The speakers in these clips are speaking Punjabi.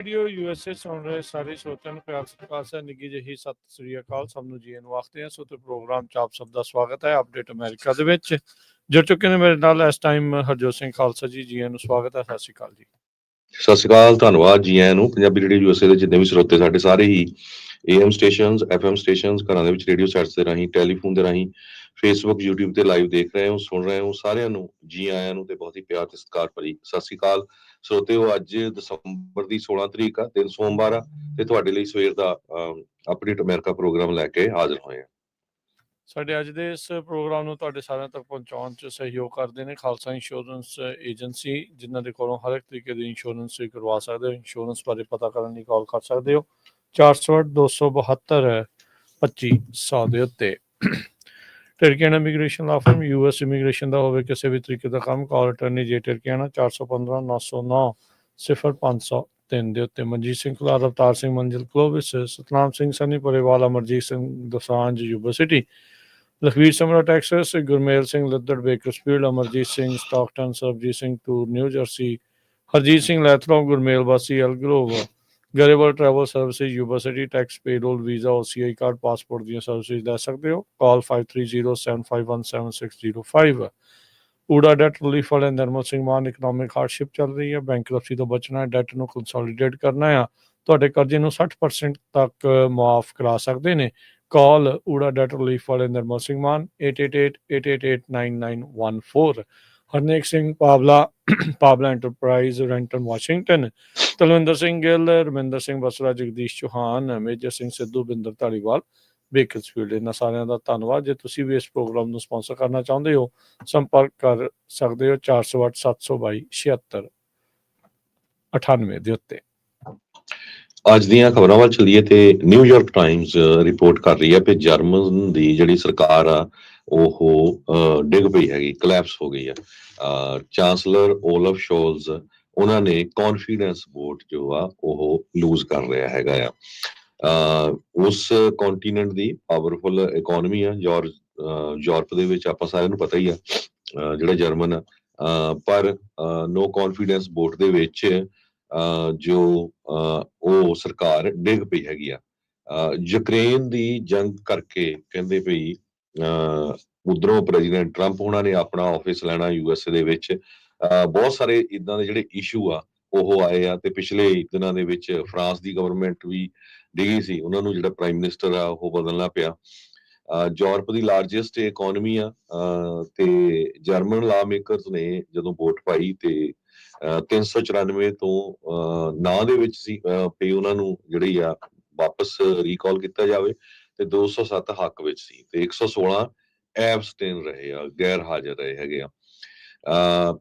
ਰੇਡੀਓ ਯੂਐਸਏ ਸੁਣ ਰਹੇ ਸਾਰੇ ਸਰੋਤਿਆਂ ਨੂੰ ਪਿਆਰ ਸਤਿਕਾਰ ਸਹਿ ਨਿੱਘੀ ਜਿਹੀ ਸਤਿ ਸ੍ਰੀ ਅਕਾਲ। ਸਭ ਨੂੰ ਜੀ ਨੂੰ ਆਖਦੇ ਹਾਂ। ਸੋ ਤੇ ਪ੍ਰੋਗਰਾਮ 'ਚ ਆਪ ਸਭ ਦਾ ਸਵਾਗਤ ਹੈ। ਅਪਡੇਟ ਅਮਰੀਕਾ ਦੇ ਵਿੱਚ ਜੁੜ ਚੁੱਕੇ ਨੇ ਮੇਰੇ ਨਾਲ ਇਸ ਟਾਈਮ ਹਰਜੋਤ ਸਿੰਘ ਖਾਲਸਾ ਜੀ। ਜੀ ਨੂੰ ਸਵਾਗਤ ਹੈ। ਸਤਿ ਸ੍ਰੀ ਅਕਾਲ ਜੀ। ਸਤਿ ਸ਼੍ਰੀ ਅਕਾਲ, ਧੰਨਵਾਦ ਜੀ ਆਇਆਂ ਨੂੰ। ਪੰਜਾਬੀ ਰੇਡੀਓ ਯੂਐਸਏ ਦੇ ਜਿੰਨੇ ਵੀ ਸਰੋਤੇ ਸਾਡੇ ਸਾਰੇ ਹੀ AM ਸਟੇਸ਼ਨਸ, FM ਸਟੇਸ਼ਨਸ, ਘਰਾਂ ਦੇ ਵਿੱਚ ਰੇਡੀਓ ਸੈਟਸ ਦੇ ਰਾਹੀਂ, ਟੈਲੀਫੋਨ ਦੇ ਰਾਹੀਂ, ਫੇਸਬੁੱਕ, YouTube ਤੇ ਲਾਈਵ ਦੇਖ ਰਹੇ ਹੋ, ਸੁਣ ਰਹੇ ਹੋ, ਸਾਰਿਆਂ ਨੂੰ ਜੀ ਆਇਆਂ ਨੂੰ ਤੇ ਬਹੁਤ ਹੀ ਪਿਆਰ ਤੇ ਸਤਿਕਾਰ ਭਰੀ ਸਤਿ ਸ਼੍ਰੀ ਅਕਾਲ। ਸਰੋਤਿਓ, ਅੱਜ ਦਸੰਬਰ ਦੀ 16 ਤਰੀਕ ਆ, ਦਿਨ ਸੋਮਵਾਰ ਆ, ਤੇ ਤੁਹਾਡੇ ਲਈ ਸਵੇਰ ਦਾ ਅਪਡੇਟ ਅਮਰੀਕਾ ਪ੍ਰੋਗਰਾਮ ਲੈ ਕੇ ਹਾਜ਼ਰ ਹੋਏ ਆ। ਸਾਡੇ ਅੱਜ ਦੇ ਇਸ ਪ੍ਰੋਗਰਾਮ ਨੂੰ ਤੁਹਾਡੇ ਸਾਰਿਆਂ ਤੱਕ ਪਹੁੰਚਾਉਣ 'ਚ ਸਹਿਯੋਗ ਕਰਦੇ ਨੇ ਖਾਲਸਾ ਇੰਸ਼ੋਰੈਂਸ ਏਜੰਸੀ, ਜਿਨ੍ਹਾਂ ਦੇ ਕੋਲੋਂ ਹਰ ਇੱਕ ਤਰੀਕੇ ਦੀ ਇੰਸ਼ੋਰੈਂਸ ਤੁਸੀਂ ਕਰਵਾ ਸਕਦੇ ਹੋ। ਇੰਸ਼ੋਰੈਂਸ ਬਾਰੇ ਪਤਾ ਕਰਨ ਲਈ ਕਾਲ ਕਰ ਸਕਦੇ ਹੋ 408-272-2500 ਦੇ ਉੱਤੇ। ਟਰਕੀਆਨਾ ਇਮੀਗ੍ਰੇਸ਼ਨ ਲਾ ਫਰਮ, US ਇਮੀਗ੍ਰੇਸ਼ਨ ਦਾ ਹੋਵੇ ਕਿਸੇ ਵੀ ਤਰੀਕੇ ਦਾ ਕੰਮ, ਕਾਲ ਅਟਰਨੀ ਜੇ ਟਰਕੀਆਨਾ 415-909-0503 ਦੇ ਉੱਤੇ। Manjeet Singh Kular, Avtar Singh Manjil Clovis, Satnam Singh Sunny Parewal, Amarjit Singh Dosanjh Yuba City, Lakhvir Samra Texas, Gurmel Singh Laddar Bakersfield, Amarjit Singh Stockton, Sarabjit Singh Toor New Jersey, Harjit Singh Lathrop, Gurmel ਵਾਸੀ Elk Grove, Grewal travel services Yuba City, tax payroll, visa, OCI card, passport ਦੀਆਂ ਸਰਵਿਸਿਜ਼ ਲੈ ਸਕਦੇ ਹੋ। ਕਾਲ 5307517605। ਊੜਾ ਡੈਟ ਰਿਲੀਫ ਵਾਲੇ ਨਰਮਲ ਸਿੰਘ ਮਾਨ, ਇਕਨੋਮਿਕ ਹਾਰਡਸ਼ਿਪ ਚੱਲ ਰਹੀ ਹੈ, ਬੈਂਕਰਪਸੀ ਤੋਂ ਬਚਣਾ ਹੈ, ਡੈਟ ਨੂੰ ਕੰਸੋਲੀਡੇਟ ਕਰਨਾ ਆ, ਤੁਹਾਡੇ ਕਰਜ਼ੇ ਨੂੰ 60% ਤੱਕ ਮੁਆਫ ਕਰਾ ਸਕਦੇ ਨੇ। ਕਾਲ ਊੜਾ ਡੈਟ ਰਿਲੀਫ ਵਾਲੇ Narmal Singh Maan 8888889914। Harnek Singh Pawla, Pawla enterprise Renton Washington, Talwinder Singh Gill, Raminder Singh Basra, Jagdish Chauhan, Major Singh Sidhu, Binder Dhaliwal, Bakersfield. ਇਹਨਾਂ ਸਾਰਿਆਂ ਦਾ ਧੰਨਵਾਦ। ਜੇ ਤੁਸੀਂ ਵੀ ਇਸ ਪ੍ਰੋਗਰਾਮ ਨੂੰ ਸਪਾਂਸਰ ਕਰਨਾ ਚਾਹੁੰਦੇ ਹੋ, ਸੰਪਰਕ ਕਰ ਸਕਦੇ ਹੋ 408-722-7698 ਦੇ ਉੱਤੇ। ਅੱਜ ਦੀਆਂ ਖਬਰਾਂ ਵੱਲ ਚੱਲੀਏ ਤੇ ਨਿਊਯਾਰਕ ਟਾਈਮਜ਼ ਰਿਪੋਰਟ ਕਰ ਰਹੀ ਹੈ ਕਿ ਜਰਮਨ ਦੀ ਜਿਹੜੀ ਸਰਕਾਰ ਆ ਉਹ ਡਿੱਗ ਪਈ ਹੈਗੀ, ਕਲੈਪਸ ਹੋ ਗਈ ਆ। ਚਾਂਸਲਰ ਓਲਫ ਸ਼ੋਲਜ਼ ਉਹਨਾਂ ਨੇ ਕੌਨਫੀਡੈਂਸ ਵੋਟ ਜੋ ਆ ਉਹ ਲੂਜ਼ ਕਰ ਰਿਹਾ ਹੈਗਾ ਆ। ਉਸ ਕੰਟੀਨੈਂਟ ਦੀ ਪਾਵਰਫੁਲ ਇਕੋਨਮੀ ਆ, ਯੂਰਪ ਦੇ ਵਿੱਚ ਆਪਾਂ ਸਾਰਿਆਂ ਨੂੰ ਪਤਾ ਹੀ ਆ ਜਿਹੜਾ ਜਰਮਨ ਆ, ਪਰ ਨੋ ਕੌਨਫੀਡੈਂਸ ਵੋਟ ਦੇ ਵਿੱਚ ਜੋ ਉਹ ਸਰਕਾਰ ਡਿੱਗ ਪਈ ਹੈਗੀ ਆ। ਯੂਕਰੇਨ ਦੀ ਜੰਗ ਕਰਕੇ ਕਹਿੰਦੇ ਪਈ ਉਧਰੋਂ ਪ੍ਰੈਜ਼ੀਡੈਂਟ ਟਰੰਪ ਉਹਨਾਂ ਨੇ ਆਪਣਾ ਆਫਿਸ ਲੈਣਾ USA ਦੇ ਵਿੱਚ। ਬਹੁਤ ਸਾਰੇ ਇਦਾਂ ਦੇ ਜਿਹੜੇ ਇਸ਼ੂ ਆ ਉਹ ਆਏ ਆ, ਤੇ ਪਿਛਲੇ ਦਿਨਾਂ ਦੇ ਵਿੱਚ ਫਰਾਂਸ ਦੀ ਗਵਰਨਮੈਂਟ ਵੀ ਡਿੱਗੀ ਸੀ, ਉਹਨਾਂ ਨੂੰ ਜਿਹੜਾ ਪ੍ਰਾਈਮ ਮਿਨਿਸਟਰ ਆ ਉਹ ਬਦਲਣਾ ਪਿਆ। ਯੂਰਪ ਦੀ ਲਾਰਜੈਸਟ ਇਕੋਨਮੀ ਆ, ਤੇ ਜਰਮਨ ਲਾ ਮੇਕਰਸ ਨੇ ਜਦੋਂ ਵੋਟ ਪਾਈ ਤੇ 394 ਤੋਂ ਨਾਂ ਦੇ ਵਿੱਚ ਸੀ ਪਈ ਉਹਨਾਂ ਨੂੰ ਜਿਹੜੀ ਆ ਵਾਪਸ ਰੀਕਾਲ ਕੀਤਾ ਜਾਵੇ, ਤੇ 207 ਹੱਕ ਵਿੱਚ ਸੀ, ਤੇ 116 ਐਬਸਟੇਨ ਰਹੇ ਆ, ਗੈਰ ਹਾਜ਼ਰ ਰਹੇ ਹੈਗੇ ਆ।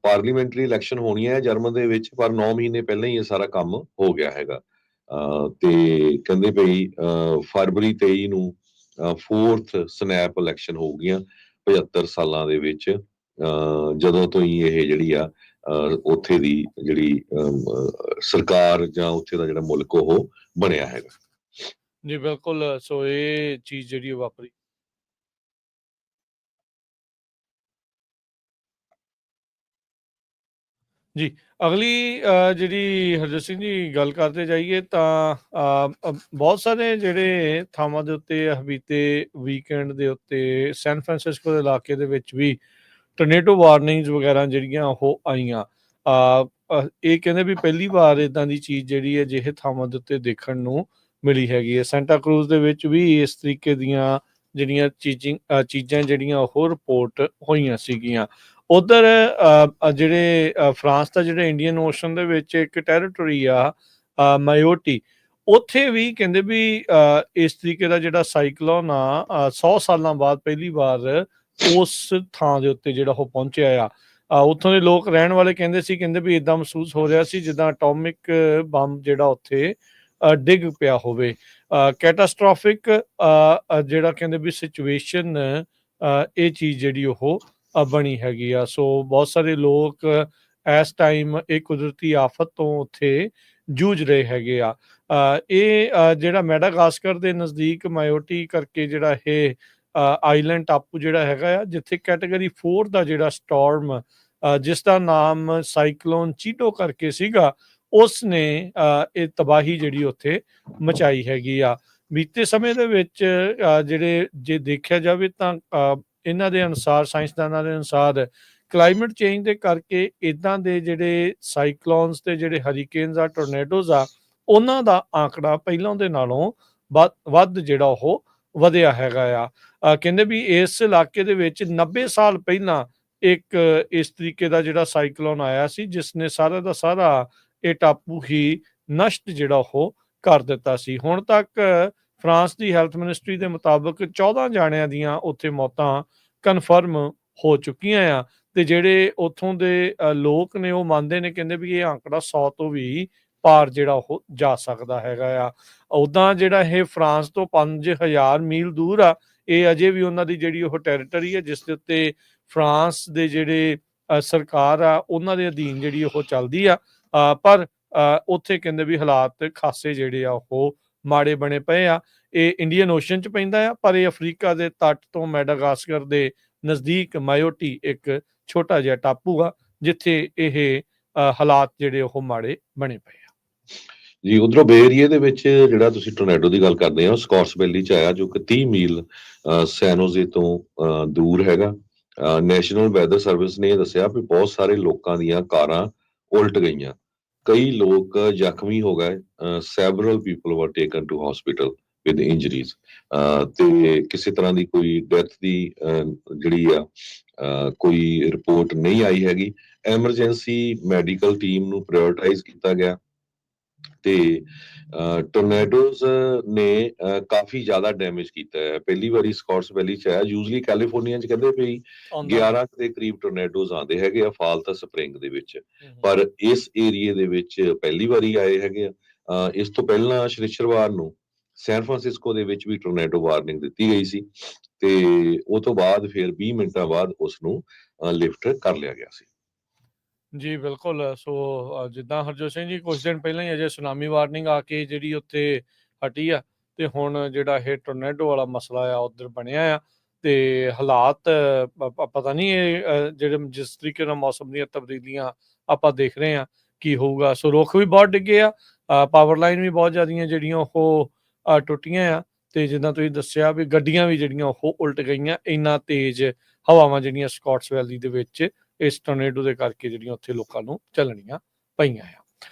ਪਾਰਲੀਮੈਂਟਰੀ ਇਲੈਕਸ਼ਨ ਹੋਣੀ ਹੈ ਜਰਮਨ ਦੇ ਵਿੱਚ, ਪਰ 9 ਮਹੀਨੇ ਪਹਿਲਾਂ ਹੀ ਇਹ ਸਾਰਾ ਕੰਮ ਹੋ ਗਿਆ ਹੈਗਾ। ਤੇ ਕਹਿੰਦੇ ਪਈ ਫਰਵਰੀ 23 ਨੂੰ 4th ਸਨੈਪ ਇਲੈਕਸ਼ਨ ਹੋ ਗਈਆਂ 75 ਸਾਲਾਂ ਦੇ ਵਿੱਚ, ਜਦੋਂ ਤੋਂ ਹੀ ਇਹ ਜਿਹੜੀ ਆ ਉੱਥੇ ਦੀ ਜਿਹੜੀ ਸਰਕਾਰ ਜਾਂ ਉੱਥੇ ਦਾ ਜਿਹੜਾ ਮੁਲਕ ਉਹ ਬਣਿਆ ਹੈਗਾ। ਜੀ ਬਿਲਕੁਲ। ਸੋ ਇਹ ਚੀਜ਼ ਜਿਹੜੀ ਵਾਪਰੀ ਜੀ। ਅਗਲੀ ਜਿਹੜੀ ਹਰਜੋਤ ਸਿੰਘ ਜੀ ਗੱਲ ਕਰਦੇ ਜਾਈਏ ਤਾਂ ਬਹੁਤ ਸਾਰੇ ਜਿਹੜੇ ਥਾਵਾਂ ਦੇ ਉੱਤੇ ਬੀਤੇ ਵੀਕਐਂਡ ਦੇ ਉੱਤੇ ਸੈਨ ਫਰਾਂਸਿਸਕੋ ਦੇ ਇਲਾਕੇ ਦੇ ਵਿੱਚ ਵੀ ਟਰਨੇਡੋ ਵਾਰਨਿੰਗਸ ਵਗੈਰਾ ਜਿਹੜੀਆਂ ਉਹ ਆਈਆਂ। ਇਹ ਕਹਿੰਦੇ ਵੀ ਪਹਿਲੀ ਵਾਰ ਇੱਦਾਂ ਦੀ ਚੀਜ਼ ਜਿਹੜੀ ਹੈ ਅਜਿਹੇ ਥਾਵਾਂ ਦੇ ਉੱਤੇ ਦੇਖਣ ਨੂੰ ਮਿਲੀ ਹੈਗੀ ਹੈ। ਸੈਂਟਾ ਕਰੂਜ਼ ਦੇ ਵਿੱਚ ਵੀ ਇਸ ਤਰੀਕੇ ਦੀਆਂ ਜਿਹੜੀਆਂ ਚੀਜ਼ਾਂ ਜਿਹੜੀਆਂ ਉਹ ਰਿਪੋਰਟ ਹੋਈਆਂ ਸੀਗੀਆਂ। ਉੱਧਰ ਜਿਹੜੇ ਫਰਾਂਸ ਦਾ ਜਿਹੜੇ ਇੰਡੀਅਨ ਓਸ਼ਨ ਦੇ ਵਿੱਚ ਇੱਕ ਟੈਰੀਟਰੀ ਆ ਮਾਇਓਟੀ, ਉੱਥੇ ਵੀ ਕਹਿੰਦੇ ਵੀ ਇਸ ਤਰੀਕੇ ਦਾ ਜਿਹੜਾ ਸਾਈਕਲੋਨ ਆ 100 ਸਾਲਾਂ ਬਾਅਦ ਪਹਿਲੀ ਵਾਰ ਉਸ ਥਾਂ ਦੇ ਉੱਤੇ ਜਿਹੜਾ ਉਹ ਪਹੁੰਚਿਆ ਆ। ਉੱਥੋਂ ਦੇ ਲੋਕ ਰਹਿਣ ਵਾਲੇ ਕਹਿੰਦੇ ਵੀ ਇੱਦਾਂ ਮਹਿਸੂਸ ਹੋ ਰਿਹਾ ਸੀ ਜਿੱਦਾਂ ਅਟੋਮਿਕ ਬੰਬ ਜਿਹੜਾ ਉੱਥੇ ਡਿੱਗ ਪਿਆ ਹੋਵੇ। ਕੈਟਾਸਟ੍ਰੋਫਿਕ ਜਿਹੜਾ ਕਹਿੰਦੇ ਵੀ ਸਿਚੁਏਸ਼ਨ ਇਹ ਚੀਜ਼ ਜਿਹੜੀ ਉਹ ਬਣੀ ਹੈਗੀ ਆ। ਸੋ ਬਹੁਤ ਸਾਰੇ ਲੋਕ ਇਸ ਟਾਈਮ ਇਹ ਕੁਦਰਤੀ ਆਫਤ ਤੋਂ ਉੱਥੇ ਜੂਝ ਰਹੇ ਹੈਗੇ ਆ। ਇਹ ਜਿਹੜਾ ਮੈਡਾਗਾਸਕਰ ਦੇ ਨਜ਼ਦੀਕ ਮਾਇਓਟੀ ਕਰਕੇ ਜਿਹੜਾ ਇਹ ਆਈਲੈਂਡ ਟਾਪੂ ਜਿਹੜਾ ਹੈਗਾ ਆ, ਜਿੱਥੇ ਕੈਟਾਗਰੀ 4 ਦਾ ਜਿਹੜਾ ਸਟੋਰਮ ਜਿਸ ਦਾ ਨਾਮ ਸਾਈਕਲੋਨ ਚੀਟੋ ਕਰਕੇ ਸੀਗਾ, ਉਸ ਨੇ ਇਹ ਤਬਾਹੀ ਜਿਹੜੀ ਉੱਥੇ ਮਚਾਈ ਹੈਗੀ ਆ। ਬੀਤੇ ਸਮੇਂ ਦੇ ਵਿੱਚ ਜਿਹੜੇ ਜੇ ਦੇਖਿਆ ਜਾਵੇ ਤਾਂ ਇਹਨਾਂ ਦੇ ਅਨੁਸਾਰ, ਸਾਇੰਸਦਾਨਾਂ ਦੇ ਅਨੁਸਾਰ, ਕਲਾਈਮੇਟ ਚੇਂਜ ਦੇ ਕਰਕੇ ਇੱਦਾਂ ਦੇ ਜਿਹੜੇ ਸਾਈਕਲੋਨਸ ਤੇ ਜਿਹੜੇ ਹਰੀਕੇਨਸ ਆ, ਟੋਰਨੇਡੋਜ਼ ਆ, ਉਹਨਾਂ ਦਾ ਆંકੜਾ ਪਹਿਲਾਂ ਦੇ ਨਾਲੋਂ ਵੱਧ ਜਿਹੜਾ ਉਹ ਵਧਿਆ ਹੈਗਾ ਆ। ਕਹਿੰਦੇ ਵੀ ਇਸ ਇਲਾਕੇ ਦੇ ਵਿੱਚ 90 ਸਾਲ ਪਹਿਲਾਂ ਇੱਕ ਇਸ ਤਰੀਕੇ ਦਾ ਜਿਹੜਾ ਸਾਈਕਲੋਨ ਆਇਆ ਸੀ, ਜਿਸ ਨੇ ਸਾਰਾ ਦਾ ਸਾਰਾ ਇਹ ਟਾਪੂ ਹੀ ਨਸ਼ਟ ਜਿਹੜਾ ਉਹ ਕਰ ਦਿੱਤਾ ਸੀ। ਹੁਣ ਤੱਕ ਫਰਾਂਸ ਦੀ ਹੈਲਥ ਮਿਨਿਸਟਰੀ ਦੇ ਮੁਤਾਬਕ 14 ਜਾਣਿਆਂ ਦੀਆਂ ਉੱਥੇ ਮੌਤਾਂ ਕਨਫਰਮ ਹੋ ਚੁੱਕੀਆਂ ਆ, ਤੇ ਜਿਹੜੇ ਉੱਥੋਂ ਦੇ ਲੋਕ ਨੇ ਉਹ ਮੰਨਦੇ ਨੇ, ਕਹਿੰਦੇ ਵੀ ਇਹ ਆંકੜਾ 100 ਤੋਂ ਵੀ ਪਾਰ ਜਿਹੜਾ ਉਹ ਜਾ ਸਕਦਾ ਹੈਗਾ ਆ। ਉੱਦਾਂ ਜਿਹੜਾ ਇਹ ਫਰਾਂਸ ਤੋਂ 5000 ਮੀਲ ਦੂਰ ਆ, ਇਹ ਅਜੇ ਵੀ ਉਹਨਾਂ ਦੀ ਜਿਹੜੀ ਉਹ ਟੈਰੀਟਰੀ ਹੈ, ਜਿਸ ਦੇ ਉੱਤੇ ਫਰਾਂਸ ਦੇ ਜਿਹੜੇ ਸਰਕਾਰ ਆ ਉਹਨਾਂ ਦੇ ਅਧੀਨ ਜਿਹੜੀ ਉਹ ਚੱਲਦੀ ਆ। ਪਰ ਉੱਥੇ ਕਹਿੰਦੇ ਵੀ ਹਾਲਾਤ ਖਾਸੇ ਜਿਹੜੇ ਆ ਉਹ ਮਾੜੇ ਬਣੇ ਪਏ ਆ। ਇਹ ਇੰਡੀਅਨ ਓਸ਼ਨ 'ਚ ਪੈਂਦਾ ਆ, ਪਰ ਇਹ ਅਫਰੀਕਾ ਦੇ ਤੱਟ ਤੋਂ ਮੈਡਾਗਾਸਕਰ ਦੇ ਨਜ਼ਦੀਕ ਮਾਇਓਟੀ ਇੱਕ ਛੋਟਾ ਜਿਹਾ ਟਾਪੂ ਆ, ਜਿੱਥੇ ਇਹ ਹਾਲਾਤ ਜਿਹੜੇ ਉਹ ਮਾੜੇ ਬਣੇ ਪਏ ਆ। ਜੀ, ਉਧਰੋਂ ਬੇ ਏਰੀਏ ਦੇ ਵਿੱਚ ਜਿਹੜਾ ਤੁਸੀਂ ਟੋਰਨੇਡੋ ਦੀ ਗੱਲ ਕਰਦੇ ਹੋ, ਸਕੌਟਸ ਵੈਲੀ 'ਚ ਆਇਆ, ਜੋ ਕਿ 30 ਮੀਲ ਸੈਨੋਜ਼ੇ ਤੋਂ ਦੂਰ ਹੈਗਾ। ਨੈਸ਼ਨਲ ਵੈਦਰ ਸਰਵਿਸ ਨੇ ਇਹ ਦੱਸਿਆ ਵੀ ਬਹੁਤ ਸਾਰੇ ਲੋਕਾਂ ਦੀਆਂ ਕਾਰਾਂ ਉਲਟ ਗਈਆਂ, ਕਈ ਲੋਕ ਜ਼ਖਮੀ ਹੋ ਗਏ। Several people were taken to hospital with injuries, ਤੇ ਕਿਸੇ ਤਰ੍ਹਾਂ ਦੀ ਕੋਈ ਡੈਥ ਦੀ ਜਿਹੜੀ ਆ ਕੋਈ ਰਿਪੋਰਟ ਨਹੀਂ ਆਈ ਹੈਗੀ। ਐਮਰਜੈਂਸੀ ਮੈਡੀਕਲ ਟੀਮ ਨੂੰ ਪ੍ਰਾਇਓਰਟਾਈਜ਼ ਕੀਤਾ ਗਿਆ, ਤੇ ਟੋਰਨੇਡੋਜ਼ ਨੇ ਕਾਫੀ ਜ਼ਿਆਦਾ ਡੈਮੇਜ ਕੀਤਾ ਹੈ। ਪਹਿਲੀ ਵਾਰੀ ਸਕੌਟਸ ਵੈਲੀ 'ਚ ਆਇਆ। ਯੂਜ਼ਲੀ ਕੈਲੀਫੋਰਨੀਆ 'ਚ ਕਹਿੰਦੇ ਵੀ 11 ਦੇ ਕਰੀਬ ਟੋਰਨੇਡੋਜ਼ ਆਉਂਦੇ ਹੈਗੇ ਆ ਫਾਲ ਤਾਂ ਸਪਰਿੰਗ ਦੇ ਵਿੱਚ, ਪਰ ਇਸ ਏਰੀਏ ਦੇ ਵਿੱਚ ਪਹਿਲੀ ਵਾਰੀ ਆਏ ਹੈਗੇ ਆ। ਇਸ ਤੋਂ ਪਹਿਲਾਂ ਸ਼ਨੀਚਰਵਾਰ ਨੂੰ ਸੈਨ ਫਰਾਂਸਿਸਕੋ ਦੇ ਵਿੱਚ ਵੀ ਟੋਰਨੇਡੋ ਵਾਰਨਿੰਗ ਦਿੱਤੀ ਗਈ ਸੀ, ਤੇ ਉਹ ਤੋਂ ਬਾਅਦ ਫਿਰ 20 ਮਿੰਟਾਂ ਬਾਅਦ ਉਸ ਨੂੰ ਲਿਫਟ ਕਰ ਲਿਆ ਗਿਆ ਸੀ। ਜੀ ਬਿਲਕੁਲ। ਸੋ ਜਿੱਦਾਂ ਹਰਜੋਤ ਸਿੰਘ ਜੀ ਕੁਝ ਦਿਨ ਪਹਿਲਾਂ ਹੀ ਅਜੇ ਸੁਨਾਮੀ ਵਾਰਨਿੰਗ ਆ ਕੇ ਜਿਹੜੀ ਉੱਥੇ ਹਟੀ ਆ, ਤੇ ਹੁਣ ਜਿਹੜਾ ਇਹ ਟੋਰਨੇਡੋ ਵਾਲਾ ਮਸਲਾ ਆ ਉੱਧਰ ਬਣਿਆ ਆ, ਤੇ ਹਾਲਾਤ ਪਤਾ ਨਹੀਂ ਇਹ ਜਿਹੜੇ ਜਿਸ ਤਰੀਕੇ ਨਾਲ ਮੌਸਮ ਦੀਆਂ ਤਬਦੀਲੀਆਂ ਆਪਾਂ ਦੇਖ ਰਹੇ ਆ ਕੀ ਹੋਊਗਾ। ਸੋ ਰੁੱਖ ਵੀ ਬਹੁਤ ਡਿੱਗੇ ਆ, ਪਾਵਰ ਲਾਈਨ ਵੀ ਬਹੁਤ ਜ਼ਿਆਦੀਆਂ ਜਿਹੜੀਆਂ ਉਹ ਟੁੱਟੀਆਂ ਆ, ਤੇ ਜਿੱਦਾਂ ਤੁਸੀਂ ਦੱਸਿਆ ਵੀ ਗੱਡੀਆਂ ਵੀ ਜਿਹੜੀਆਂ ਉਹ ਉਲਟ ਗਈਆਂ। ਇੰਨਾ ਤੇਜ਼ ਹਵਾਵਾਂ ਜਿਹੜੀਆਂ ਸਕੌਟਸ ਵੈਲੀ ਦੇ ਵਿੱਚ ਇਸ ਟੋਰਨੇਡੋ ਦੇ ਕਰਕੇ ਜਿਹੜੀਆਂ ਉੱਥੇ ਲੋਕਾਂ ਨੂੰ ਚੱਲਣੀਆਂ ਪਈਆਂ ਆ।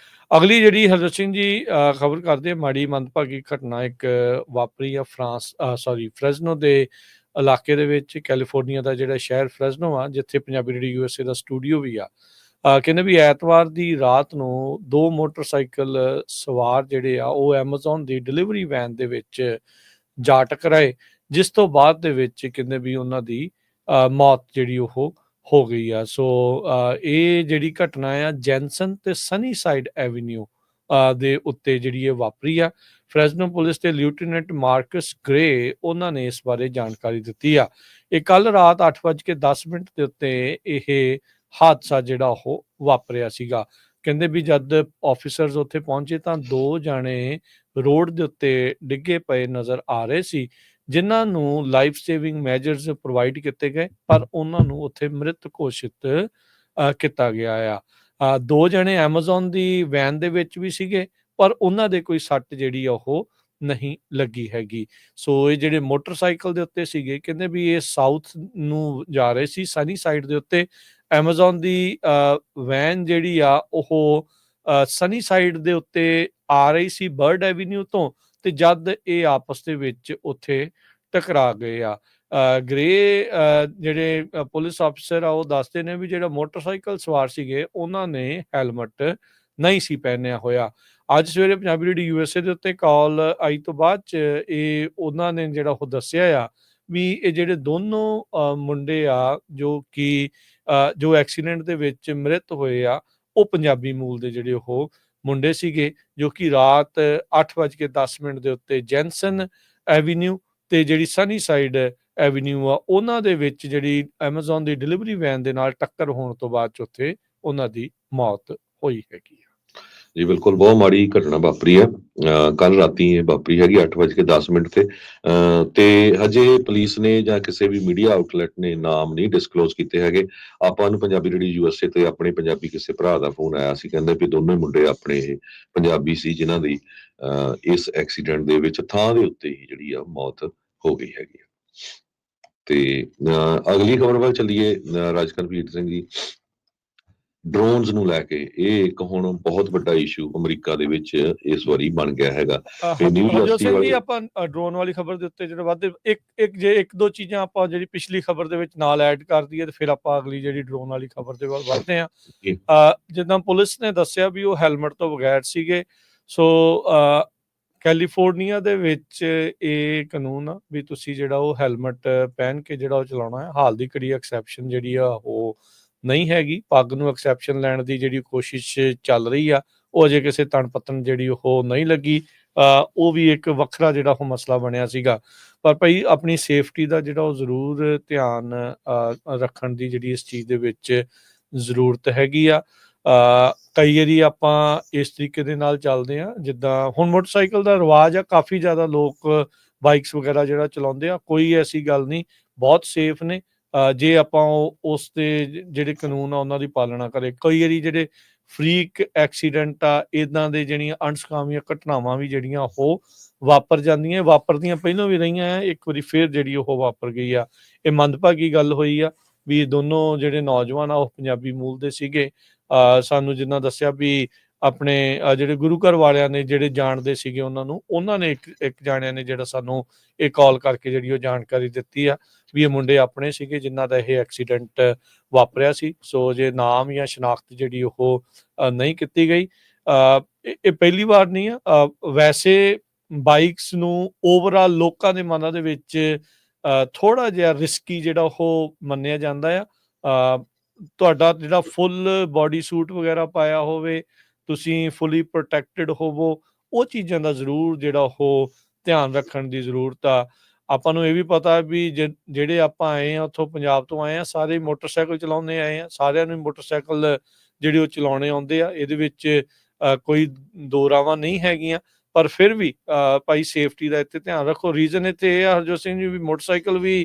ਅਗਲੀ ਜਿਹੜੀ ਹਰਜੋਤ ਸਿੰਘ ਜੀ ਖਬਰ ਕਰਦੇ, ਮਾੜੀ ਮੰਦਭਾਗੀ ਘਟਨਾ ਇੱਕ ਵਾਪਰੀ ਆ ਫ੍ਰੈਜ਼ਨੋ ਦੇ ਇਲਾਕੇ ਦੇ ਵਿੱਚ। ਕੈਲੀਫੋਰਨੀਆ ਦਾ ਜਿਹੜਾ ਸ਼ਹਿਰ ਫ੍ਰੈਜ਼ਨੋ ਆ, ਜਿੱਥੇ ਪੰਜਾਬੀ ਰੇਡੀਓ USA ਦਾ ਸਟੂਡੀਓ ਵੀ ਆ। ਕਹਿੰਦੇ ਵੀ ਐਤਵਾਰ ਦੀ ਰਾਤ ਨੂੰ 2 ਮੋਟਰਸਾਈਕਲ ਸਵਾਰ ਜਿਹੜੇ ਆ ਉਹ ਐਮਾਜ਼ੋਨ ਦੀ ਡਿਲੀਵਰੀ ਵੈਨ ਦੇ ਵਿੱਚ ਜਾ ਟਕਰਾਏ, ਜਿਸ ਤੋਂ ਬਾਅਦ ਦੇ ਵਿੱਚ ਕਹਿੰਦੇ ਵੀ ਉਹਨਾਂ ਦੀ ਮੌਤ ਜਿਹੜੀ ਉਹ ਹੋ ਗਈ ਆ। ਸੋ ਇਹ ਜਿਹੜੀ ਘਟਨਾ ਆ ਜੈਨਸਨ ਤੇ ਸਨੀਸਾਈਡ ਐਵੀਨਿਊ ਦੇ ਉੱਤੇ ਜਿਹੜੀ ਇਹ ਵਾਪਰੀ ਆ। ਫ੍ਰੈਜ਼ਨੋ ਪੁਲਿਸ ਦੇ ਲਿeutenant ਮਾਰਕਸ ਗ੍ਰੇ ਉਹਨਾਂ ਨੇ ਇਸ ਬਾਰੇ ਜਾਣਕਾਰੀ ਦਿੱਤੀ ਆ। ਇਹ ਕੱਲ ਰਾਤ 8:10 ਦੇ ਉੱਤੇ ਇਹ ਹਾਦਸਾ ਜਿਹੜਾ ਉਹ ਵਾਪਰਿਆ ਸੀਗਾ। ਕਹਿੰਦੇ ਵੀ ਜਦ ਆਫੀਸਰਸ ਉੱਥੇ ਪਹੁੰਚੇ ਤਾਂ 2 ਜਾਣੇ ਰੋਡ ਦੇ ਉੱਤੇ ਡਿੱਗੇ ਪਏ ਨਜ਼ਰ ਆ ਰਹੇ ਸੀ, ਜਿਨ੍ਹਾਂ ਨੂੰ ਲਾਈਫ ਸੇਵਿੰਗ ਮੈਜਰਸ ਪ੍ਰੋਵਾਈਡ ਕੀਤੇ ਗਏ, ਪਰ ਉਹਨਾਂ ਨੂੰ ਉੱਥੇ ਮ੍ਰਿਤ ਘੋਸ਼ਿਤ ਕੀਤਾ ਗਿਆ ਆ। 2 ਜਣੇ ਐਮਾਜ਼ੋਨ ਦੀ ਵੈਨ ਦੇ ਵਿੱਚ ਵੀ ਸੀਗੇ, ਪਰ ਉਹਨਾਂ ਦੇ ਕੋਈ ਸੱਟ ਜਿਹੜੀ ਆ ਉਹ ਨਹੀਂ ਲੱਗੀ ਹੈਗੀ। ਸੋ ਇਹ ਜਿਹੜੇ ਮੋਟਰਸਾਈਕਲ ਦੇ ਉੱਤੇ ਸੀਗੇ, ਕਹਿੰਦੇ ਵੀ ਇਹ ਸਾਊਥ ਨੂੰ ਜਾ ਰਹੇ ਸੀ, ਸਨੀ ਸਾਈਡ ਦੇ ਉੱਤੇ। ਐਮਾਜ਼ੋਨ ਦੀ ਵੈਨ ਜਿਹੜੀ ਆ ਉਹ ਸਨੀ ਸਾਈਡ ਦੇ ਉੱਤੇ ਆ ਰਹੀ ਸੀ ਬਰਡ ਐਵੀਨਿਊ ਤੋਂ, ਤੇ ਜਦ ਇਹ ਆਪਸ ਦੇ ਵਿੱਚ ਉੱਥੇ ਟਕਰਾ ਗਏ ਆ। ਗ੍ਰੇ ਜਿਹੜੇ ਪੁਲਿਸ ਅਫਸਰ ਆ ਉਹ ਦੱਸਦੇ ਨੇ ਵੀ ਜਿਹੜਾ ਮੋਟਰਸਾਈਕਲ ਸਵਾਰ ਸੀਗੇ ਉਹਨਾਂ ਨੇ ਹੈਲਮਟ ਨਹੀਂ ਸੀ ਪਹਿਨਿਆ ਹੋਇਆ। ਅੱਜ ਸਵੇਰੇ ਪੰਜਾਬੀ ਰੇਡੀਓ USA ਦੇ ਉੱਤੇ ਕਾਲ ਆਈ ਤੋਂ ਬਾਅਦ 'ਚ ਇਹ ਉਹਨਾਂ ਨੇ ਜਿਹੜਾ ਉਹ ਦੱਸਿਆ ਆ ਵੀ ਇਹ ਜਿਹੜੇ ਦੋਨੋਂ ਮੁੰਡੇ ਆ ਜੋ ਐਕਸੀਡੈਂਟ ਦੇ ਵਿੱਚ ਮ੍ਰਿਤ ਹੋਏ ਆ, ਉਹ ਪੰਜਾਬੀ ਮੂਲ ਦੇ ਜਿਹੜੇ ਉਹ ਮੁੰਡੇ ਸੀਗੇ, ਜੋ ਕਿ ਰਾਤ 8:10 ਦੇ ਉੱਤੇ ਜੈਨਸਨ ਐਵੀਨਿਊ ਤੇ ਜਿਹੜੀ ਸਨੀ ਸਾਈਡ ਐਵੀਨਿਊ ਆ ਉਹਨਾਂ ਦੇ ਵਿੱਚ ਜਿਹੜੀ ਐਮਾਜ਼ੋਨ ਦੀ ਡਿਲੀਵਰੀ ਵੈਨ ਦੇ ਨਾਲ ਟੱਕਰ ਹੋਣ ਤੋਂ ਬਾਅਦ 'ਚ ਉੱਥੇ ਉਹਨਾਂ ਦੀ ਮੌਤ ਹੋਈ ਹੈਗੀ ਆ। ਜੀ ਬਿਲਕੁਲ, ਬਹੁਤ ਮਾੜੀ ਘਟਨਾ ਵਾਪਰੀ ਹੈ। ਕੱਲ ਰਾਤੀ ਇਹ ਵਾਪਰੀ ਹੈਗੀ 8:10 ਤੇ ਹਜੇ ਪੁਲਿਸ ਨੇ ਜਾਂ ਕਿਸੇ ਵੀ ਮੀਡੀਆ ਆਊਟਲੈਟ ਨੇ ਨਾਮ ਨਹੀਂ ਡਿਸਕਲੋਜ਼ ਕੀਤੇ ਹੈਗੇ। ਆਪਾਂ ਨੂੰ ਪੰਜਾਬੀ ਰੇਡੀਓ USA ਤੇ ਆਪਣੇ ਪੰਜਾਬੀ ਕਿਸੇ ਭਰਾ ਦਾ ਫੋਨ ਆਇਆ ਸੀ, ਕਹਿੰਦੇ ਵੀ ਦੋਨੋਂ ਹੀ ਮੁੰਡੇ ਆਪਣੇ ਪੰਜਾਬੀ ਸੀ, ਜਿਨ੍ਹਾਂ ਦੀ ਇਸ ਐਕਸੀਡੈਂਟ ਦੇ ਵਿੱਚ ਥਾਂ ਦੇ ਉੱਤੇ ਹੀ ਜਿਹੜੀ ਆ ਮੌਤ ਹੋ ਗਈ ਹੈਗੀ। ਤੇ ਅਗਲੀ ਖਬਰ ਵੱਲ ਚੱਲੀਏ। ਰਾਜਕਰਨਵੀਰ ਸਿੰਘ ਜੀ, ਡਰੋਨਸ ਨੂੰ ਲੈ ਕੇ ਇਹ ਇੱਕ ਹੁਣ ਬਹੁਤ ਵੱਡਾ ਇਸ਼ੂ ਅਮਰੀਕਾ ਦੇ ਵਿੱਚ ਇਸ ਵਾਰੀ ਬਣ ਗਿਆ ਹੈਗਾ। ਤੇ ਨਿਊ ਹਰਜੋਤ ਜਰਸੀ ਸਿੰਘ ਜੀ, ਵਾਲੇ ਆਪਾਂ ਡਰੋਨ ਵਾਲੀ ਖਬਰ ਦੇ ਉੱਤੇ ਜਿਹੜਾ ਵੱਧ ਇੱਕ ਦੋ ਚੀਜ਼ਾਂ ਆਪਾਂ ਜਿਹੜੀ ਪਿਛਲੀ ਖਬਰ ਦੇ ਵਿੱਚ ਨਾਲ ਐਡ ਕਰ ਦਈਏ ਤੇ ਫਿਰ ਆਪਾਂ ਅਗਲੀ ਜਿਹੜੀ ਡਰੋਨ ਵਾਲੀ ਖਬਰ ਦੇ ਵੱਲ ਵਧਦੇ ਹਾਂ। ਜਿੱਦਾਂ ਪੁਲਿਸ ਨੇ ਦੱਸਿਆ ਵੀ ਉਹ ਹੈਲਮਟ ਤੋਂ ਬਗੈਰ ਸੀਗੇ। ਸੋ ਕੈਲੀਫੋਰਨੀਆ ਦੇ ਵਿੱਚ ਇਹ ਕਾਨੂੰਨ ਆ ਵੀ ਤੁਸੀਂ ਜਿਹੜਾ ਉਹ ਹੈਲਮਟ ਪਹਿਨ ਕੇ ਜਿਹੜਾ ਉਹ ਚਲਾਉਣਾ ਹੈ। ਹਾਲ ਦੀ ਘੜੀ ਐਕਸੈਪਸ਼ਨ ਜਿਹੜੀ ਆ ਉਹ ਨਹੀਂ ਹੈਗੀ। ਪੱਗ ਨੂੰ ਐਕਸੈਪਸ਼ਨ ਲੈਣ ਦੀ ਜਿਹੜੀ ਕੋਸ਼ਿਸ਼ ਚੱਲ ਰਹੀ ਆ, ਉਹ ਅਜੇ ਕਿਸੇ ਤਣ ਪੱਤਣ ਜਿਹੜੀ ਉਹ ਨਹੀਂ ਲੱਗੀ। ਉਹ ਵੀ ਇੱਕ ਵੱਖਰਾ ਜਿਹੜਾ ਉਹ ਮਸਲਾ ਬਣਿਆ ਸੀਗਾ। ਪਰ ਭਾਈ ਆਪਣੀ ਸੇਫਟੀ ਦਾ ਜਿਹੜਾ ਉਹ ਜ਼ਰੂਰ ਧਿਆਨ ਰੱਖਣ ਦੀ ਜਿਹੜੀ ਇਸ ਚੀਜ਼ ਦੇ ਵਿੱਚ ਜ਼ਰੂਰਤ ਹੈਗੀ ਆ। ਕਈ ਵਾਰੀ ਆਪਾਂ ਇਸ ਤਰੀਕੇ ਦੇ ਨਾਲ ਚੱਲਦੇ ਆ, ਜਿੱਦਾਂ ਹੁਣ ਮੋਟਰਸਾਈਕਲ ਦਾ ਰਿਵਾਜ ਆ, ਕਾਫੀ ਜ਼ਿਆਦਾ ਲੋਕ ਬਾਈਕਸ ਵਗੈਰਾ ਜਿਹੜਾ ਚਲਾਉਂਦੇ ਆ। ਕੋਈ ਐਸੀ ਗੱਲ ਨਹੀਂ, ਬਹੁਤ ਸੇਫ ਨੇ ਜੇ ਆਪਾਂ ਉਸ ਦੇ ਜਿਹੜੇ ਕਾਨੂੰਨ ਆ ਉਹਨਾਂ ਦੀ ਪਾਲਣਾ ਕਰੇ। ਕਈ ਵਾਰੀ ਜਿਹੜੇ ਫਰੀਕ ਐਕਸੀਡੈਂਟ ਆ, ਇੱਦਾਂ ਦੇ ਜਿਹੜੀਆਂ ਅਣਸੁਖਾਵੀਆਂ ਘਟਨਾਵਾਂ ਵੀ ਜਿਹੜੀਆਂ ਉਹ ਵਾਪਰ ਜਾਂਦੀਆਂ, ਵਾਪਰਦੀਆਂ ਪਹਿਲਾਂ ਵੀ ਰਹੀਆਂ ਆ, ਇੱਕ ਵਾਰੀ ਫਿਰ ਜਿਹੜੀ ਉਹ ਵਾਪਰ ਗਈ ਆ। ਇਹ ਮੰਦਭਾਗੀ ਗੱਲ ਹੋਈ ਆ ਵੀ ਦੋਨੋਂ ਜਿਹੜੇ ਨੌਜਵਾਨ ਆ ਉਹ ਪੰਜਾਬੀ ਮੂਲ ਦੇ ਸੀਗੇ। ਸਾਨੂੰ ਜਿੰਨਾ ਦੱਸਿਆ ਵੀ ਆਪਣੇ ਜਿਹੜੇ ਗੁਰੂ ਘਰ ਵਾਲਿਆਂ ਨੇ ਜਿਹੜੇ ਜਾਣਦੇ ਸੀਗੇ ਉਹਨਾਂ ਨੇ ਇੱਕ ਜਾਣਿਆਂ ਨੇ ਜਿਹੜਾ ਸਾਨੂੰ ਇਹ ਕਾਲ ਕਰਕੇ ਜਿਹੜੀ ਉਹ ਜਾਣਕਾਰੀ ਦਿੱਤੀ ਆ ਵੀ ਇਹ ਮੁੰਡੇ ਆਪਣੇ ਸੀਗੇ ਜਿਨ੍ਹਾਂ ਦਾ ਇਹ ਐਕਸੀਡੈਂਟ ਵਾਪਰਿਆ ਸੀ। ਸੋ ਜੇ ਨਾਮ ਜਾਂ ਸ਼ਨਾਖਤ ਜਿਹੜੀ ਉਹ ਨਹੀਂ ਕੀਤੀ ਗਈ। ਇਹ ਪਹਿਲੀ ਵਾਰ ਨਹੀਂ ਆ। ਵੈਸੇ ਬਾਈਕਸ ਨੂੰ ਓਵਰਆਲ ਲੋਕਾਂ ਦੇ ਮਨਾਂ ਦੇ ਵਿੱਚ ਥੋੜਾ ਜਿਹਾ ਰਿਸਕੀ ਜਿਹੜਾ ਉਹ ਮੰਨਿਆ ਜਾਂਦਾ ਆ। ਤੁਹਾਡਾ ਜਿਹੜਾ ਫੁੱਲ ਬਾਡੀ ਸੂਟ ਵਗੈਰਾ ਪਾਇਆ ਹੋਵੇ, ਤੁਸੀਂ ਫੁੱਲੀ ਪ੍ਰੋਟੈਕਟਡ ਹੋਵੋ, ਉਹ ਚੀਜ਼ਾਂ ਦਾ ਜ਼ਰੂਰ ਜਿਹੜਾ ਉਹ ਧਿਆਨ ਰੱਖਣ ਦੀ ਜ਼ਰੂਰਤ ਆ। ਆਪਾਂ ਨੂੰ ਇਹ ਵੀ ਪਤਾ ਵੀ ਜਿਹੜੇ ਆਪਾਂ ਆਏ ਆ ਉੱਥੋਂ ਪੰਜਾਬ ਤੋਂ ਆਏ ਆ, ਸਾਰੇ ਮੋਟਰਸਾਈਕਲ ਚਲਾਉਂਦੇ ਆਏ ਆ, ਸਾਰਿਆਂ ਨੂੰ ਮੋਟਰਸਾਈਕਲ ਜਿਹੜੇ ਉਹ ਚਲਾਉਣੇ ਆਉਂਦੇ ਆ। ਇਹਦੇ ਵਿੱਚ ਕੋਈ ਦੋ ਰਾਵਾਂ ਨਹੀਂ ਹੈਗੀਆਂ, ਪਰ ਫਿਰ ਵੀ ਭਾਈ ਸੇਫਟੀ ਦਾ ਇੱਥੇ ਧਿਆਨ ਰੱਖੋ। ਰੀਜ਼ਨ ਇੱਥੇ ਇਹ ਆ ਹਰਜੋਤ ਸਿੰਘ ਜੀ ਵੀ ਮੋਟਰਸਾਈਕਲ ਵੀ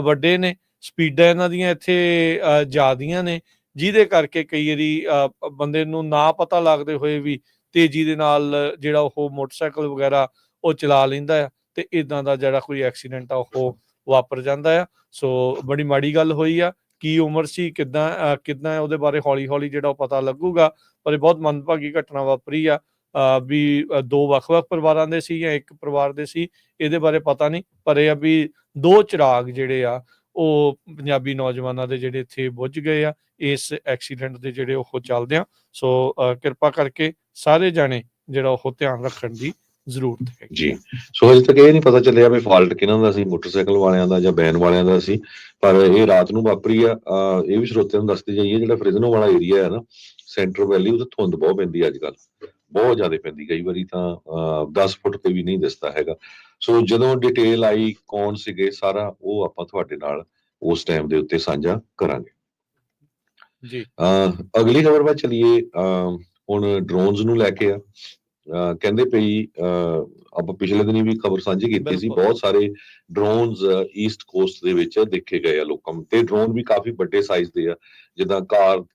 ਵੱਡੇ ਨੇ, ਸਪੀਡਾਂ ਇਹਨਾਂ ਦੀਆਂ ਇੱਥੇ ਜ਼ਿਆਦੀਆਂ ਨੇ, ਜਿਹਦੇ ਕਰਕੇ ਕਈ ਵਾਰੀ ਬੰਦੇ ਨੂੰ ਨਾ ਪਤਾ ਲੱਗਦੇ ਹੋਏ ਵੀ ਤੇਜ਼ੀ ਦੇ ਨਾਲ ਜਿਹੜਾ ਉਹ ਮੋਟਰਸਾਈਕਲ ਵਗੈਰਾ ਉਹ ਚਲਾ ਲੈਂਦਾ ਆ ਤੇ ਇਦਾਂ ਦਾ ਜਿਹੜਾ ਕੋਈ ਐਕਸੀਡੈਂਟ ਆ ਉਹ ਵਾਪਰ ਜਾਂਦਾ ਆ। ਸੋ ਬੜੀ ਮਾੜੀ ਗੱਲ ਹੋਈ ਆ। ਕੀ ਉਮਰ ਸੀ, ਕਿੱਦਾਂ ਉਹਦੇ ਬਾਰੇ ਹੌਲੀ ਹੌਲੀ ਜਿਹੜਾ ਉਹ ਪਤਾ ਲੱਗੂਗਾ। ਪਰ ਇਹ ਬਹੁਤ ਮੰਦਭਾਗੀ ਘਟਨਾ ਵਾਪਰੀ ਆ ਵੀ ਦੋ ਵੱਖ-ਵੱਖ ਪਰਿਵਾਰਾਂ ਦੇ ਸੀ ਜਾਂ ਇੱਕ ਪਰਿਵਾਰ ਦੇ ਸੀ, ਇਹਦੇ ਬਾਰੇ ਪਤਾ ਨਹੀਂ। ਪਰ ਇਹ ਆ ਵੀ ਦੋ ਚਿਰਾਗ ਜਿਹੜੇ ਆ ਉਹ ਪੰਜਾਬੀ ਨੌਜਵਾਨਾਂ ਦੇ ਜਿਹੜੇ ਇੱਥੇ ਬੁੱਝ ਗਏ ਆ ਇਸ ਐਕਸੀਡੈਂਟ ਦੇ ਜਿਹੜੇ ਉਹ ਚੱਲਦੇ ਆ। ਸੋ ਕਿਰਪਾ ਕਰਕੇ ਸਾਰੇ ਜਾਣੇ ਜਿਹੜਾ ਉਹ ਧਿਆਨ ਰੱਖਣ ਦੀ ਜ਼ਰੂਰਤ ਹੈ ਜੀ। ਸੋ ਅਜੇ ਤੱਕ ਇਹ ਨਹੀਂ ਪਤਾ ਚੱਲਿਆ ਵੀ ਫਾਲਟ ਕਿਹਨਾਂ ਦਾ ਸੀ, ਮੋਟਰਸਾਈਕਲ ਵਾਲਿਆਂ ਦਾ ਜਾਂ ਵੈਨ ਵਾਲਿਆਂ ਦਾ ਸੀ। ਪਰ ਇਹ ਰਾਤ ਨੂੰ ਵਾਪਰੀ ਆ। ਇਹ ਵੀ ਸਰੋਤਿਆਂ ਨੂੰ ਦੱਸਦੇ ਜਾਈਏ, ਜਿਹੜਾ ਫਰਿਜ਼ਨੋ ਵਾਲਾ ਏਰੀਆ ਹੈ ਨਾ, ਸੈਂਟਰ ਵੈਲੀ, ਉਹਦੇ ਧੁੰਦ ਬਹੁਤ ਪੈਂਦੀ ਅੱਜ ਕੱਲ, ਬਹੁਤ ਜ਼ਿਆਦਾ ਪੈਂਦੀ। ਕਈ ਵਾਰੀ ਤਾਂ 10 ਫੁੱਟ ਤੇ ਵੀ ਨਹੀਂ ਦਿਸਦਾ ਹੈਗਾ। ਸੋ ਜਦੋਂ ਡਿਟੇਲ ਆਈ ਕੌਣ ਸੀਗੇ, ਸਾਰਾ ਉਹ ਆਪਾਂ ਤੁਹਾਡੇ ਨਾਲ ਉਸ ਟਾਈਮ ਦੇ ਉੱਤੇ ਸਾਂਝਾ ਕਰਾਂਗੇ ਜੀ। ਅਗਲੀ ਖਬਰ ਵੱਲ ਚੱਲੀਏ। ਹੁਣ ਡਰੋਨਸ ਨੂੰ ਲੈ ਕੇ ਆ। ਕਹਿੰਦੇ ਪਈ ਆਪਾਂ ਪਿਛਲੇ ਦਿਨੀ ਵੀ ਖਬਰ ਸਾਂਝੀ ਕੀਤੀ ਸੀ, ਬਹੁਤ ਸਾਰੇ ਡਰੋਨਸ ਈਸਟ ਕੋਸਟ ਦੇ ਵਿੱਚ ਦੇਖੇ ਗਏ ਆ ਲੋਕਾਂ ਨੂੰ, ਤੇ ਡਰੋਨ ਵੀ ਕਾਫੀ ਵੱਡੇ ਸਾਈਜ਼ ਦੇ ਆ, ਜਿੱਦਾਂ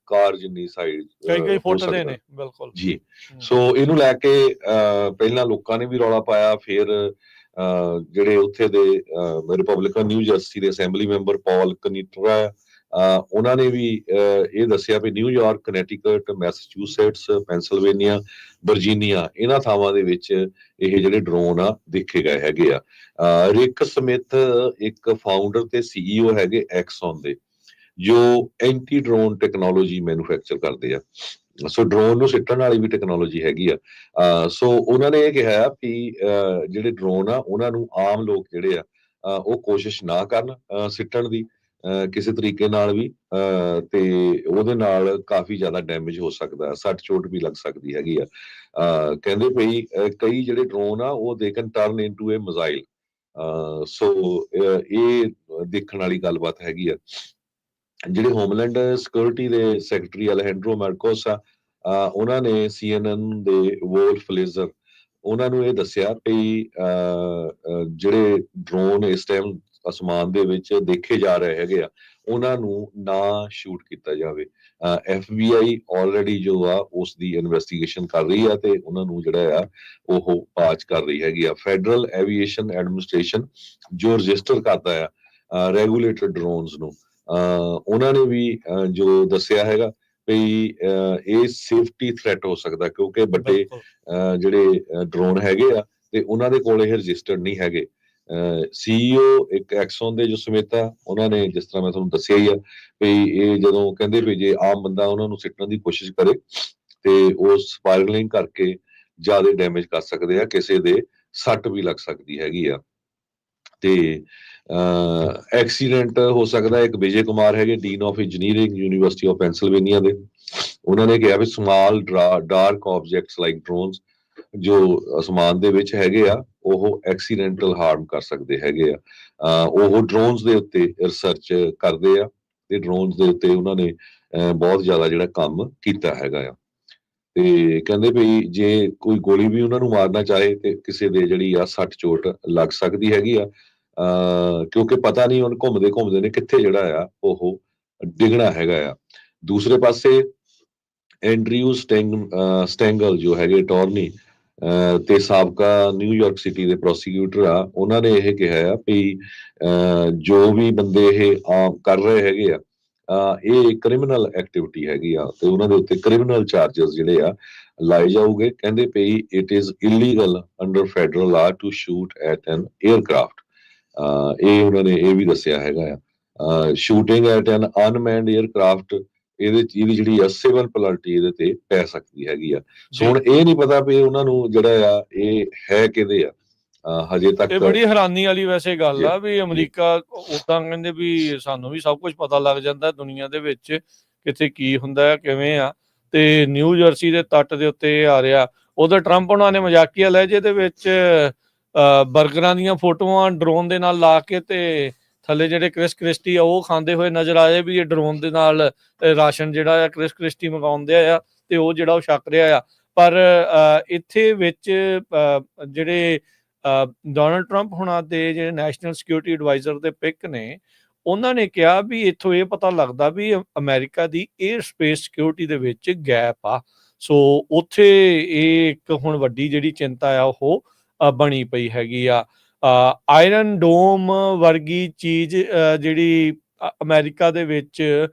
ਕਾਰ ਜਿੰਨੀ ਸਾਈਜ਼ ਕਈ ਫੁੱਟ ਦੇ ਨੇ। ਬਿਲਕੁਲ ਜੀ। ਸੋ ਇਹਨੂੰ ਲੈ ਕੇ ਪਹਿਲਾਂ ਲੋਕਾਂ ਨੇ ਵੀ ਰੌਲਾ ਪਾਇਆ, ਫਿਰ ਜਿਹੜੇ ਉੱਥੇ ਦੇ ਰਿਪਬਲਿਕਨ ਨਿਊ ਜਰਸੀ ਦੇ ਅਸੈਂਬਲੀ ਮੈਂਬਰ ਪੌਲ ਕਨੀਟਰਾ, ਉਹਨਾਂ ਨੇ ਵੀ ਇਹ ਦੱਸਿਆ ਵੀ ਨਿਊਯਾਰਕ, ਕਨੈਟੀਕਟ, ਮੈਸੇਚਿਉਸੇਟਸ, ਪੈਂਸਿਲਵੇਨੀਆ, ਵਰਜੀਨੀਆ, ਇਹਨਾਂ ਥਾਵਾਂ ਦੇ ਵਿੱਚ ਇਹ ਜਿਹੜੇ ਡਰੋਨ ਆ ਦੇਖੇ ਗਏ ਹੈਗੇ ਆ। ਰਿਕ ਸਮਿਥ ਇੱਕ ਫਾਊਂਡਰ ਤੇ CEO ਹੈਗੇ ਐਕਸਨ ਦੇ, ਜੋ ਐਂਟੀ ਡਰੋਨ ਟੈਕਨੋਲੋਜੀ ਮੈਨੂਫੈਕਚਰ ਕਰਦੇ ਆ। ਸੋ ਡਰੋਨ ਨੂੰ ਸਿੱਟਣ ਵਾਲੀ ਵੀ ਟੈਕਨੋਲੋਜੀ ਹੈਗੀ ਆ। ਸੋ ਉਹਨਾਂ ਨੇ ਇਹ ਕਿਹਾ ਵੀ ਜਿਹੜੇ ਡਰੋਨ ਆ ਉਹਨਾਂ ਨੂੰ ਆਮ ਲੋਕ ਜਿਹੜੇ ਆ ਉਹ ਕੋਸ਼ਿਸ਼ ਨਾ ਕਰਨ ਸਿੱਟਣ ਦੀ ਕਿਸੇ ਤਰੀਕੇ ਨਾਲ ਵੀ, ਤੇ ਉਹਦੇ ਨਾਲ ਕਾਫੀ ਜ਼ਿਆਦਾ ਡੈਮੇਜ ਹੋ ਸਕਦਾ, ਸੱਟ ਚੋਟ ਵੀ ਲੱਗ ਸਕਦੀ ਹੈਗੀ ਆ। ਕਹਿੰਦੇ ਪਈ ਕਈ ਜਿਹੜੇ ਡਰੋਨ ਆ ਉਹ ਦੇ can turn into a missile. So ਇਹ ਦੇਖਣ ਵਾਲੀ ਗੱਲਬਾਤ ਹੈਗੀ ਆ। ਜਿਹੜੇ ਹੋਮਲੈਂਡ ਸਿਕਿਉਰਿਟੀ ਦੇ ਸੈਕਟਰੀ ਅਲੈਜੈਂਡਰੋ ਮਾਰਕੋਸ ਆ, ਉਹਨਾਂ ਨੇ CNN ਦੇ ਵੋਲਫ ਲੇਜ਼ਰ ਉਹਨਾਂ ਨੂੰ ਇਹ ਦੱਸਿਆ ਵੀ ਜਿਹੜੇ ਡਰੋਨ ਇਸ ਟਾਈਮ ਅਸਮਾਨ ਦੇ ਵਿੱਚ ਦੇਖੇ ਜਾ ਰਹੇ ਹੈਗੇ ਆ ਉਹਨਾਂ ਨੂੰ ਨਾ ਸ਼ੂਟ ਕੀਤਾ ਜਾਵੇ। FBI ਆਲਰੇਡੀ ਜੋ ਆ ਉਸ ਦੀ ਇਨਵੈਸਟੀਗੇਸ਼ਨ ਕਰ ਰਹੀ ਆ ਤੇ ਉਹਨਾਂ ਨੂੰ ਜਿਹੜਾ ਆ ਉਹ ਪਾਚ ਕਰ ਰਹੀ ਹੈਗੀ ਆ। ਫੈਡਰਲ ਐਵੀਏਸ਼ਨ ਐਡਮਿਨਿਸਟ੍ਰੇਸ਼ਨ ਜੋ ਰਜਿਸਟਰ ਕਰਦਾ ਆ ਰੈਗੂਲੇਟਡ ਡਰੋਨਸ ਨੂੰ, ਉਹਨਾਂ ਨੇ ਵੀ ਜੋ ਦੱਸਿਆ ਹੈਗਾ ਵੀ ਇਹ ਸੇਫਟੀ ਥ੍ਰੈਟ ਹੋ ਸਕਦਾ ਕਿਉਂਕਿ ਵੱਡੇ ਜਿਹੜੇ ਡਰੋਨ ਹੈਗੇ ਆ ਤੇ ਉਹਨਾਂ ਦੇ ਕੋਲ ਇਹ ਰਜਿਸਟਰਡ ਨਹੀਂ ਹੈਗੇ। CEO ਇੱਕ ਐਕਸਨ ਦੇ ਜੋ ਸਮੇਤਾ ਉਹਨਾਂ ਨੇ ਜਿਸ ਤਰ੍ਹਾਂ ਮੈਂ ਤੁਹਾਨੂੰ ਦੱਸਿਆ ਹੀ ਆ ਵੀ ਇਹ ਜਦੋਂ ਕਹਿੰਦੇ ਵੀ ਜੇ ਆਮ ਬੰਦਾ ਉਹਨਾਂ ਨੂੰ ਸਿੱਟਣ ਦੀ ਕੋਸ਼ਿਸ਼ ਕਰੇ ਤੇ ਉਹ ਸਪਾਇਰਲਿੰਗ ਕਰਕੇ ਜ਼ਿਆਦਾ ਡੈਮੇਜ ਕਰ ਸਕਦੇ ਆ, ਕਿਸੇ ਦੇ ਸੱਟ ਵੀ ਲੱਗ ਸਕਦੀ ਹੈਗੀ ਆ ਤੇ ਐਕਸੀਡੈਂਟ ਹੋ ਸਕਦਾ। ਇੱਕ ਵਿਜੇ ਕੁਮਾਰ ਹੈਗੇ dean of engineering university of Pennsylvania ਦੇ, ਉਹਨਾਂ ਨੇ ਕਿਹਾ ਵੀ small dark objects like drones ਜੋ ਅਸਮਾਨ ਦੇ ਵਿੱਚ ਹੈਗੇ ਆ ਉਹ ਐਕਸੀਡੈਂਟਲ ਹਾਰਮ ਕਰ ਸਕਦੇ ਹੈਗੇ ਆ। ਉਹ ਡਰੋਨਸ ਦੇ ਉੱਤੇ ਰਿਸਰਚ ਕਰਦੇ ਆ ਤੇ ਡਰੋਨਸ ਦੇ ਉੱਤੇ ਉਹਨਾਂ ਨੇ ਬਹੁਤ ਜ਼ਿਆਦਾ ਜਿਹੜਾ ਕੰਮ ਕੀਤਾ ਹੈਗਾ ਆ ਤੇ ਕਹਿੰਦੇ ਵੀ ਜੇ ਕੋਈ ਗੋਲੀ ਵੀ ਉਹਨਾਂ ਨੂੰ ਮਾਰਨਾ ਚਾਹੇ ਤੇ ਕਿਸੇ ਦੇ ਜਿਹੜੀ ਆ ਸੱਟ ਚੋਟ ਲੱਗ ਸਕਦੀ ਹੈਗੀ ਆ ਕਿਉਂਕਿ ਪਤਾ ਨਹੀਂ ਹੁਣ ਘੁੰਮਦੇ ਘੁੰਮਦੇ ਨੇ ਕਿੱਥੇ ਜਿਹੜਾ ਆ ਉਹ ਡਿੱਗਣਾ ਹੈਗਾ ਆ। ਦੂਸਰੇ ਪਾਸੇ ਐਂਡਰਿਊ ਸਟੈਂਗਲ ਜੋ ਹੈਗੇ ਟੌਰਨੀ ਤੇ ਸਾਬਕਾ ਨਿਊਯਾਰਕ ਸਿਟੀ ਦੇ ਪ੍ਰੋਸੀਕਿਊਟਰ ਆ, ਉਹਨਾਂ ਨੇ ਇਹ ਕਿਹਾ ਆ ਵੀ ਜੋ ਵੀ ਬੰਦੇ ਇਹ ਕਰ ਰਹੇ ਹੈਗੇ ਆ ਇਹ ਕ੍ਰਿਮੀਨਲ ਐਕਟੀਵਿਟੀ ਹੈਗੀ ਆ ਤੇ ਉਹਨਾਂ ਦੇ ਉੱਤੇ ਕ੍ਰਿਮੀਨਲ ਚਾਰजेस ਜਿਹੜੇ ਆ ਲਾਏ ਜਾਊਗੇ। ਕਹਿੰਦੇ ਪਈ it is illegal under federal law to shoot at an aircraft. ਇਹ ਉਹਨਾਂ ਨੇ ਇਹ ਵੀ ਦੱਸਿਆ ਹੈਗਾ ਆ shooting at an unmanned aircraft ਇਹਦੀ ਜਿਹੜੀ ਆ ਸਿਵਲ ਪੈਨਲਟੀ ਇਹਦੇ ਤੇ ਪੈ ਸਕਦੀ ਹੈਗੀ ਆ। ਸੋ ਹੁਣ ਇਹ ਨਹੀਂ ਪਤਾ ਵੀ ਉਹਨਾਂ ਨੂੰ ਜਿਹੜਾ ਆ ਇਹ ਹੈ ਕਿਹਦੇ ਆ ਹਜੇ ਤੱਕ। ਇਹ ਬੜੀ ਹੈਰਾਨੀ ਵਾਲੀ ਵੈਸੇ ਗੱਲ ਆ ਵੀ ਅਮਰੀਕਾ ਉਦਾਂ ਕਹਿੰਦੇ ਵੀ ਸਾਨੂੰ ਵੀ ਸਭ ਕੁਝ ਪਤਾ ਲੱਗ ਜਾਂਦਾ ਦੁਨੀਆ ਦੇ ਵਿੱਚ ਕਿੱਥੇ ਕੀ ਹੁੰਦਾ ਹੈ ਕਿਵੇਂ ਆ, ਤੇ ਨਿਊ ਜਰਸੀ ਦੇ ਤੱਟ ਦੇ ਉੱਤੇ ਆ ਰਿਹਾ। ਉਧਰ ਟਰੰਪ ਉਹਨਾਂ ਨੇ ਮਜ਼ਾਕੀਆ ਲਹਿਜੇ ਦੇ ਵਿੱਚ ਬਰਗਰਾਂ ਦੀਆਂ ਫੋਟੋਆਂ ਡਰੋਨ ਦੇ ਨਾਲ ਲਾ ਕੇ ਤੇ ਥੱਲੇ ਜਿਹੜੇ ਕ੍ਰਿਸ ਕ੍ਰਿਸਟੀ ਆ ਉਹ ਖਾਂਦੇ ਹੋਏ ਨਜ਼ਰ ਆਏ ਵੀ ਇਹ ਡਰੋਨ ਦੇ ਨਾਲ ਰਾਸ਼ਨ ਜਿਹੜਾ ਆ ਕ੍ਰਿਸ ਕ੍ਰਿਸਟੀ ਮੰਗਾਉਂਦੇ ਆ ਤੇ ਉਹ ਜਿਹੜਾ ਉਹ ਛਕ ਰਿਹਾ ਆ। ਪਰ ਇੱਥੇ ਵਿੱਚ ਜਿਹੜੇ ਡੋਨਲਡ ਟਰੰਪ ਹੁਣਾਂ ਦੇ ਜਿਹੜੇ ਨੈਸ਼ਨਲ ਸਿਕਿਉਰਿਟੀ ਐਡਵਾਈਜ਼ਰ ਦੇ ਪਿਕ ਨੇ, ਉਹਨਾਂ ਨੇ ਕਿਹਾ ਵੀ ਇੱਥੋਂ ਇਹ ਪਤਾ ਲੱਗਦਾ ਵੀ ਅਮਰੀਕਾ ਦੀ 에ਅਰ ਸਪੇਸ ਸਿਕਿਉਰਿਟੀ ਦੇ ਵਿੱਚ ਗੈਪ ਆ। ਸੋ ਉੱਥੇ ਇਹ ਇੱਕ ਹੁਣ ਵੱਡੀ ਜਿਹੜੀ ਚਿੰਤਾ ਆ ਉਹ ਬਣੀ ਪਈ ਹੈਗੀ ਆ। ਆਇਰਨ ਡੋਮ ਵਰਗੀ ਚੀਜ਼ ਜਿਹੜੀ ਅਮਰੀਕਾ ਦੇ ਵਿੱਚ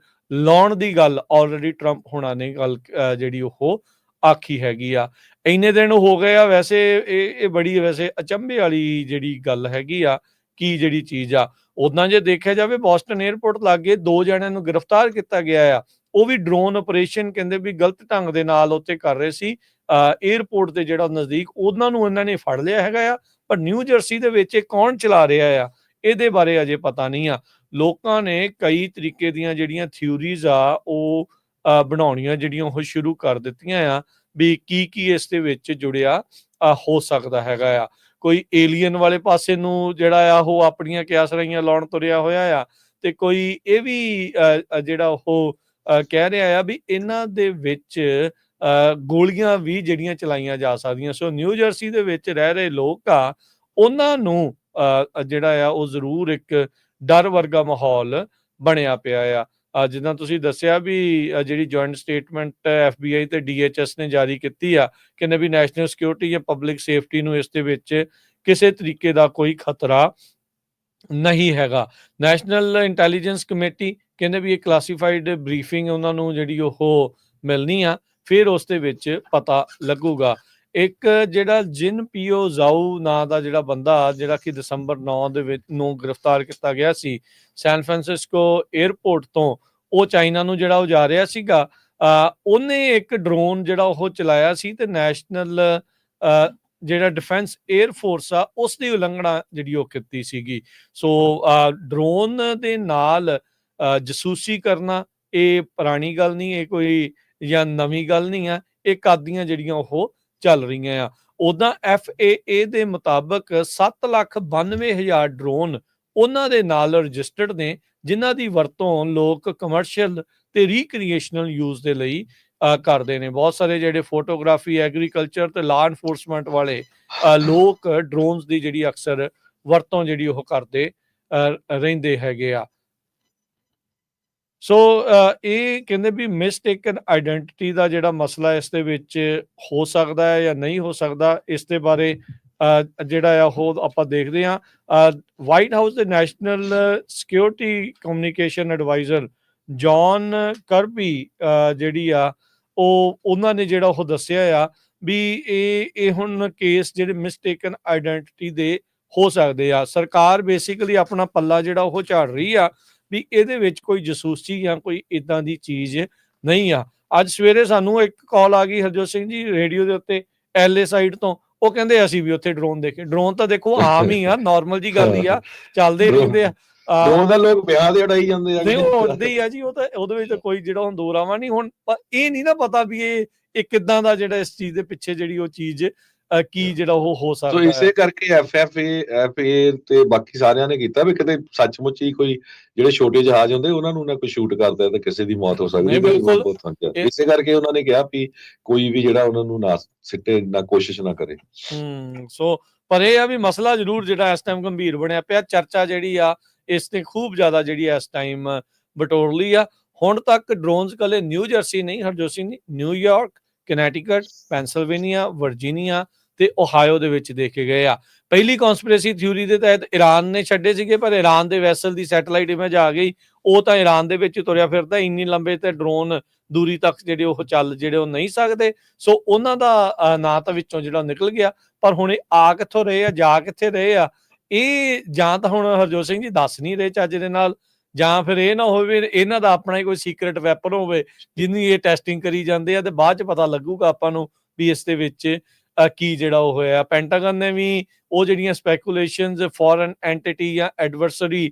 ਲਾਉਣ ਦੀ ਗੱਲ ਆਲਰੇਡੀ ਟਰੰਪ ਹੁਣਾਂ ਨੇ ਗੱਲ ਜਿਹੜੀ ਉਹ ਆਖੀ ਹੈਗੀ ਆ। ਇੰਨੇ ਦਿਨ ਹੋ ਗਏ ਆ। ਵੈਸੇ ਇਹ ਬੜੀ ਵੈਸੇ ਅਚੰਭੇ ਵਾਲੀ ਜਿਹੜੀ ਗੱਲ ਹੈਗੀ ਆ ਕੀ ਜਿਹੜੀ ਚੀਜ਼ ਆ। ਉਦਾਂ ਜੇ ਦੇਖਿਆ ਜਾਵੇ ਬੋਸਟਨ 에ਅਰਪੋਰਟ ਲਾਗੇ 2 ਜਣਿਆਂ ਨੂੰ ਗ੍ਰਿਫਤਾਰ ਕੀਤਾ ਗਿਆ ਆ, ਉਹ ਵੀ ਡਰੋਨ ਆਪਰੇਸ਼ਨ ਕਹਿੰਦੇ ਵੀ ਗਲਤ ਢੰਗ ਦੇ ਨਾਲ ਉੱਥੇ ਕਰ ਰਹੇ ਸੀ 에ਅਰਪੋਰਟ ਦੇ ਜਿਹੜਾ ਨਜ਼ਦੀਕ, ਉਹਨਾਂ ਨੂੰ ਇਹਨਾਂ ਨੇ ਫੜ ਲਿਆ ਹੈਗਾ ਆ। ਪਰ ਨਿਊ ਜਰਸੀ ਦੇ ਵਿੱਚ ਇਹ ਕੌਣ ਚਲਾ ਰਿਹਾ ਆ ਇਹਦੇ ਬਾਰੇ ਅਜੇ ਪਤਾ ਨਹੀਂ ਆ। ਲੋਕਾਂ ਨੇ ਕਈ ਤਰੀਕੇ ਦੀਆਂ ਜਿਹੜੀਆਂ ਥਿਊਰੀਜ਼ ਆ ਉਹ ਬਣਾਉਣੀਆਂ ਜਿਹੜੀਆਂ ਉਹ ਸ਼ੁਰੂ ਕਰ ਦਿੱਤੀਆਂ ਆ ਵੀ ਕੀ ਇਸ ਦੇ ਵਿੱਚ ਜੁੜਿਆ ਹੋ ਸਕਦਾ ਹੈਗਾ ਆ। ਕੋਈ ਏਲੀਅਨ ਵਾਲੇ ਪਾਸੇ ਨੂੰ ਜਿਹੜਾ ਆ ਉਹ ਆਪਣੀਆਂ ਕਿਆਸਰਾਈਆਂ ਲਾਉਣ ਤੁਰਿਆ ਹੋਇਆ ਆ, ਤੇ ਕੋਈ ਇਹ ਵੀ ਜਿਹੜਾ ਉਹ ਕਹਿ ਰਿਹਾ ਆ ਵੀ ਇਹਨਾਂ ਦੇ ਵਿੱਚ ਗੋਲੀਆਂ ਵੀ ਜਿਹੜੀਆਂ ਚਲਾਈਆਂ ਜਾ ਸਕਦੀਆਂ। ਸੋ ਨਿਊ ਜਰਸੀ ਦੇ ਵਿੱਚ ਰਹਿ ਰਹੇ ਲੋਕ ਆ ਉਹਨਾਂ ਨੂੰ ਜਿਹੜਾ ਆ ਉਹ ਜ਼ਰੂਰ ਇੱਕ ਡਰ ਵਰਗਾ ਮਾਹੌਲ ਬਣਿਆ ਪਿਆ ਆ। ਜਿੱਦਾਂ ਤੁਸੀਂ ਦੱਸਿਆ ਵੀ ਜਿਹੜੀ ਜੁਆਇੰਟ ਸਟੇਟਮੈਂਟ FBI ਤੇ DHS ਨੇ ਜਾਰੀ ਕੀਤੀ ਆ, ਕਹਿੰਦੇ ਵੀ ਨੈਸ਼ਨਲ ਸਿਕਿਉਰਿਟੀ ਜਾਂ ਪਬਲਿਕ ਸੇਫਟੀ ਨੂੰ ਇਸ ਦੇ ਵਿੱਚ ਕਿਸੇ ਤਰੀਕੇ ਦਾ ਕੋਈ ਖਤਰਾ ਨਹੀਂ ਹੈਗਾ। ਨੈਸ਼ਨਲ ਇੰਟੈਲੀਜੈਂਸ ਕਮੇਟੀ ਕਹਿੰਦੇ ਵੀ ਇਹ ਕਲਾਸੀਫਾਈਡ ਬਰੀਫਿੰਗ ਉਹਨਾਂ ਨੂੰ ਜਿਹੜੀ ਉਹ ਮਿਲਣੀ ਆ, ਫਿਰ ਉਸ ਦੇ ਵਿੱਚ ਪਤਾ ਲੱਗੂਗਾ। ਇੱਕ ਜਿਹੜਾ ਜਿਨ ਪੀਓ ਜ਼ਾਊ ਨਾਂ ਦਾ ਜਿਹੜਾ ਬੰਦਾ ਜਿਹੜਾ ਕਿ ਦਸੰਬਰ 9 ਦੇ ਵਿੱਚ ਨੂੰ ਗ੍ਰਿਫਤਾਰ ਕੀਤਾ ਗਿਆ ਸੀ ਸੈਨ ਫਰਾਂਸਿਸਕੋ 에ਅਰਪੋਰਟ ਤੋਂ, ਉਹ ਚਾਈਨਾ ਨੂੰ ਜਿਹੜਾ ਉਹ ਜਾ ਰਿਹਾ ਸੀਗਾ, ਉਹਨੇ ਇੱਕ ਡਰੋਨ ਜਿਹੜਾ ਉਹ ਚਲਾਇਆ ਸੀ ਤੇ ਨੈਸ਼ਨਲ ਜਿਹੜਾ ਡਿਫੈਂਸ 에ਅਰ ਫੋਰਸ ਆ ਉਸ ਦੀ ਉਲੰਘਣਾ ਜਿਹੜੀ ਉਹ ਕੀਤੀ ਸੀਗੀ। ਸੋ ਡਰੋਨ ਦੇ ਨਾਲ ਜਸੂਸੀ ਕਰਨਾ ਇਹ ਪੁਰਾਣੀ ਗੱਲ ਨਹੀਂ, ਇਹ ਕੋਈ ਜਾਂ ਨਵੀਂ ਗੱਲ ਨਹੀਂ ਆ, ਇਹ ਕਾਦੀਆਂ ਜਿਹੜੀਆਂ ਉਹ ਚੱਲ ਰਹੀਆਂ ਆ। ਉਦਾਂ FAA ਦੇ ਮੁਤਾਬਕ 7,92,000 ਡਰੋਨ ਉਹਨਾਂ ਦੇ ਨਾਲ ਰਜਿਸਟਰਡ ਨੇ ਜਿਨ੍ਹਾਂ ਦੀ ਵਰਤੋਂ ਲੋਕ ਕਮਰਸ਼ੀਅਲ ਤੇ ਰੀਕ੍ਰੀਏਸ਼ਨਲ ਯੂਜ਼ ਦੇ ਲਈ ਕਰਦੇ ਨੇ। ਬਹੁਤ ਸਾਰੇ ਜਿਹੜੇ ਫੋਟੋਗ੍ਰਾਫੀ, ਐਗਰੀਕਲਚਰ ਤੇ ਲਾ ਇਨਫੋਰਸਮੈਂਟ ਵਾਲੇ ਲੋਕ ਡਰੋਨਸ ਦੀ ਜਿਹੜੀ ਅਕਸਰ ਵਰਤੋਂ ਜਿਹੜੀ ਉਹ ਕਰਦੇ ਰਹਿੰਦੇ ਹੈਗੇ ਆ। ਸੋ ਇਹ ਕਹਿੰਦੇ ਵੀ ਮਿਸਟੇਕਨ ਆਈਡੈਂਟਿਟੀ ਦਾ ਜਿਹੜਾ ਮਸਲਾ ਇਸ ਦੇ ਵਿੱਚ ਹੋ ਸਕਦਾ ਹੈ ਜਾਂ ਨਹੀਂ ਹੋ ਸਕਦਾ, ਇਸ ਦੇ ਬਾਰੇ ਜਿਹੜਾ ਆ ਉਹ ਆਪਾਂ ਦੇਖਦੇ ਹਾਂ। ਵਾਈਟ ਹਾਊਸ ਦੇ national security communication adviser John Kirby ਜਿਹੜੀ ਆ ਉਹਨਾਂ ਨੇ ਜਿਹੜਾ ਉਹ ਦੱਸਿਆ ਆ ਵੀ ਇਹ ਹੁਣ ਕੇਸ ਜਿਹੜੇ ਮਿਸਟੇਕਨ ਆਈਡੈਂਟਿਟੀ ਦੇ ਹੋ ਸਕਦੇ ਆ। ਸਰਕਾਰ ਬੇਸਿਕਲੀ ਆਪਣਾ ਪੱਲਾ ਜਿਹੜਾ ਉਹ ਝਾੜ ਰਹੀ ਆ ਵੀ ਇਹਦੇ ਵਿੱਚ ਕੋਈ ਜਸੂਸੀ ਜਾਂ ਕੋਈ ਇਦਾਂ ਦੀ ਚੀਜ਼ ਨਹੀਂ ਆ। ਅੱਜ ਸਵੇਰੇ ਸਾਨੂੰ ਇੱਕ ਕਾਲ ਆ ਗਈ ਹਰਜੋਤ ਸਿੰਘ ਜੀ ਰੇਡੀਓ ਦੇ ਉੱਤੇ LA ਸਾਈਡ ਤੋਂ, ਉਹ ਕਹਿੰਦੇ ਅਸੀਂ ਵੀ ਉੱਥੇ ਡਰੋਨ ਦੇਖੇ। ਡਰੋਨ ਤਾਂ ਦੇਖੋ ਆਮ ਹੀ ਆ, ਨਾਰਮਲ ਜੀ ਗੱਲ ਹੀ ਆ, ਚੱਲਦੇ ਰਹਿੰਦੇ ਆ। ਡਰੋਨ ਦਾ ਲੋਕ ਵਿਆਹ ਦੇ ਉਡਾਈ ਜਾਂਦੇ ਆ। ਨਹੀਂ ਉਹ ਉੱਡਦੇ ਹੀ ਆ ਜੀ, ਉਹ ਤਾਂ ਉਹਦੇ ਵਿੱਚ ਤਾਂ ਕੋਈ ਜਿਹੜਾ ਹੁਣ ਦੋ ਰਾਵਾਂ ਨਹੀਂ। ਹੁਣ ਇਹ ਨਹੀਂ ਨਾ ਪਤਾ ਵੀ ਇਹ ਕਿੱਦਾਂ ਦਾ ਜਿਹੜਾ ਇਸ ਚੀਜ਼ ਦੇ ਪਿੱਛੇ ਜਿਹੜੀ ਉਹ ਚੀਜ਼ ਕੀ ਜਿਹੜਾ ਉਹ ਹੋ ਸਕਦਾ। ਸੋ ਇਸੇ ਕਰਕੇ FFA ਤੇ ਬਾਕੀ ਸਾਰਿਆਂ ਨੇ ਕੀਤਾ ਵੀ ਕਿਤੇ ਸੱਚਮੁੱਚ ਹੀ ਕੋਈ ਜਿਹੜੇ ਛੋਟੇ ਜਹਾਜ਼ ਹੁੰਦੇ ਉਹਨਾਂ ਨੂੰ ਨਾ ਕੋਈ ਸ਼ੂਟ ਕਰਦਾ ਤਾਂ ਕਿਸੇ ਦੀ ਮੌਤ ਹੋ ਸਕਦੀ ਹੈ। ਇਸੇ ਕਰਕੇ ਉਹਨਾਂ ਨੇ ਕਿਹਾ ਵੀ ਕੋਈ ਵੀ ਜਿਹੜਾ ਉਹਨਾਂ ਨੂੰ ਨਾ ਸਿੱਟੇ, ਨਾ ਕੋਸ਼ਿਸ਼ ਨਾ ਕਰੇ। ਸੋ ਪਰ ਇਹ ਆ ਵੀ ਮਸਲਾ ਜ਼ਰੂਰ ਜਿਹੜਾ ਇਸ ਟਾਈਮ ਗੰਭੀਰ ਬਣਿਆ ਪਿਆ। ਚਰਚਾ ਜਿਹੜੀ ਆ ਇਸ ਤੇ ਖੂਬ ਜ਼ਿਆਦਾ ਜਿਹੜੀ ਇਸ ਟਾਈਮ ਬਟੋਰ ਲਈ ਆ। ਹੁਣ ਤੱਕ ਡਰੋਨਸ ਕੱਲੇ ਨਿਊ ਜਰਸੀ ਨਹੀਂ ਹਰਜੋਤ ਸਿੰਘ ਜੀ, ਨਿਊਯਾਰਕ, ਕਨੈਟੀਕਟ, ਪੈਂਸਲਵੇਨੀਆ, ਵਰਜੀਨੀਆ ਤੇ ਓਹਾਇਓ ਦੇ ਵਿੱਚ ਦੇਖੇ ਗਏ ਆ। ਪਹਿਲੀ ਕਨਸਪੀਰੇਸੀ ਥਿਊਰੀ ਦੇ ਤਹਿਤ ਇਰਾਨ ਨੇ ਛੱਡੇ ਸੀਗੇ, ਪਰ ਇਰਾਨ ਦੇ ਵੈਸਲ ਦੀ ਸੈਟੇਲਾਈਟ ਇਮੇਜ ਆ ਗਈ, ਉਹ ਤਾਂ ਇਰਾਨ ਦੇ ਵਿੱਚ ਤੁਰਿਆ ਫਿਰਦਾ। ਇੰਨੀ ਲੰਬੇ ਤੇ ਡਰੋਨ ਦੂਰੀ ਤੱਕ ਜਿਹੜੇ ਉਹ ਜਿਹੜੇ ਉਹ ਨਹੀਂ ਸਕਦੇ। ਸੋ ਉਹਨਾਂ ਦਾ ਨਾਂ ਤਾਂ ਵਿੱਚੋਂ ਜਿਹੜਾ ਨਿਕਲ ਗਿਆ, ਪਰ ਹੁਣ ਇਹ ਆ ਕਿੱਥੋਂ ਰਹੇ ਆ, ਜਾ ਕਿੱਥੇ ਰਹੇ ਆ, ਇਹ ਜਾਂ ਤਾਂ ਹੁਣ ਹਰਜੋਤ ਸਿੰਘ ਜੀ ਦੱਸ ਨਹੀਂ ਰਹੇ ਚੱਜ ਦੇ ਨਾਲ, ਜਾਂ ਫਿਰ ਇਹ ਨਾ ਹੋਵੇ ਇਹਨਾਂ ਦਾ ਆਪਣਾ ਹੀ ਕੋਈ ਸੀਕ੍ਰੇਟ ਵੈਪਨ ਹੋਵੇ ਜਿਹਦੀ ਇਹ ਟੈਸਟਿੰਗ ਕਰੀ ਜਾਂਦੇ ਆ ਤੇ ਬਾਅਦ ਚ ਪਤਾ ਲੱਗੂਗਾ ਆਪਾਂ ਨੂੰ ਵੀ ਇਸ ਦੇ ਵਿੱਚ ਕੀ ਜਿਹੜਾ ਉਹ ਹੋਇਆ। ਪੈਂਟਾਗਨ ਨੇ ਵੀ ਉਹ ਜਿਹੜੀਆਂ ਸਪੈਕੂਲੇਸ਼ਨਸ ਫੋਰਨ ਐਂਟੀਟੀ ਜਾਂ ਐਡਵਰਸਰੀ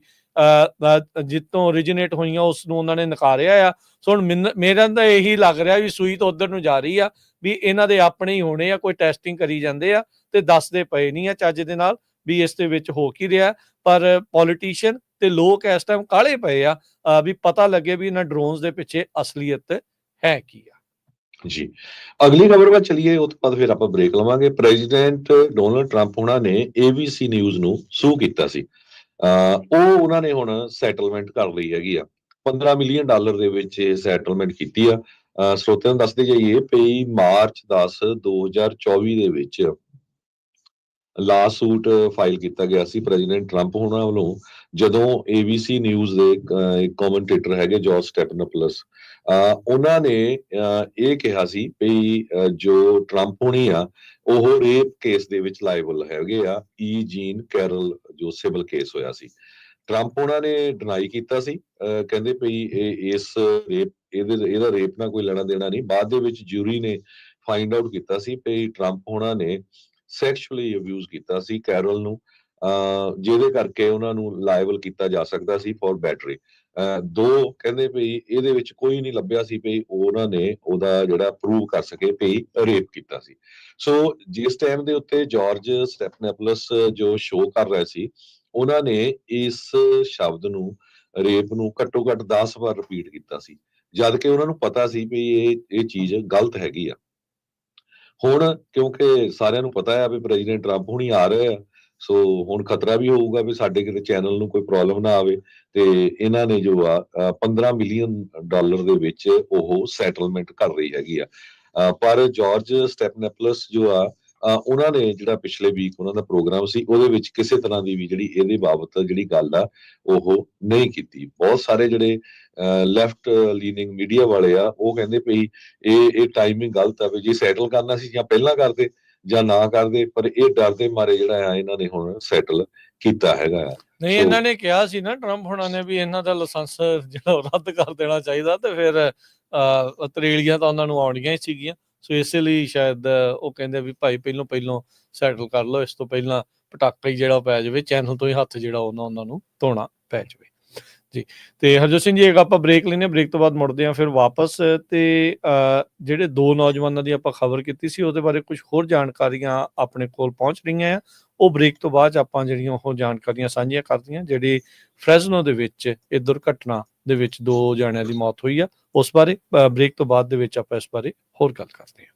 ਜਿੱਤੋਂ ਓਰੀਜਿਨੇਟ ਹੋਈਆਂ ਉਸ ਨੂੰ ਉਹਨਾਂ ਨੇ ਨਕਾਰਿਆ ਆ। ਸੋ ਹੁਣ ਮੇਰਾ ਤਾਂ ਇਹੀ ਲੱਗ ਰਿਹਾ ਵੀ ਸੂਈ ਤਾਂ ਉਧਰ ਨੂੰ ਜਾ ਰਹੀ ਆ ਵੀ ਇਹਨਾਂ ਦੇ ਆਪਣੇ ਹੀ ਹੋਣੇ ਆ, ਕੋਈ ਟੈਸਟਿੰਗ ਕਰੀ ਜਾਂਦੇ ਆ ਤੇ ਦੱਸਦੇ ਪਏ ਨਹੀਂ ਆ ਚੱਜ ਦੇ ਨਾਲ ਵੀ ਇਸ ਦੇ ਵਿੱਚ ਹੋ ਕੀ ਰਿਹਾ। ਪਰ ਪੋਲੀਟੀਸ਼ੀਅਨ ਤੇ ਲੋਕ ਇਸ ਟਾਈਮ ਕਾਹਲੇ ਪਏ ਆ ਵੀ ਪਤਾ ਲੱਗੇ ਵੀ ਇਹਨਾਂ ਡਰੋਨਸ ਦੇ ਪਿੱਛੇ ਅਸਲੀਅਤ ਹੈ ਕੀ ਆ। ਜੀ ਅਗਲੀ ਖਬਰ ਵੱਲ ਚਲੀਏ, ਉਸ ਤੋਂ ਬਾਅਦ ਫਿਰ ਆਪਾਂ ਬ੍ਰੇਕ ਲਵਾਂਗੇ। ਪ੍ਰੈਜ਼ੀਡੈਂਟ ਡੋਨਲਡ ਟਰੰਪ ਉਹਨਾਂ ਨੇ ABC ਨਿਊਜ਼ ਨੂੰ ਸੂ ਕੀਤਾ ਸੀ। ਉਹ ਉਹਨਾਂ ਨੇ ਹੁਣ ਸੈਟਲਮੈਂਟ ਕਰ ਲਈ ਹੈਗੀ ਆ, $15 ਮਿਲੀਅਨ ਦੇ ਵਿੱਚ ਸੈਟਲਮੈਂਟ ਕੀਤੀ ਆ। ਸਰੋਤਿਆਂ ਨੂੰ ਦੱਸਦੇ ਜਾਈਏ ਵੀ ਮਾਰਚ 10, 2024 ਦੇ ਵਿੱਚ ਲਾ ਸੂਟ ਫਾਈਲ ਕੀਤਾ ਗਿਆ ਸੀ ਪ੍ਰੈਜ਼ੀਡੈਂਟ ਟਰੰਪ ਹੋਣਾ ਵੱਲੋਂ, ਜਦੋਂ ABC ਨਿਊਜ਼ ਦੇ ਕਮੈਂਟੇਟਰ ਹੈਗੇ ਜੌਰਜ ਸਟੈਫਨੋਪਲਸ, ਉਹਨਾਂ ਨੇ ਇਹ ਕਿਹਾ ਸੀ ਵੀ ਜੋ ਟਰੰਪ ਹੋਣੀ ਆ ਉਹ ਰੇਪ ਕੇਸ ਦੇ ਵਿੱਚ ਲਾਇਬਲ ਹੈਗੇ ਆ। ਜੀਨ ਕੈਰਲ ਜੋ ਸਿਵਲ ਕੇਸ ਹੋਇਆ ਸੀ, ਟਰੰਪ ਉਹਨਾਂ ਨੇ ਡਿਨਾਈ ਕੀਤਾ ਸੀ। ਕਹਿੰਦੇ ਵੀ ਇਹਦਾ ਰੇਪ ਨਾਲ ਕੋਈ ਲੈਣਾ ਦੇਣਾ ਨਹੀਂ। ਬਾਅਦ ਦੇ ਵਿੱਚ ਜੂਰੀ ਨੇ ਫਾਈਂਡ ਆਊਟ ਕੀਤਾ ਸੀ ਵੀ ਟਰੰਪ ਉਹਨਾਂ ਨੇ ਸੈਕਸ਼ੂਅਲੀ ਅਬਿਊਜ਼ ਕੀਤਾ ਸੀ ਕੈਰਲ ਨੂੰ, ਜਿਹਦੇ ਕਰਕੇ ਉਹਨਾਂ ਨੂੰ ਲਾਇਬਲ ਕੀਤਾ ਜਾ ਸਕਦਾ ਸੀ ਫॉर ਬੈਟਰੀ। ਦੋ ਕਹਿੰਦੇ ਵੀ ਇਹਦੇ ਵਿੱਚ ਕੋਈ ਨਹੀਂ ਲੱਭਿਆ ਸੀ ਵੀ ਉਹਨਾਂ ਨੇ ਉਹਦਾ ਜਿਹੜਾ ਪ੍ਰੂਵ ਕਰ ਸਕੇ ਵੀ ਰੇਪ ਕੀਤਾ ਸੀ। ਸੋ ਜਿਸ ਟਾਈਮ ਦੇ ਉੱਤੇ ਜੌਰਜ ਸਟੈਫਨੋਪਲਸ ਜੋ ਸ਼ੋਅ ਕਰ ਰਿਹਾ ਸੀ, ਉਹਨਾਂ ਨੇ ਇਸ ਸ਼ਬਦ ਨੂੰ, ਰੇਪ ਨੂੰ ਘੱਟੋ ਘੱਟ 10 ਵਾਰ ਰਿਪੀਟ ਕੀਤਾ ਸੀ, ਜਦ ਕਿ ਉਹਨਾਂ ਨੂੰ ਪਤਾ ਸੀ ਵੀ ਇਹ ਚੀਜ਼ ਗਲਤ ਹੈਗੀ ਆ। ਹੁਣ ਕਿਉਂਕਿ ਸਾਰਿਆਂ ਨੂੰ ਪਤਾ ਹੈ ਵੀ ਪ੍ਰੈਜ਼ੀਡੈਂਟ ਟਰੰਪ ਹੁਣੀ ਆ ਰਹੇ ਆ, ਸੋ ਹੁਣ ਖਤਰਾ ਵੀ ਹੋਊਗਾ ਵੀ ਸਾਡੇ ਕਿਤੇ ਚੈਨਲ ਨੂੰ ਕੋਈ ਪ੍ਰੋਬਲਮ ਨਾ ਆਵੇ, ਤੇ ਇਹਨਾਂ ਨੇ ਜੋ ਆ $15 ਮਿਲੀਅਨ ਦੇ ਵਿੱਚ ਉਹ ਸੈਟਲਮੈਂਟ ਕਰ ਰਹੀ ਹੈਗੀ ਆ। ਪਰ ਜੌਰਜ ਸਟੈਫਨੋਪਲਸ ਜੋ ਆ ਉਹਨਾਂ ਨੇ ਜਿਹੜਾ ਪਿਛਲੇ ਵੀਕ ਉਹਨਾਂ ਦਾ ਪ੍ਰੋਗਰਾਮ ਸੀ ਉਹਦੇ ਵਿੱਚ ਕਿਸੇ ਤਰ੍ਹਾਂ ਦੀ ਵੀ ਜਿਹੜੀ ਇਹਦੇ ਬਾਬਤ ਜਿਹੜੀ ਗੱਲ ਆ ਉਹ ਨਹੀਂ ਕੀਤੀ। ਬਹੁਤ ਸਾਰੇ ਜਿਹੜੇ ਲੈਫਟ ਲੀਨਿੰਗ ਮੀਡੀਆ ਵਾਲੇ ਆ ਉਹ ਕਹਿੰਦੇ ਵੀ ਇਹ ਟਾਈਮਿੰਗ ਗਲਤ ਆ, ਵੀ ਜੇ ਸੈਟਲ ਕਰਨਾ ਸੀ ਜਾਂ ਪਹਿਲਾਂ ਕਰਦੇ ਜਾਂ ਨਾ ਕਰਦੇ, ਪਰ ਇਹ ਡਰ ਦੇ ਮਾਰੇ ਜਿਹੜਾ ਆ ਇਹਨਾਂ ਨੇ ਹੁਣ ਸੈਟਲ ਕੀਤਾ ਹੈਗਾ ਆ। ਨਹੀਂ ਇਹਨਾਂ ਨੇ ਕਿਹਾ ਸੀ ਨਾ ਟਰੰਪ ਹੋਣਾ ਨੇ ਵੀ ਇਹਨਾਂ ਦਾ ਲਾਇਸੈਂਸ ਜਿਹੜਾ ਰੱਦ ਕਰ ਦੇਣਾ ਚਾਹੀਦਾ, ਤੇ ਫਿਰ ਤਰੇਲੀਆਂ ਤਾਂ ਉਹਨਾਂ ਨੂੰ ਆਉਣੀਆਂ ਹੀ ਸੀਗੀਆਂ। ਸੋ ਇਸੇ ਲਈ ਸ਼ਾਇਦ ਉਹ ਕਹਿੰਦੇ ਵੀ ਭਾਈ ਪਹਿਲੋਂ ਸੈਟਲ ਕਰ ਲਓ, ਇਸ ਤੋਂ ਪਹਿਲਾਂ ਪਟਾਕਾ ਹੀ ਜਿਹੜਾ ਪੈ ਜਾਵੇ, ਚੈਨਲ ਤੋਂ ਹੀ ਹੱਥ ਜਿਹੜਾ ਉਹਨਾਂ ਨੂੰ ਧੋਣਾ ਪੈ ਜਾਵੇ ਜੀ। ਤੇ ਹਰਜੋਤ ਸਿੰਘ ਜੀ, ਇੱਕ ਆਪਾਂ ਬ੍ਰੇਕ ਲੈਂਦੇ ਹਾਂ, ਬ੍ਰੇਕ ਤੋਂ ਬਾਅਦ ਮੁੜਦੇ ਹਾਂ ਫਿਰ ਵਾਪਸ। ਤੇ ਜਿਹੜੇ ਦੋ ਨੌਜਵਾਨਾਂ ਦੀ ਆਪਾਂ ਖਬਰ ਕੀਤੀ ਸੀ ਉਹਦੇ ਬਾਰੇ ਕੁਝ ਹੋਰ ਜਾਣਕਾਰੀਆਂ ਆਪਣੇ ਕੋਲ ਪਹੁੰਚ ਰਹੀਆਂ ਆ, ਉਹ ਬ੍ਰੇਕ ਤੋਂ ਬਾਅਦ ਆਪਾਂ ਜਿਹੜੀਆਂ ਉਹ ਜਾਣਕਾਰੀਆਂ ਸਾਂਝੀਆਂ ਕਰਦੀਆਂ। ਜਿਹੜੀ ਫਰੈਜ਼ਨੋ ਦੇ ਵਿੱਚ ਇਹ ਦੁਰਘਟਨਾ ਦੇ ਵਿੱਚ 2 ਜਣਿਆਂ ਦੀ ਮੌਤ ਹੋਈ ਆ। ਉਸ ਬਾਰੇ ਬ੍ਰੇਕ ਤੋਂ ਬਾਅਦ ਦੇ ਵਿੱਚ ਆਪਾਂ ਇਸ ਬਾਰੇ ਹੋਰ ਗੱਲ ਕਰਦੇ ਹਾਂ।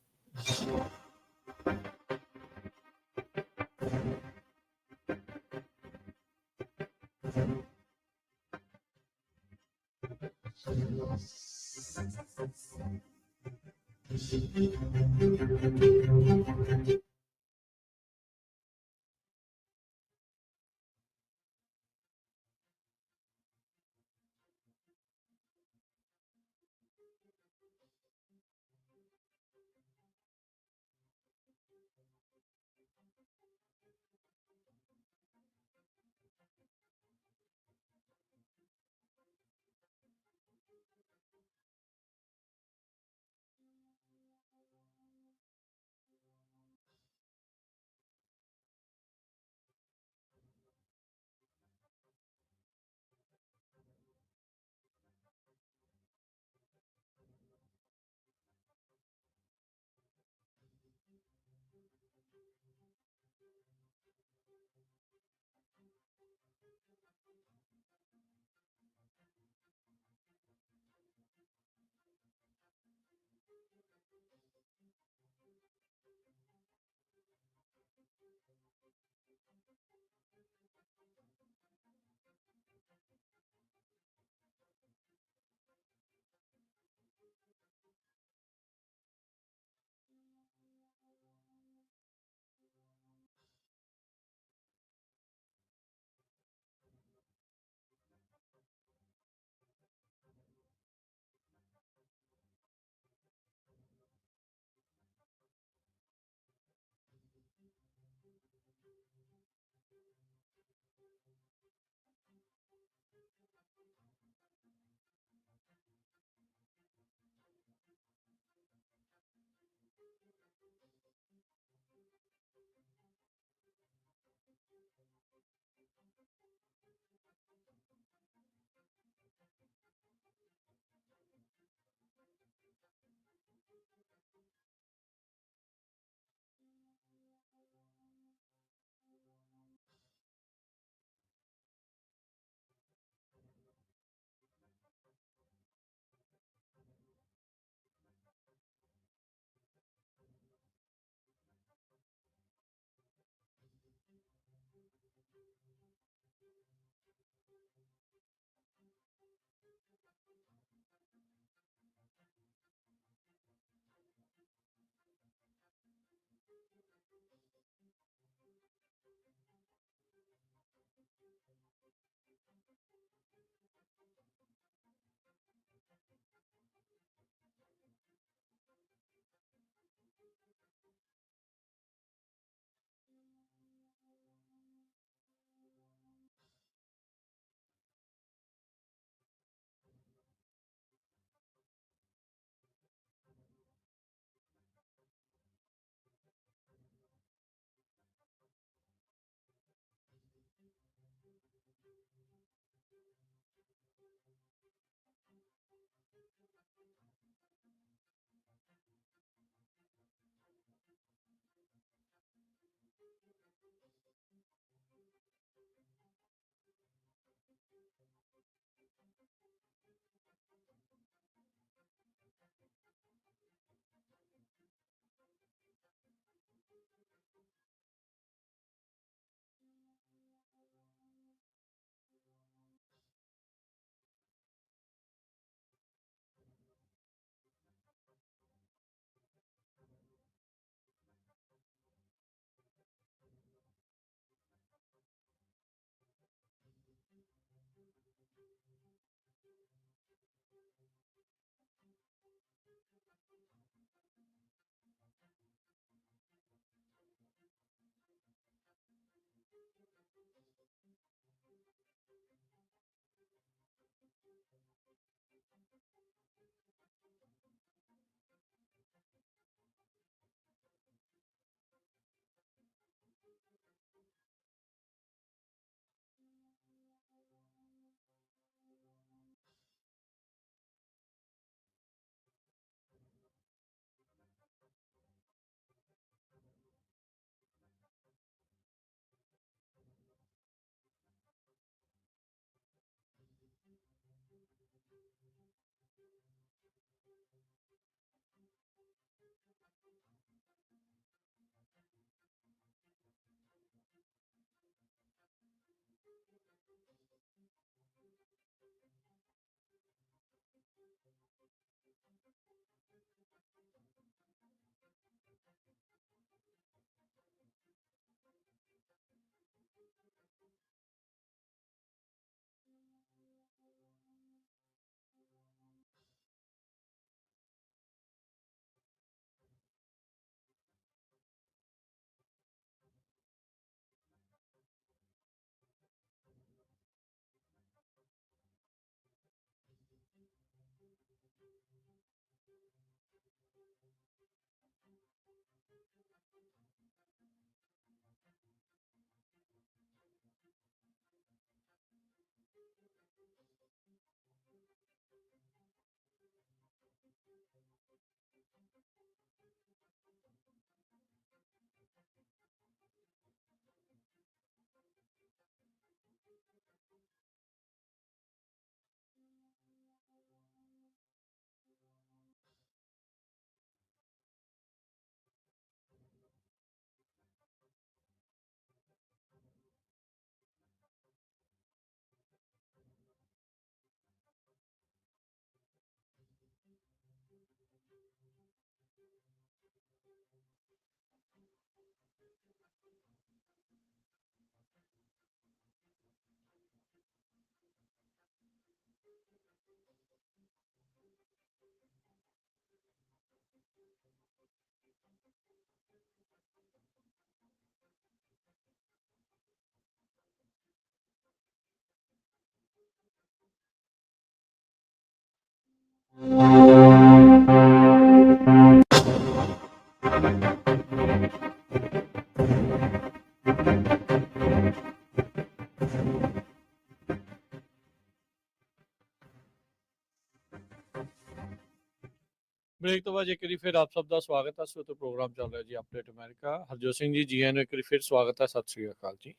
ਬ੍ਰੇਕ ਤੋਂ ਬਾਅਦ ਇੱਕ ਵਾਰੀ ਫਿਰ ਆਪ ਸਭ ਦਾ ਸਵਾਗਤ ਹੈ। ਸੋ ਤੋਂ ਪ੍ਰੋਗਰਾਮ ਚੱਲ ਰਿਹਾ ਜੀ ਅਪਡੇਟ ਅਮਰੀਕਾ। ਹਰਜੋਤ ਸਿੰਘ ਜੀ ਜੀ ਨੂੰ ਇੱਕ ਵਾਰੀ ਫਿਰ ਸਵਾਗਤ ਹੈ। ਸਤਿ ਸ੍ਰੀ ਅਕਾਲ ਜੀ।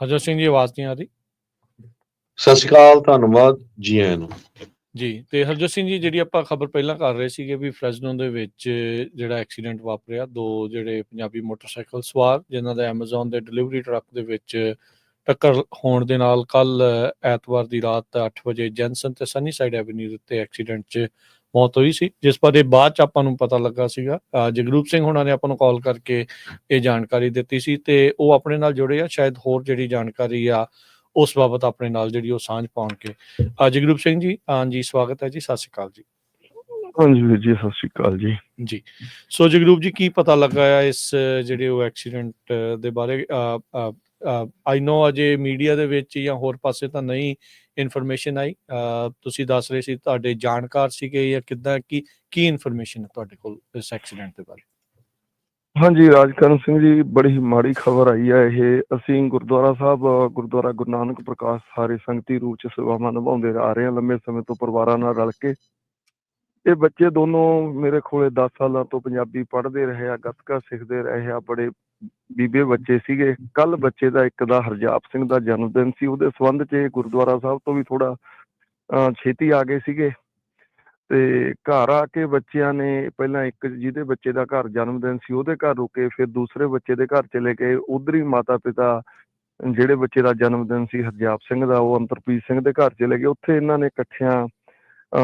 ਹਰਜੋਤ ਸਿੰਘ ਜੀ ਆਵਾਜ਼ ਨਹੀਂ ਆ ਰਹੀ? ਸਤਿ ਸ਼੍ਰੀ ਅਕਾਲ, ਧੰਨਵਾਦ ਜੀ ਆਇਆਂ ਨੂੰ। ਜੀ ਤੇ ਹਰਜੋਤ ਸਿੰਘ ਜੀ, ਜਿਹੜੀ ਆਪਾਂ ਖਬਰ ਪਹਿਲਾਂ ਕਰ ਰਹੇ ਸੀਗੇ ਵੀ ਫ੍ਰੈਜ਼ਨੋ ਦੇ ਵਿੱਚ ਜਿਹੜਾ ਐਕਸੀਡੈਂਟ ਵਾਪਰਿਆ, ਦੋ ਜਿਹੜੇ ਪੰਜਾਬੀ ਮੋਟਰਸਾਈਕਲ ਸਵਾਰ ਜਿਨ੍ਹਾਂ ਦਾ ਐਮਾਜ਼ੋਨ ਦੇ ਡਿਲੀਵਰੀ ਟਰੱਕ ਦੇ ਵਿੱਚ ਟੱਕਰ ਹੋਣ ਦੇ ਨਾਲ ਕੱਲ ਐਤਵਾਰ ਦੀ ਰਾਤ 8 ਵਜੇ ਜੈਨਸਨ ਤੇ ਸਨੀ ਸਾਈਡ ਐਵਨਿਊ ਦੇ ਉੱਤੇ ਐਕਸੀਡੈਂਟ 'ਚ ਮੌਤ ਹੋਈ ਸੀ, ਜਿਸ ਬਾਰੇ ਬਾਅਦ 'ਚ ਆਪਾਂ ਨੂੰ ਪਤਾ ਲੱਗਾ ਸੀਗਾ। ਜਗਰੂਪ ਸਿੰਘ ਹੋਣਾ ਨੇ ਆਪਾਂ ਨੂੰ ਕਾਲ ਕਰਕੇ ਇਹ ਜਾਣਕਾਰੀ ਦਿੱਤੀ ਸੀ ਤੇ ਉਹ ਆਪਣੇ ਨਾਲ ਜੁੜੇ ਆ, ਸ਼ਾਇਦ ਹੋਰ ਜਿਹੜੀ ਜਾਣਕਾਰੀ ਆ ਉਸ ਬਾਬਤ ਆਪਣੇ ਨਾਲ ਜਿਹੜੀ ਉਹ ਸਾਂਝ ਪਾਉਣਗੇ। ਜਗਰੂਪ ਸਿੰਘ ਜੀ, ਹਾਂਜੀ ਸਵਾਗਤ ਹੈ ਜੀ, ਸਤਿ ਸ਼੍ਰੀ ਅਕਾਲ ਜੀ। ਹਾਂਜੀ ਵੀਰ ਜੀ, ਸਤਿ ਸ਼੍ਰੀ ਅਕਾਲ ਜੀ। ਜੀ ਸੋ ਜਗਰੂਪ ਜੀ, ਕੀ ਪਤਾ ਲੱਗਾ ਆ ਇਸ ਜਿਹੜੇ ਉਹ ਐਕਸੀਡੈਂਟ ਦੇ ਬਾਰੇ? ਆਈ ਨੋ ਅਜੇ ਮੀਡੀਆ ਦੇ ਵਿੱਚ ਜਾਂ ਹੋਰ ਪਾਸੇ ਤਾਂ ਨਹੀਂ ਇਨਫੋਰਮੇਸ਼ਨ ਆਈ। ਤੁਸੀਂ ਦੱਸ ਰਹੇ ਸੀ ਤੁਹਾਡੇ ਜਾਣਕਾਰ ਸੀਗੇ ਜਾਂ ਕਿੱਦਾਂ, ਕੀ ਇਨਫੋਰਮੇਸ਼ਨ ਹੈ ਤੁਹਾਡੇ ਕੋਲ ਇਸ ਐਕਸੀਡੈਂਟ ਦੇ ਬਾਰੇ? ਹਾਂਜੀ ਰਾਜਕਰਨ ਸਿੰਘ ਜੀ, ਬੜੀ ਮਾੜੀ ਖਬਰ ਆਈ ਹੈ। ਇਹ ਅਸੀਂ ਗੁਰਦੁਆਰਾ ਸਾਹਿਬ, ਗੁਰਦੁਆਰਾ ਗੁਰੂ ਨਾਨਕ ਪ੍ਰਕਾਸ਼ ਸਾਰੇ ਸੰਗਤੀ ਰੂਪ ਚ ਸੇਵਾਵਾਂ ਨਿਭਾਉਂਦੇ ਆ ਰਹੇ ਹਾਂ ਲੰਮੇ ਸਮੇਂ ਤੋਂ ਪਰਿਵਾਰਾਂ ਨਾਲ ਰਲ ਕੇ। ਇਹ ਬੱਚੇ ਦੋਨੋਂ ਮੇਰੇ ਕੋਲੇ 10 ਸਾਲਾਂ ਤੋਂ ਪੰਜਾਬੀ ਪੜ੍ਹਦੇ ਰਹੇ ਆ, ਗੱਤਕਾ ਸਿੱਖਦੇ ਰਹੇ ਆ, ਬੜੇ ਬੀਬੇ ਬੱਚੇ ਸੀਗੇ। ਕੱਲ ਬੱਚੇ ਦਾ ਇੱਕ ਦਾ ਹਰਜਾਪ ਸਿੰਘ ਦਾ ਜਨਮ ਦਿਨ ਸੀ, ਉਹਦੇ ਸੰਬੰਧ ਚ ਗੁਰਦੁਆਰਾ ਸਾਹਿਬ ਤੋਂ ਵੀ ਥੋੜਾ ਛੇਤੀ ਆ ਗਏ ਸੀਗੇ ਤੇ ਘਰ ਆ ਕੇ ਬੱਚਿਆਂ ਨੇ ਪਹਿਲਾਂ ਇੱਕ ਜਿਹਦੇ ਬੱਚੇ ਦਾ ਘਰ ਜਨਮ ਦਿਨ ਸੀ ਉਹਦੇ ਘਰ ਰੁਕੇ, ਫਿਰ ਦੂਸਰੇ ਬੱਚੇ ਦੇ ਘਰ ਚਲੇ ਗਏ। ਉਧਰ ਹੀ ਮਾਤਾ ਪਿਤਾ ਜਿਹੜੇ ਬੱਚੇ ਦਾ ਜਨਮ ਦਿਨ ਸੀ ਹਰਜਾਪ ਸਿੰਘ ਦਾ, ਉਹ ਅੰਤਰਪ੍ਰੀਤ ਸਿੰਘ ਦੇ ਘਰ ਚਲੇ ਗਏ। ਉੱਥੇ ਇਹਨਾਂ ਨੇ ਇਕੱਠਿਆਂ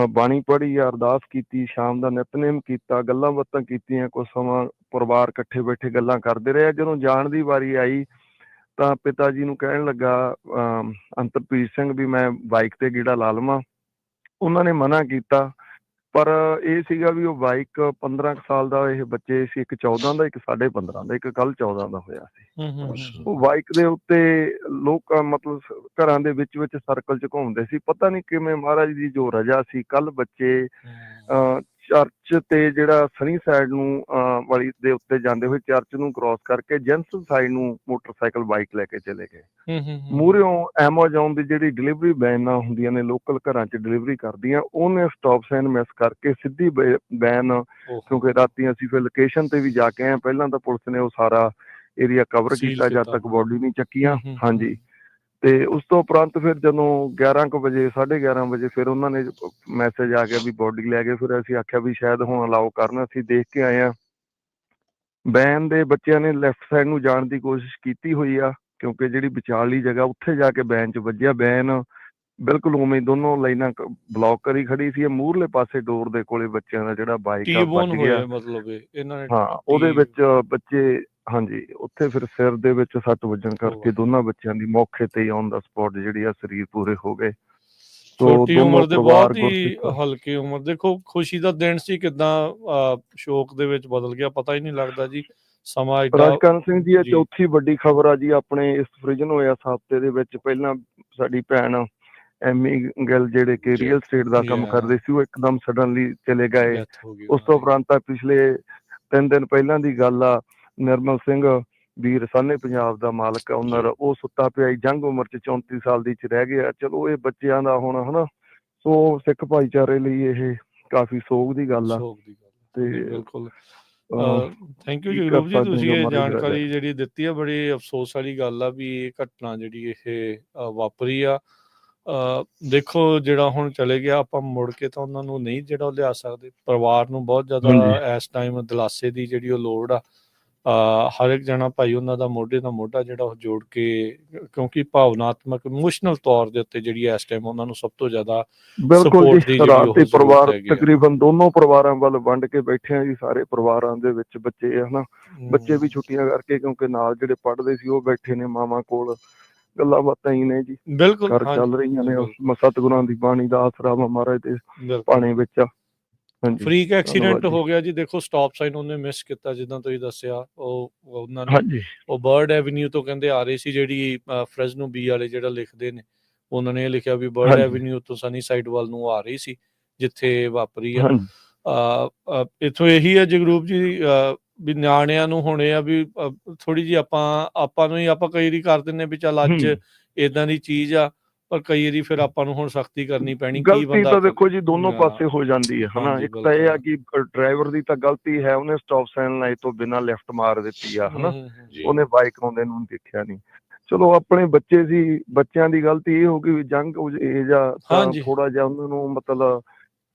ਬਾਣੀ ਪੜ੍ਹੀ, ਅਰਦਾਸ ਕੀਤੀ, ਸ਼ਾਮ ਦਾ ਨਿਤਨੇਮ ਕੀਤਾ, ਗੱਲਾਂ ਬਾਤਾਂ ਕੀਤੀਆਂ। ਕੁਝ ਸਮਾਂ ਪਰਿਵਾਰ ਇਕੱਠੇ ਬੈਠੇ ਗੱਲਾਂ ਕਰਦੇ ਰਹੇ। ਜਦੋਂ ਜਾਣ ਦੀ ਵਾਰੀ ਆਈ ਤਾਂ ਪਿਤਾ ਜੀ ਨੂੰ ਕਹਿਣ ਲੱਗਾ ਅੰਤਰਪ੍ਰੀਤ ਸਿੰਘ ਵੀ ਮੈਂ ਬਾਈਕ ਤੇ ਗੇੜਾ ਲਾ ਲਵਾਂ। ਉਹਨਾਂ ਨੇ ਮਨਾ ਕੀਤਾ, ਪਰ ਇਹ ਸੀਗਾ ਵੀ ਉਹ ਬਾਈਕ 15 ਸਾਲ ਦਾ ਇਹ ਬੱਚੇ ਸੀ, ਇੱਕ 14 ਦਾ, ਇੱਕ 15.5 ਦਾ, ਇੱਕ ਕੱਲ 14 ਦਾ ਹੋਇਆ ਸੀ। ਉਹ ਬਾਈਕ ਦੇ ਉੱਤੇ ਲੋਕ ਮਤਲਬ ਘਰਾਂ ਦੇ ਵਿੱਚ ਸਰਕਲ ਚ ਘੁੰਮਦੇ ਸੀ। ਪਤਾ ਨਹੀਂ ਕਿਵੇਂ ਮਹਾਰਾਜ ਦੀ ਜੋ ਰਜਾ ਸੀ, ਕੱਲ ਬੱਚੇ ਚਰਚ ਤੇ ਜਿਹੜਾ ਸਨੀ ਸਾਈਡ ਨੂੰ ਵਾਲੀ ਦੇ ਉੱਤੇ ਜਾਂਦੇ ਹੋਏ ਚਰਚ ਨੂੰ ਕ੍ਰਾਸ ਕਰਕੇ ਜੈਨਸਨ ਸਾਈਡ ਨੂੰ ਮੋਟਰਸਾਈਕਲ ਬਾਈਕ ਲੈ ਕੇ ਚਲੇ ਗਏ। ਮੂਹਰਿਓਂ ਐਮਾਜ਼ੋਨ ਦੀ ਜਿਹੜੀ ਡਿਲੀਵਰੀ ਵੈਨਾਂ ਹੁੰਦੀਆਂ ਨੇ ਲੋਕਲ ਘਰਾਂ 'ਚ ਡਿਲੀਵਰੀ ਕਰਦੀਆਂ, ਉਹਨੇ ਸਟਾਪ ਸਾਈਨ ਮਿਸ ਕਰਕੇ ਸਿੱਧੀ ਵੈਨ, ਕਿਉਂਕਿ ਰਾਤੀ ਅਸੀਂ ਫਿਰ ਲੋਕੇਸ਼ਨ ਤੇ ਵੀ ਜਾ ਕੇ ਆਏ, ਪਹਿਲਾਂ ਤਾਂ ਪੁਲਿਸ ਨੇ ਉਹ ਸਾਰਾ ਏਰੀਆ ਕਵਰ ਕੀਤਾ ਜਦ ਤੱਕ ਬੋਡੀ ਨਹੀਂ ਚੱਕੀਆਂ। ਹਾਂਜੀ, ਤੇ ਉਸ ਤੋਂ ਉਪਰੰਤ ਫਿਰ ਜਦੋਂ 11 ਕੁ ਵਜੇ 11:30 ਵਜੇ ਫਿਰ ਉਹਨਾਂ ਨੇ ਮੈਸੇਜ ਆ ਗਿਆ ਵੀ ਬੋਡੀ ਲੈ ਗਏ। ਫਿਰ ਅਸੀਂ ਆਖਿਆ ਵੀ ਸ਼ਾਇਦ ਹੁਣ ਅਲਾਓ ਕਰਨ। ਅਸੀਂ ਦੇਖ ਕੇ ਆਏ ਹਾਂ ਵੈਨ ਦੇ ਬੱਚਿਆਂ ਨੇ ਲੈਫਟ ਸਾਈਡ ਨੂੰ ਜਾਣ ਦੀ ਕੋਸ਼ਿਸ਼ ਕੀਤੀ ਹੋਈ ਆ, ਕਿਉਂਕਿ ਜਿਹੜੀ ਵਿਚਾਲੀ ਜਗ੍ਹਾ ਉੱਥੇ ਜਾ ਕੇ ਵੈਨ 'ਚ ਵੱਜਿਆ। ਵੈਨ ਬਿਲਕੁਲ ਉਵੇਂ ਦੋਨੋਂ ਲਾਈਨਾਂ ਬਲੌਕ ਕਰੀ ਖੜੀ ਸੀ। ਮੂਹਰਲੇ ਪਾਸੇ ਡੋਰ ਦੇ ਕੋਲੇ ਬੱਚਿਆਂ ਦਾ ਜਿਹੜਾ ਬਾਈਕ ਆ ਟੀ-ਬੋਨ ਵੱਜ ਹੋਇਆ ਗਿਆ। ਮਤਲਬ ਇਹਨਾਂ ਨੇ ਹਾਂ, ਉਹਦੇ ਵਿੱਚ ਬੱਚੇ ਹਾਂਜੀ ਉੱਥੇ ਫਿਰ ਸਿਰ ਦੇ ਵਿੱਚ ਸੱਟ ਵੱਜਣ ਕਰਕੇ ਦੋਨਾਂ ਬੱਚਿਆਂ ਦੀ ਮੌਕੇ ਤੇ ਹੀ ਔਨ ਦਾ ਸਪੌਟ ਜਿਹੜੀ ਆ ਸਰੀਰ ਪੂਰੇ ਹੋ ਗਏ। ਛੋਟੀ ਉਮਰ ਦੇ ਬਹੁਤ ਹੀ ਗੁਰਸਿੱਖ ਹਲਕੀ ਉਮਰ, ਦੇਖੋ ਖੁਸ਼ੀ ਦਾ ਦਿਨ ਸੀ ਕਿੱਦਾਂ ਸ਼ੋਕ ਦੇ ਵਿੱਚ ਬਦਲ ਗਿਆ, ਪਤਾ ਹੀ ਨਹੀਂ ਲੱਗਦਾ ਜੀ। ਸਮਾਂ ਏਡਾ ਰਾਜਕਰਨ ਸਿੰਘ ਜੀ, ਇਹ ਚੌਥੀ ਵੱਡੀ ਖਬਰ ਆ ਜੀ ਆਪਣੇ ਇਸ ਫ੍ਰਿਜਨ ਹੋਇਆ ਹਫ਼ਤੇ ਦੇ ਵਿੱਚ। ਪਹਿਲਾਂ ਸਾਡੀ ਭੈਣ ਐਮੀ ਗਿੱਲ ਜਿਹੜੇ ਕਿ ਰੀਅਲ ਸਟੇਟ ਦਾ ਕੰਮ ਕਰਦੇ ਸੀ, ਉਹ ਇੱਕਦਮ ਸਡਨਲੀ ਚਲੇ ਗਏ। ਉਸ ਤੋਂ ਉਪਰੰਤ ਪਿਛਲੇ 3 ਦਿਨ ਪਹਿਲਾਂ ਦੀ ਗੱਲ ਆ, ਨਿਰਮਲ ਸਿੰਘ ਵੀਰ ਸਾਨੇ ਪੰਜਾਬ ਦਾ ਮਾਲਕ ਓਨਰ, ਉਹ ਸੁੱਤਾ ਪਿਆ ਜੰਗ ਉਮਰ 'ਚ 34 ਸਾਲ ਦੀ 'ਚ ਰਹਿ ਗਿਆ। ਚਲੋ ਇਹ ਬੱਚਿਆਂ ਦਾ ਹੁਣ ਹਨਾ, ਸੋ ਸਿੱਖ ਭਾਈਚਾਰੇ ਲਈ ਇਹ ਕਾਫੀ ਸੋਗ ਦੀ ਗੱਲ ਆ। ਤੇ ਬਿਲਕੁਲ ਥੈਂਕ ਯੂ ਜਗਰੂਪ ਜੀ, ਤੁਸੀਂ ਇਹ ਜਾਣਕਾਰੀ ਜਿਹੜੀ ਦਿੱਤੀ ਆ। ਬੜੀ ਅਫਸੋਸ ਵਾਲੀ ਗੱਲ ਆ ਵੀ ਇਹ ਘਟਨਾ ਜਿਹੜੀ ਇਹ ਵਾਪਰੀ ਆ। ਦੇਖੋ ਜਿਹੜਾ ਹੁਣ ਚਲੇ ਗਿਆ, ਆਪਾਂ ਮੁੜ ਕੇ ਤਾਂ ਉਹਨਾਂ ਨੂੰ ਨਹੀਂ ਜਿਹੜਾ ਉਹ ਲਿਆ ਸਕਦੇ। ਪਰਿਵਾਰ ਨੂੰ ਬਹੁਤ ਜ਼ਿਆਦਾ ਇਸ ਟਾਈਮ ਦਿਲਾਸੇ ਦੀ ਜਿਹੜੀ ਉਹ ਲੋੜ ਆ। ਹਰ ਇੱਕ ਜਣਾ ਭਾਈ ਉਹਨਾਂ ਦਾ ਮੋਢੇ ਦਾ ਮੋਢਾ ਜਿਹੜਾ ਉਹ ਜੋੜ ਕੇ, ਕਿਉਂਕਿ ਭਾਵਨਾਤਮਕ ਇਮੋਸ਼ਨਲ ਤੌਰ ਦੇ ਉੱਤੇ ਜਿਹੜੀ ਇਸ ਟਾਈਮ ਉਹਨਾਂ ਨੂੰ ਸਭ ਤੋਂ ਜ਼ਿਆਦਾ ਬਿਲਕੁਲ ਜੀ, ਰਾਤ ਪਰਿਵਾਰ ਤਕਰੀਬਨ ਦੋਨੋਂ ਪਰਿਵਾਰਾਂ ਵੱਲ ਵੰਡ ਕੇ ਬੈਠੇ ਆ ਜੀ। ਸਾਰੇ ਪਰਿਵਾਰਾਂ ਦੇ ਵਿੱਚ ਬੱਚੇ ਹਨਾ, ਬੱਚੇ ਵੀ ਛੁੱਟੀਆਂ ਕਰਕੇ ਕਿਉਂਕਿ ਨਾਲ ਜਿਹੜੇ ਪੜ੍ਹਦੇ ਸੀ ਉਹ ਬੈਠੇ ਨੇ ਮਾਵਾਂ ਕੋਲ, ਗੱਲਾਂ ਬਾਤਾਂ ਹੀ ਨੇ ਜੀ। ਬਿਲਕੁਲ ਘਰ ਚੱਲ ਰਹੀਆਂ ਨੇ। ਸਤਿਗੁਰਾਂ ਦੀ ਬਾਣੀ ਦਾ ਆਸਰਾ ਵਾ ਮਹਾਰਾਜ ਦੇ ਬਾਣੀ ਵਿੱਚ। ਫਰੀਕ ਐਕਸੀਡੈਂਟ ਹੋ ਗਿਆ ਜੀ। ਦੇਖੋ ਸਟਾਪ ਸਾਈਨ ਉਹਨੇ ਮਿਸ ਕੀਤਾ, ਜਿੱਦਾਂ ਤੁਸੀਂ ਦੱਸਿਆ। ਉਹਨਾਂ ਨੇ ਉਹ ਬਰਡ ਐਵਨਿਊ ਤੋਂ ਕਹਿੰਦੇ ਆ ਰਹੇ ਸੀ, ਜਿਹੜੀ ਫ੍ਰੈਜ਼ਨੋ ਬੀ ਵਾਲੇ ਜਿਹੜਾ ਲਿਖਦੇ ਨੇ, ਉਹਨਾਂ ਨੇ ਇਹ ਲਿਖਿਆ ਵੀ ਬਰਡ ਐਵਨਿਊ ਤੋਂ ਸਨੀ ਸਾਈਡ ਵੱਲ ਨੂੰ ਆ ਰਹੀ ਸੀ ਜਿੱਥੇ ਵਾਪਰੀ ਆ। ਇੱਥੋਂ ਇਹੀ ਹੈ ਜਗਰੂਪ ਜੀ ਵੀ ਨਿਆਣਿਆਂ ਨੂੰ ਹੁਣ ਇਹ ਆ ਵੀ ਥੋੜੀ ਜਿਹੀ ਆਪਾਂ ਨੂੰ ਹੀ ਆਪਾਂ ਕਈ ਵਾਰੀ ਕਰ ਦਿੰਦੇ ਵੀ ਚੱਲ ਅੱਜ ਏਦਾਂ ਦੀ ਚੀਜ਼ ਆ, ਪਰ ਕਈ ਵਾਰੀ ਫਿਰ ਆਪਾਂ ਨੂੰ ਹੁਣ ਸਖਤੀ ਕਰਨੀ ਪੈਣੀ। ਗਲਤੀ ਤਾਂ ਦੇਖੋ ਜੀ ਦੋਨੋਂ ਪਾਸੇ ਹੋ ਜਾਂਦੀ ਹੈ ਹਨਾ। ਇੱਕ ਤਾਂ ਇਹ ਆ ਕਿ ਡਰਾਈਵਰ ਦੀ ਤਾਂ ਗਲਤੀ ਹੈ, ਉਹਨੇ ਸਟਾਪ ਸਾਈਨ ਲਾਈਟ ਤੋਂ ਬਿਨਾਂ ਲੈਫਟ ਮਾਰ ਦਿੱਤੀ ਆ ਹਨਾ, ਉਹਨੇ ਬਾਈਕ ਆਉਂਦੇ ਨੂੰ ਦੇਖਿਆ ਨਹੀਂ। ਚਲੋ ਆਪਣੇ ਬੱਚੇ ਸੀ, ਬੱਚਿਆਂ ਦੀ ਗਲਤੀ ਇਹ ਹੋ ਗਈ ਵੀ ਜੰਗ ਏਜ ਆ ਤਾਂ ਥੋੜਾ ਜਿਹਾ ਉਹਨਾਂ ਨੂੰ ਮਤਲਬ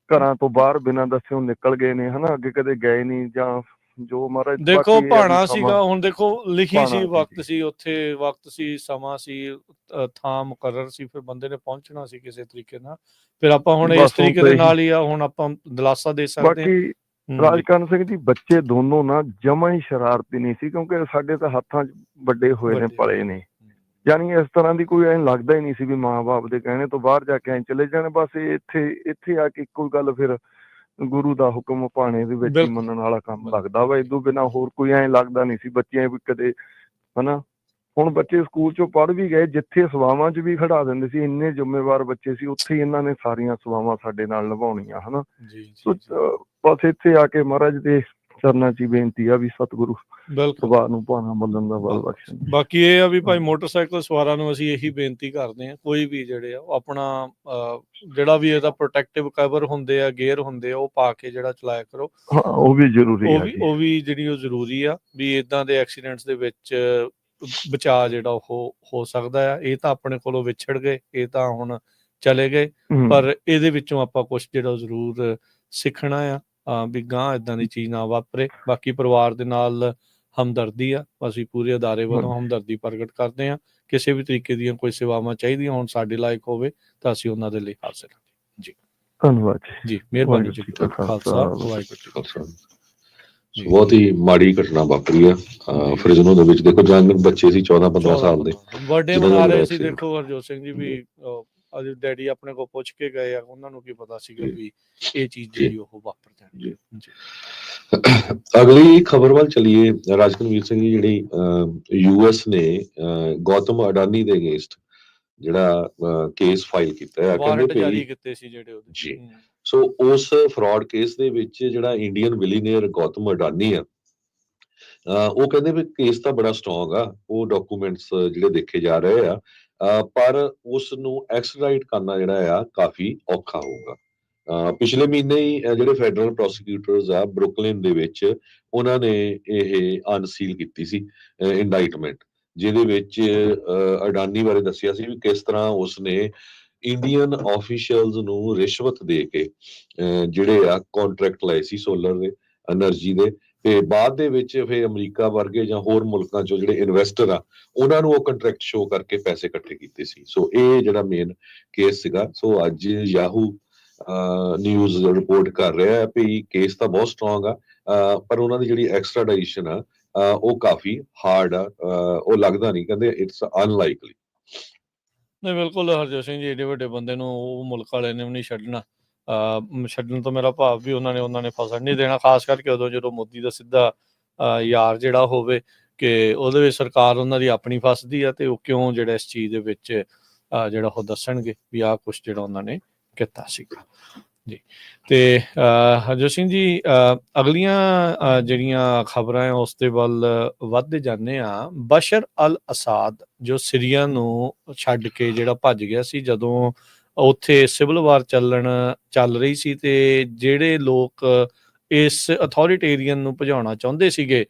ਘਰਾਂ ਤੋਂ ਬਾਹਰ ਬਿਨਾਂ ਦੱਸਿਓ ਨਿਕਲ ਗਏ ਨੇ ਹਨਾ, ਅੱਗੇ ਕਦੇ ਗਏ ਨਹੀਂ ਜਾਂ ਜੋ ਮਹਾਰਾਜ ਦੇਖੋ ਭਾਣਾ ਸੀਗਾ। ਹੁਣ ਦੇਖੋ ਲਿਖੀ ਸੀ, ਵਕਤ ਸੀ, ਉੱਥੇ ਵਕਤ ਸੀ, ਸਮਾਂ ਸੀ, ਥਾਂ ਮੁਕਰਰ ਸੀ, ਫਿਰ ਬੰਦੇ ਨੇ ਪਹੁੰਚਣਾ ਸੀ ਕਿਸੇ ਤਰੀਕੇ ਨਾਲ। ਫਿਰ ਆਪਾਂ ਹੁਣ ਇਸ ਤਰੀਕੇ ਦੇ ਨਾਲ ਹੀ ਆ ਹੁਣ ਆਪਾਂ ਦਿਲਾਸਾ ਦੇ ਸਕਦੇ ਹਾਂ। ਬਾਕੀ ਰਾਜਕਰਨ ਸਿੰਘ ਜੀ, ਬੱਚੇ ਦੋਨੋਂ ਨਾ ਜਮਾਂ ਹੀ ਸ਼ਰਾਰਤੀ ਨਹੀਂ ਸੀ, ਕਿਉਂਕਿ ਸਾਡੇ ਤਾਂ ਹੱਥਾਂ 'ਚ ਵੱਡੇ ਹੋਏ ਨੇ, ਪਲੇ ਨੇ। ਯਾਨੀ ਇਸ ਤਰ੍ਹਾਂ ਦੀ ਕੋਈ ਐਂ ਲੱਗਦਾ ਹੀ ਨਹੀਂ ਸੀ ਵੀ ਮਾਂ ਬਾਪ ਦੇ ਕਹਿਣੇ ਤੋਂ ਬਾਹਰ ਜਾ ਕੇ ਐਂ ਚਲੇ ਜਾਣ। ਬਸ ਇੱਥੇ ਆ ਕੇ ਇੱਕੋ ਗੱਲ, ਫਿਰ ਗੁਰੂ ਦਾ ਹੁਕਮ ਭਾਣੇ ਦੇ ਵਿੱਚ ਹੀ ਮੰਨਣ ਵਾਲਾ ਕੰਮ ਲੱਗਦਾ ਵਾ। ਇਦੋਂ ਬਿਨਾਂ ਹੋਰ ਕੋਈ ਐਂ ਲੱਗਦਾ ਨਹੀਂ ਸੀ ਬੱਚਿਆਂ ਵੀ ਕਦੇ ਹਨਾ। ਹੁਣ ਬੱਚੇ ਸਕੂਲ 'ਚੋਂ ਪੜ੍ਹ ਵੀ ਗਏ, ਜਿੱਥੇ ਸਭਾਵਾਂ 'ਚ ਵੀ ਖੜਾ ਦਿੰਦੇ ਸੀ, ਇੰਨੇ ਜ਼ਿੰਮੇਵਾਰ ਬੱਚੇ ਸੀ, ਉੱਥੇ ਹੀ ਇਹਨਾਂ ਨੇ ਸਾਰੀਆਂ ਸਭਾਵਾਂ ਸਾਡੇ ਨਾਲ ਨਿਭਾਉਣੀਆਂ ਹਨਾ। ਬਸ ਇੱਥੇ ਆ ਕੇ ਮਹਾਰਾਜ ਦੇ ਚਰਨਾਂ 'ਚ ਹੀ ਬੇਨਤੀ ਆ ਵੀ ਸਤਿਗੁਰੂ ਸਭਾ ਨੂੰ ਭਾਣਾ ਬੋਲਣ ਦਾ ਬਲ ਬਖਸ਼ਣ। ਬਾਕੀ ਇਹ ਆ ਵੀ ਭਾਈ ਮੋਟਰਸਾਈਕਲ ਸਵਾਰਾਂ ਨੂੰ ਅਸੀਂ ਇਹੀ ਬੇਨਤੀ ਕਰਦੇ ਹਾਂ, ਕੋਈ ਵੀ ਜਿਹੜੇ ਆ ਆਪਣਾ ਜਿਹੜਾ ਵੀ ਇਹਦਾ ਪ੍ਰੋਟੈਕਟਿਵ ਕਵਰ ਹੁੰਦੇ ਆ, ਗੇਅਰ ਹੁੰਦੇ ਆ, ਉਹ ਪਾ ਕੇ ਜਿਹੜਾ ਚਲਾਇਆ ਕਰੋ। ਉਹ ਵੀ ਜ਼ਰੂਰੀ ਆ, ਉਹ ਵੀ ਜਿਹੜੀ ਉਹ ਜ਼ਰੂਰੀ ਆ ਵੀ ਇਦਾਂ ਦੇ ਐਕਸੀਡੈਂਟਸ ਦੇ ਵਿੱਚ ਬਚਾਅ ਜਿਹੜਾ ਉਹ ਹੋ ਸਕਦਾ ਆ। ਇਹ ਤਾਂ ਆਪਣੇ ਕੋਲੋਂ ਵਿਛੜ ਗਏ, ਇਹ ਤਾਂ ਹੁਣ ਚਲੇ ਗਏ, ਪਰ ਇਹਦੇ ਵਿੱਚੋਂ ਆਪਾਂ ਕੁਛ ਜਿਹੜਾ ਜ਼ਰੂਰ ਸਿੱਖਣਾ ਆ ਵੀ ਗਾਂ ਇਦਾਂ ਦੀ ਚੀਜ਼ ਨਾ ਵਾਪਰੇ। ਬਾਕੀ ਪਰਿਵਾਰ ਦੇ ਨਾਲ ਹਮਦਰਦੀ ਆ, ਅਸੀਂ ਪੂਰੇ ਅਦਾਰੇ ਵੱਲੋਂ ਹਮਦਰਦੀ ਪ੍ਰਗਟ ਕਰਦੇ ਹਾਂ। ਕਿਸੇ ਵੀ ਤਰੀਕੇ ਦੀਆਂ ਕੋਈ ਸੇਵਾਵਾਂ ਚਾਹੀਦੀਆਂ ਹੁਣ ਸਾਡੇ ਲਾਇਕ ਹੋਵੇ ਤਾਂ ਅਸੀਂ ਉਹਨਾਂ ਦੇ ਲਈ ਹਾਜ਼ਰ ਹਾਂ ਜੀ। ਧੰਨਵਾਦ ਜੀ, ਮਿਹਰਬਾਨੀ ਜੀ। ਖਾਲਸਾ ਵਾਹਿਗੁਰੂ ਜੀ ਕਾ ਖਾਲਸਾ। ਬਹੁਤ ਹੀ ਮਾੜੀ ਘਟਨਾ ਵਾਪਰੀ ਆ ਫ੍ਰਿਜ਼ਨੋ ਦੇ ਵਿੱਚ। ਦੇਖੋ ਜੰਗ ਬੱਚੇ ਸੀ 14-15 ਸਾਲ ਦੇ, ਬਰਥਡੇ ਮਨਾ ਰਹੇ ਸੀ। ਦੇਖੋ ਹਰਜੋਤ ਸਿੰਘ ਜੀ ਵੀ ਅੱਜ ਡੈਡੀ ਆਪਣੇ ਕੋਲ ਪੁੱਛ ਕੇ ਗਏ ਆ, ਉਹਨਾਂ ਨੂੰ ਕੀ ਪਤਾ ਸੀਗਾ ਵੀ ਇਹ ਚੀਜ਼ ਜਿਹੜੀ ਉਹ ਵਾਪਰ ਜਾਣੀ। ਅਗਲੀ ਖਬਰ ਵੱਲ ਚਲੀਏ। ਰਾਜਕਨਵੀਰ ਸਿੰਘ ਜੀ, ਜਿਹੜੀ US ਨੇ ਗੌਤਮ ਅਡਾਨੀ ਦੇ ਅਗੇਂਸਟ ਜਿਹੜਾ ਕੇਸ ਫਾਈਲ ਕੀਤਾ ਹੈ, ਵਾਰੰਟ ਜਾਰੀ ਕੀਤੇ ਸੀ ਜਿਹੜੇ ਉਹਦੇ ਜੀ। ਸੋ ਉਸ ਫਰਾਡ ਕੇਸ ਦੇ ਵਿੱਚ ਜਿਹੜਾ ਇੰਡੀਅਨ ਬਿਲੀਨੀਅਰ ਗੌਤਮ ਅਡਾਨੀ ਆ, ਉਹ ਕਹਿੰਦੇ ਵੀ ਕੇਸ ਤਾਂ ਬੜਾ ਸਟਰੋਂਗ ਆ, ਉਹ ਡਾਕੂਮੈਂਟਸ ਜਿਹੜੇ ਦੇਖੇ ਜਾ ਰਹੇ ਆ, ਪਰ ਉਸ ਨੂੰ ਐਕਸਟ੍ਰਾਡਾਈਟ ਕਰਨਾ ਜਿਹੜਾ ਆ ਕਾਫੀ ਔਖਾ ਹੋਊਗਾ। ਪਿਛਲੇ ਮਹੀਨੇ ਹੀ ਜਿਹੜੇ ਫੈਡਰਲ ਪ੍ਰੋਸੀਕਿਊਟਰਸ ਆ ਬਰੁਕਲਿਨ ਦੇ ਵਿੱਚ, ਉਹਨਾਂ ਨੇ ਇਹ ਅਨਸੀਲ ਕੀਤੀ ਸੀ ਇੰਡਾਈਟਮੈਂਟ। ਜਿਹਦੇ ਵਿੱਚ ਅਡਾਨੀ ਬਾਰੇ ਦੱਸਿਆ ਸੀ ਵੀ ਕਿਸ ਤਰ੍ਹਾਂ ਉਸਨੇ ਇੰਡੀਅਨ ਆਫੀਸ਼ੀਅਲਸ ਨੂੰ ਰਿਸ਼ਵਤ ਦੇ ਕੇ ਜਿਹੜੇ ਆ ਕੰਟਰੈਕਟ ਲਏ ਸੀ ਸੋਲਰ ਦੇ એનર્ਜੀ ਦੇ, ਤੇ ਬਾਅਦ ਦੇ ਵਿੱਚ ਫਿਰ ਅਮਰੀਕਾ ਵਰਗੇ ਜਾਂ ਹੋਰ ਮੁਲਕਾਂ ਚੋਂ ਜਿਹੜੇ ਇਨਵੈਸਟਰ ਆ ਉਹਨਾਂ ਨੂੰ ਉਹ ਕੰਟਰੈਕਟ ਸ਼ੋ ਕਰਕੇ ਪੈਸੇ ਇਕੱਠੇ ਕੀਤੇ ਸੀ। ਸੋ ਇਹ ਜਿਹੜਾ ਮੇਨ ਕੇਸ ਸੀਗਾ। ਸੋ ਅੱਜ ਯਾਹੂ ਨਿਊਜ਼ ਰਿਪੋਰਟ ਕਰ ਰਿਹਾ ਹੈ ਵੀ ਕੇਸ ਤਾਂ ਬਹੁਤ ਸਟਰੋਂਗ ਆ, ਪਰ ਉਹਨਾਂ ਦੀ ਜਿਹੜੀ ਐਕਸਟ੍ਰਾਡਾਈਸ਼ਨ ਆ ਉਹ ਕਾਫੀ ਹਾਰਡ ਆ। ਉਹ ਲੱਗਦਾ ਨਹੀਂ, ਕਹਿੰਦੇ ਇਟਸ ਅਨਲਾਈਕਲੀ। ਨਹੀਂ, ਬਿਲਕੁਲ ਹਰਜੋਤ ਸਿੰਘ ਜੀ, ਏਡੇ ਵੱਡੇ ਬੰਦੇ ਨੂੰ ਉਹ ਮੁਲਕ ਵਾਲੇ ਨੇ ਵੀ ਨਹੀਂ ਛੱਡਣਾ। ਛੱਡਣ ਤੋਂ ਮੇਰਾ ਭਾਵ ਵੀ ਉਹਨਾਂ ਨੇ ਫਸਣ ਨਹੀਂ ਦੇਣਾ, ਖਾਸ ਕਰਕੇ ਉਦੋਂ ਜਦੋਂ ਮੋਦੀ ਦਾ ਸਿੱਧਾ ਯਾਰ ਜਿਹੜਾ ਹੋਵੇ ਕਿ ਉਹਦੇ ਵਿੱਚ ਸਰਕਾਰ ਉਹਨਾਂ ਦੀ ਆਪਣੀ ਫਸਦੀ ਆ, ਤੇ ਉਹ ਕਿਉਂ ਜਿਹੜਾ ਇਸ ਚੀਜ਼ ਦੇ ਵਿੱਚ ਜਿਹੜਾ ਉਹ ਦੱਸਣਗੇ ਵੀ ਆਹ ਕੁਛ ਜਿਹੜਾ ਉਹਨਾਂ ਨੇ ਕੀਤਾ ਸੀਗਾ ਜੀ। ਤੇ ਹਰਜੋਤ ਸਿੰਘ ਜੀ, ਅਗਲੀਆਂ ਜਿਹੜੀਆਂ ਖਬਰਾਂ ਉਸ ਦੇ ਵੱਲ ਵੱਧਦੇ ਜਾਂਦੇ ਆ। ਬਸ਼ਰ ਅਲ ਅਸਾਦ ਜੋ ਸੀਰੀਆ ਨੂੰ ਛੱਡ ਕੇ ਜਿਹੜਾ ਭੱਜ ਗਿਆ ਸੀ, ਜਦੋਂ ਉੱਥੇ ਸਿਵਲ ਵਾਰ ਚੱਲ ਰਹੀ ਸੀ, ਤੇ ਜਿਹੜੇ ਲੋਕ ਇਸ ਅਥੋਰੀਟੇਰੀਅਨ ਨੂੰ ਭਜਾਉਣਾ ਚਾਹੁੰਦੇ ਸੀਗੇ,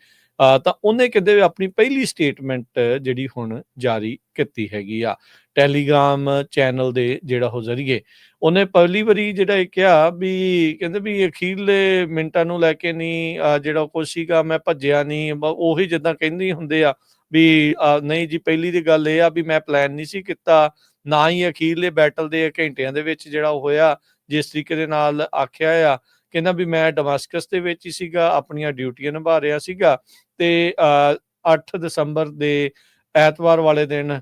ਤਾਂ ਉਹਨੇ ਕਿਤੇ ਆਪਣੀ ਪਹਿਲੀ ਸਟੇਟਮੈਂਟ ਜਿਹੜੀ ਹੁਣ ਜਾਰੀ ਕੀਤੀ ਹੈਗੀ ਆ ਟੈਲੀਗ੍ਰਾਮ ਚੈਨਲ ਦੇ ਜਿਹੜਾ ਉਹ ਜ਼ਰੀਏ। ਉਹਨੇ ਪਹਿਲੀ ਵਾਰੀ ਜਿਹੜਾ ਇਹ ਕਿਹਾ ਵੀ, ਕਹਿੰਦੇ ਵੀ ਅਖੀਰਲੇ ਮਿੰਟਾਂ ਨੂੰ ਲੈ ਕੇ ਨਹੀਂ ਜਿਹੜਾ ਕੁਛ ਸੀਗਾ, ਮੈਂ ਭੱਜਿਆ ਨਹੀਂ। ਉਹੀ ਜਿੱਦਾਂ ਕਹਿੰਦੇ ਹੁੰਦੇ ਆ ਵੀ ਨਹੀਂ ਜੀ, ਪਹਿਲੀ ਦੀ ਗੱਲ ਇਹ ਆ ਵੀ ਮੈਂ ਪਲਾਨ ਨਹੀਂ ਸੀ ਕੀਤਾ, ਨਾ ਹੀ ਅਖੀਰਲੇ ਬੈਟਲ ਦੇ ਘੰਟਿਆਂ ਦੇ ਵਿੱਚ ਜਿਹੜਾ ਉਹ ਹੋਇਆ ਜਿਸ ਤਰੀਕੇ ਦੇ ਨਾਲ ਆਖਿਆ ਆ। ਕਹਿੰਦਾ ਵੀ ਮੈਂ ਡਮਾਸਕਸ ਦੇ ਵਿੱਚ ਹੀ ਸੀਗਾ, ਆਪਣੀਆਂ ਡਿਊਟੀਆਂ ਨਿਭਾ ਰਿਹਾ ਸੀਗਾ, ਤੇ 8 ਦਸੰਬਰ ਦੇ ਐਤਵਾਰ ਵਾਲੇ ਦਿਨ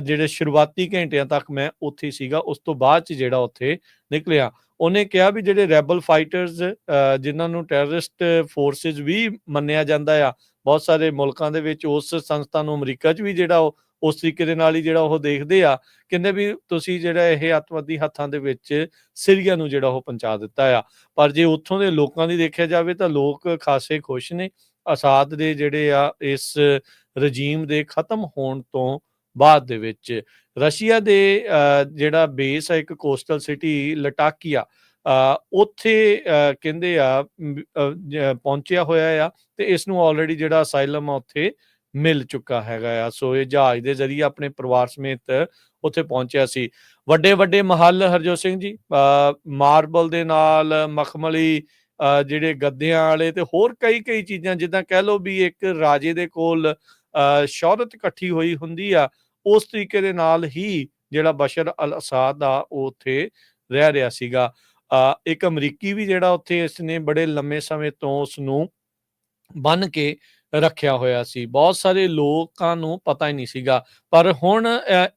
ਜਿਹੜੇ ਸ਼ੁਰੂਆਤੀ ਘੰਟਿਆਂ ਤੱਕ ਮੈਂ ਉੱਥੇ ਸੀਗਾ, ਉਸ ਤੋਂ ਬਾਅਦ 'ਚ ਜਿਹੜਾ ਉੱਥੇ ਨਿਕਲਿਆ। ਉਹਨੇ ਕਿਹਾ ਵੀ ਜਿਹੜੇ ਰੈਬਲ ਫਾਈਟਰਸ ਜਿਨ੍ਹਾਂ ਨੂੰ ਟੈਰਰਿਸਟ ਫੋਰਸਿਸ ਵੀ ਮੰਨਿਆ ਜਾਂਦਾ ਆ ਬਹੁਤ ਸਾਰੇ ਮੁਲਕਾਂ ਦੇ ਵਿੱਚ, ਉਸ ਸੰਸਥਾ ਨੂੰ ਅਮਰੀਕਾ 'ਚ ਵੀ ਜਿਹੜਾ ਉਹ ਉਸ ਤਰੀਕੇ ਦੇ ਨਾਲ ਹੀ ਜਿਹੜਾ ਉਹ ਦੇਖਦੇ ਆ। ਕਹਿੰਦੇ ਵੀ ਤੁਸੀਂ ਜਿਹੜਾ ਇਹ ਅੱਤਵਾਦੀ ਹੱਥਾਂ ਦੇ ਵਿੱਚ ਸੀਰੀਆ ਨੂੰ ਜਿਹੜਾ ਉਹ ਪਹੁੰਚਾ ਦਿੱਤਾ ਆ। ਪਰ ਜੇ ਉੱਥੋਂ ਦੇ ਲੋਕਾਂ ਦੀ ਦੇਖਿਆ ਜਾਵੇ ਤਾਂ ਲੋਕ ਖਾਸੇ ਖੁਸ਼ ਨੇ ਅਸਾਦ ਦੇ ਜਿਹੜੇ ਆ ਇਸ ਰਜੀਮ ਦੇ ਖਤਮ ਹੋਣ ਤੋਂ ਬਾਅਦ ਦੇ ਵਿੱਚ। ਰਸ਼ੀਆ ਦੇ ਜਿਹੜਾ ਬੇਸ ਆ ਇੱਕ ਕੋਸਟਲ ਸਿਟੀ ਲਟਾਕੀਆ, ਉੱਥੇ ਕਹਿੰਦੇ ਆ ਪਹੁੰਚਿਆ ਹੋਇਆ ਆ, ਤੇ ਇਸ ਨੂੰ ਆਲਰੇਡੀ ਜਿਹੜਾ ਅਸਾਈਲਮ ਆ ਉੱਥੇ ਮਿਲ ਚੁੱਕਾ ਹੈਗਾ ਆ। ਸੋ ਇਹ ਜਹਾਜ਼ ਦੇ ਜ਼ਰੀਏ ਆਪਣੇ ਪਰਿਵਾਰ ਸਮੇਤ ਉੱਥੇ ਪਹੁੰਚਿਆ ਸੀ। ਵੱਡੇ ਵੱਡੇ ਮਹੱਲ ਹਰਜੋਤ ਸਿੰਘ ਜੀ, ਮਾਰਬਲ ਦੇ ਨਾਲ ਮਖਮਲੀ ਜਿਹੜੇ ਗੱਦਿਆਂ ਵਾਲੇ, ਤੇ ਹੋਰ ਕਈ ਚੀਜ਼ਾਂ, ਜਿੱਦਾਂ ਕਹਿ ਲਓ ਵੀ ਇੱਕ ਰਾਜੇ ਦੇ ਕੋਲ ਸ਼ੌਹਰਤ ਇਕੱਠੀ ਹੋਈ ਹੁੰਦੀ ਆ, ਉਸ ਤਰੀਕੇ ਦੇ ਨਾਲ ਹੀ ਜਿਹੜਾ ਬਸ਼ਰ ਅਲ ਅਸਾਦ ਆ ਉਹ ਉੱਥੇ ਰਹਿ ਰਿਹਾ ਸੀਗਾ। ਇੱਕ ਅਮਰੀਕੀ ਵੀ ਜਿਹੜਾ ਉੱਥੇ ਇਸਨੇ ਬੜੇ ਲੰਮੇ ਸਮੇਂ ਤੋਂ ਉਸਨੂੰ ਬੰਨ੍ਹ ਕੇ ਰੱਖਿਆ ਹੋਇਆ ਸੀ। ਬਹੁਤ ਸਾਰੇ ਲੋਕਾਂ ਨੂੰ ਪਤਾ ਹੀ ਨਹੀਂ ਸੀਗਾ। ਪਰ ਹੁਣ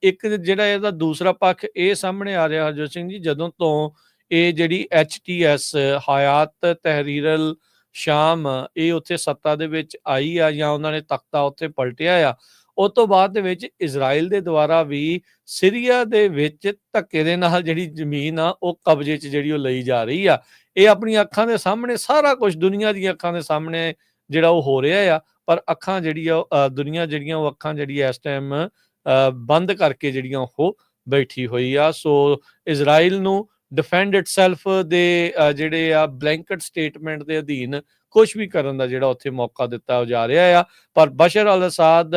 ਇੱਕ ਜਿਹੜਾ ਇਹਦਾ ਦੂਸਰਾ ਪੱਖ ਇਹ ਸਾਹਮਣੇ ਆ ਰਿਹਾ ਹਰਜੋਤ ਸਿੰਘ ਜੀ, ਜਦੋਂ ਤੋਂ ਇਹ ਜਿਹੜੀ HTS ਹਯਾਤ ਤਹਿਰੀਰਲ ਸ਼ਾਮ ਇਹ ਉੱਥੇ ਸੱਤਾ ਦੇ ਵਿੱਚ ਆਈ ਆ, ਜਾਂ ਉਹਨਾਂ ਨੇ ਤਖਤਾ ਉੱਥੇ ਪਲਟਿਆ ਆ, ਉਸ ਤੋਂ ਬਾਅਦ ਦੇ ਵਿੱਚ ਇਜ਼ਰਾਈਲ ਦੇ ਦੁਆਰਾ ਵੀ ਸੀਰੀਆ ਦੇ ਵਿੱਚ ਧੱਕੇ ਦੇ ਨਾਲ ਜਿਹੜੀ ਜ਼ਮੀਨ ਆ ਉਹ ਕਬਜ਼ੇ 'ਚ ਜਿਹੜੀ ਉਹ ਲਈ ਜਾ ਰਹੀ ਆ। ਇਹ ਆਪਣੀਆਂ ਅੱਖਾਂ ਦੇ ਸਾਹਮਣੇ ਸਾਰਾ ਕੁਝ ਦੁਨੀਆ ਦੀਆਂ ਅੱਖਾਂ ਦੇ ਸਾਹਮਣੇ ਜਿਹੜਾ ਉਹ ਹੋ ਰਿਹਾ ਆ। ਪਰ ਅੱਖਾਂ ਜਿਹੜੀ ਆ ਦੁਨੀਆ ਜਿਹੜੀਆਂ ਉਹ ਅੱਖਾਂ ਜਿਹੜੀ ਇਸ ਟਾਈਮ ਬੰਦ ਕਰਕੇ ਜਿਹੜੀਆਂ ਉਹ ਬੈਠੀ ਹੋਈ ਆ। ਸੋ ਇਜ਼ਰਾਈਲ ਨੂੰ ਡਿਫੈਂਡ ਇਟਸੈਲਫ ਦੇ ਜਿਹੜੇ ਆ ਬਲੈਂਕਟ ਸਟੇਟਮੈਂਟ ਦੇ ਅਧੀਨ ਕੁਝ ਵੀ ਕਰਨ ਦਾ ਜਿਹੜਾ ਉੱਥੇ ਮੌਕਾ ਦਿੱਤਾ ਜਾ ਰਿਹਾ ਆ। ਪਰ ਬਸ਼ਰ ਅਲ ਅਸਾਦ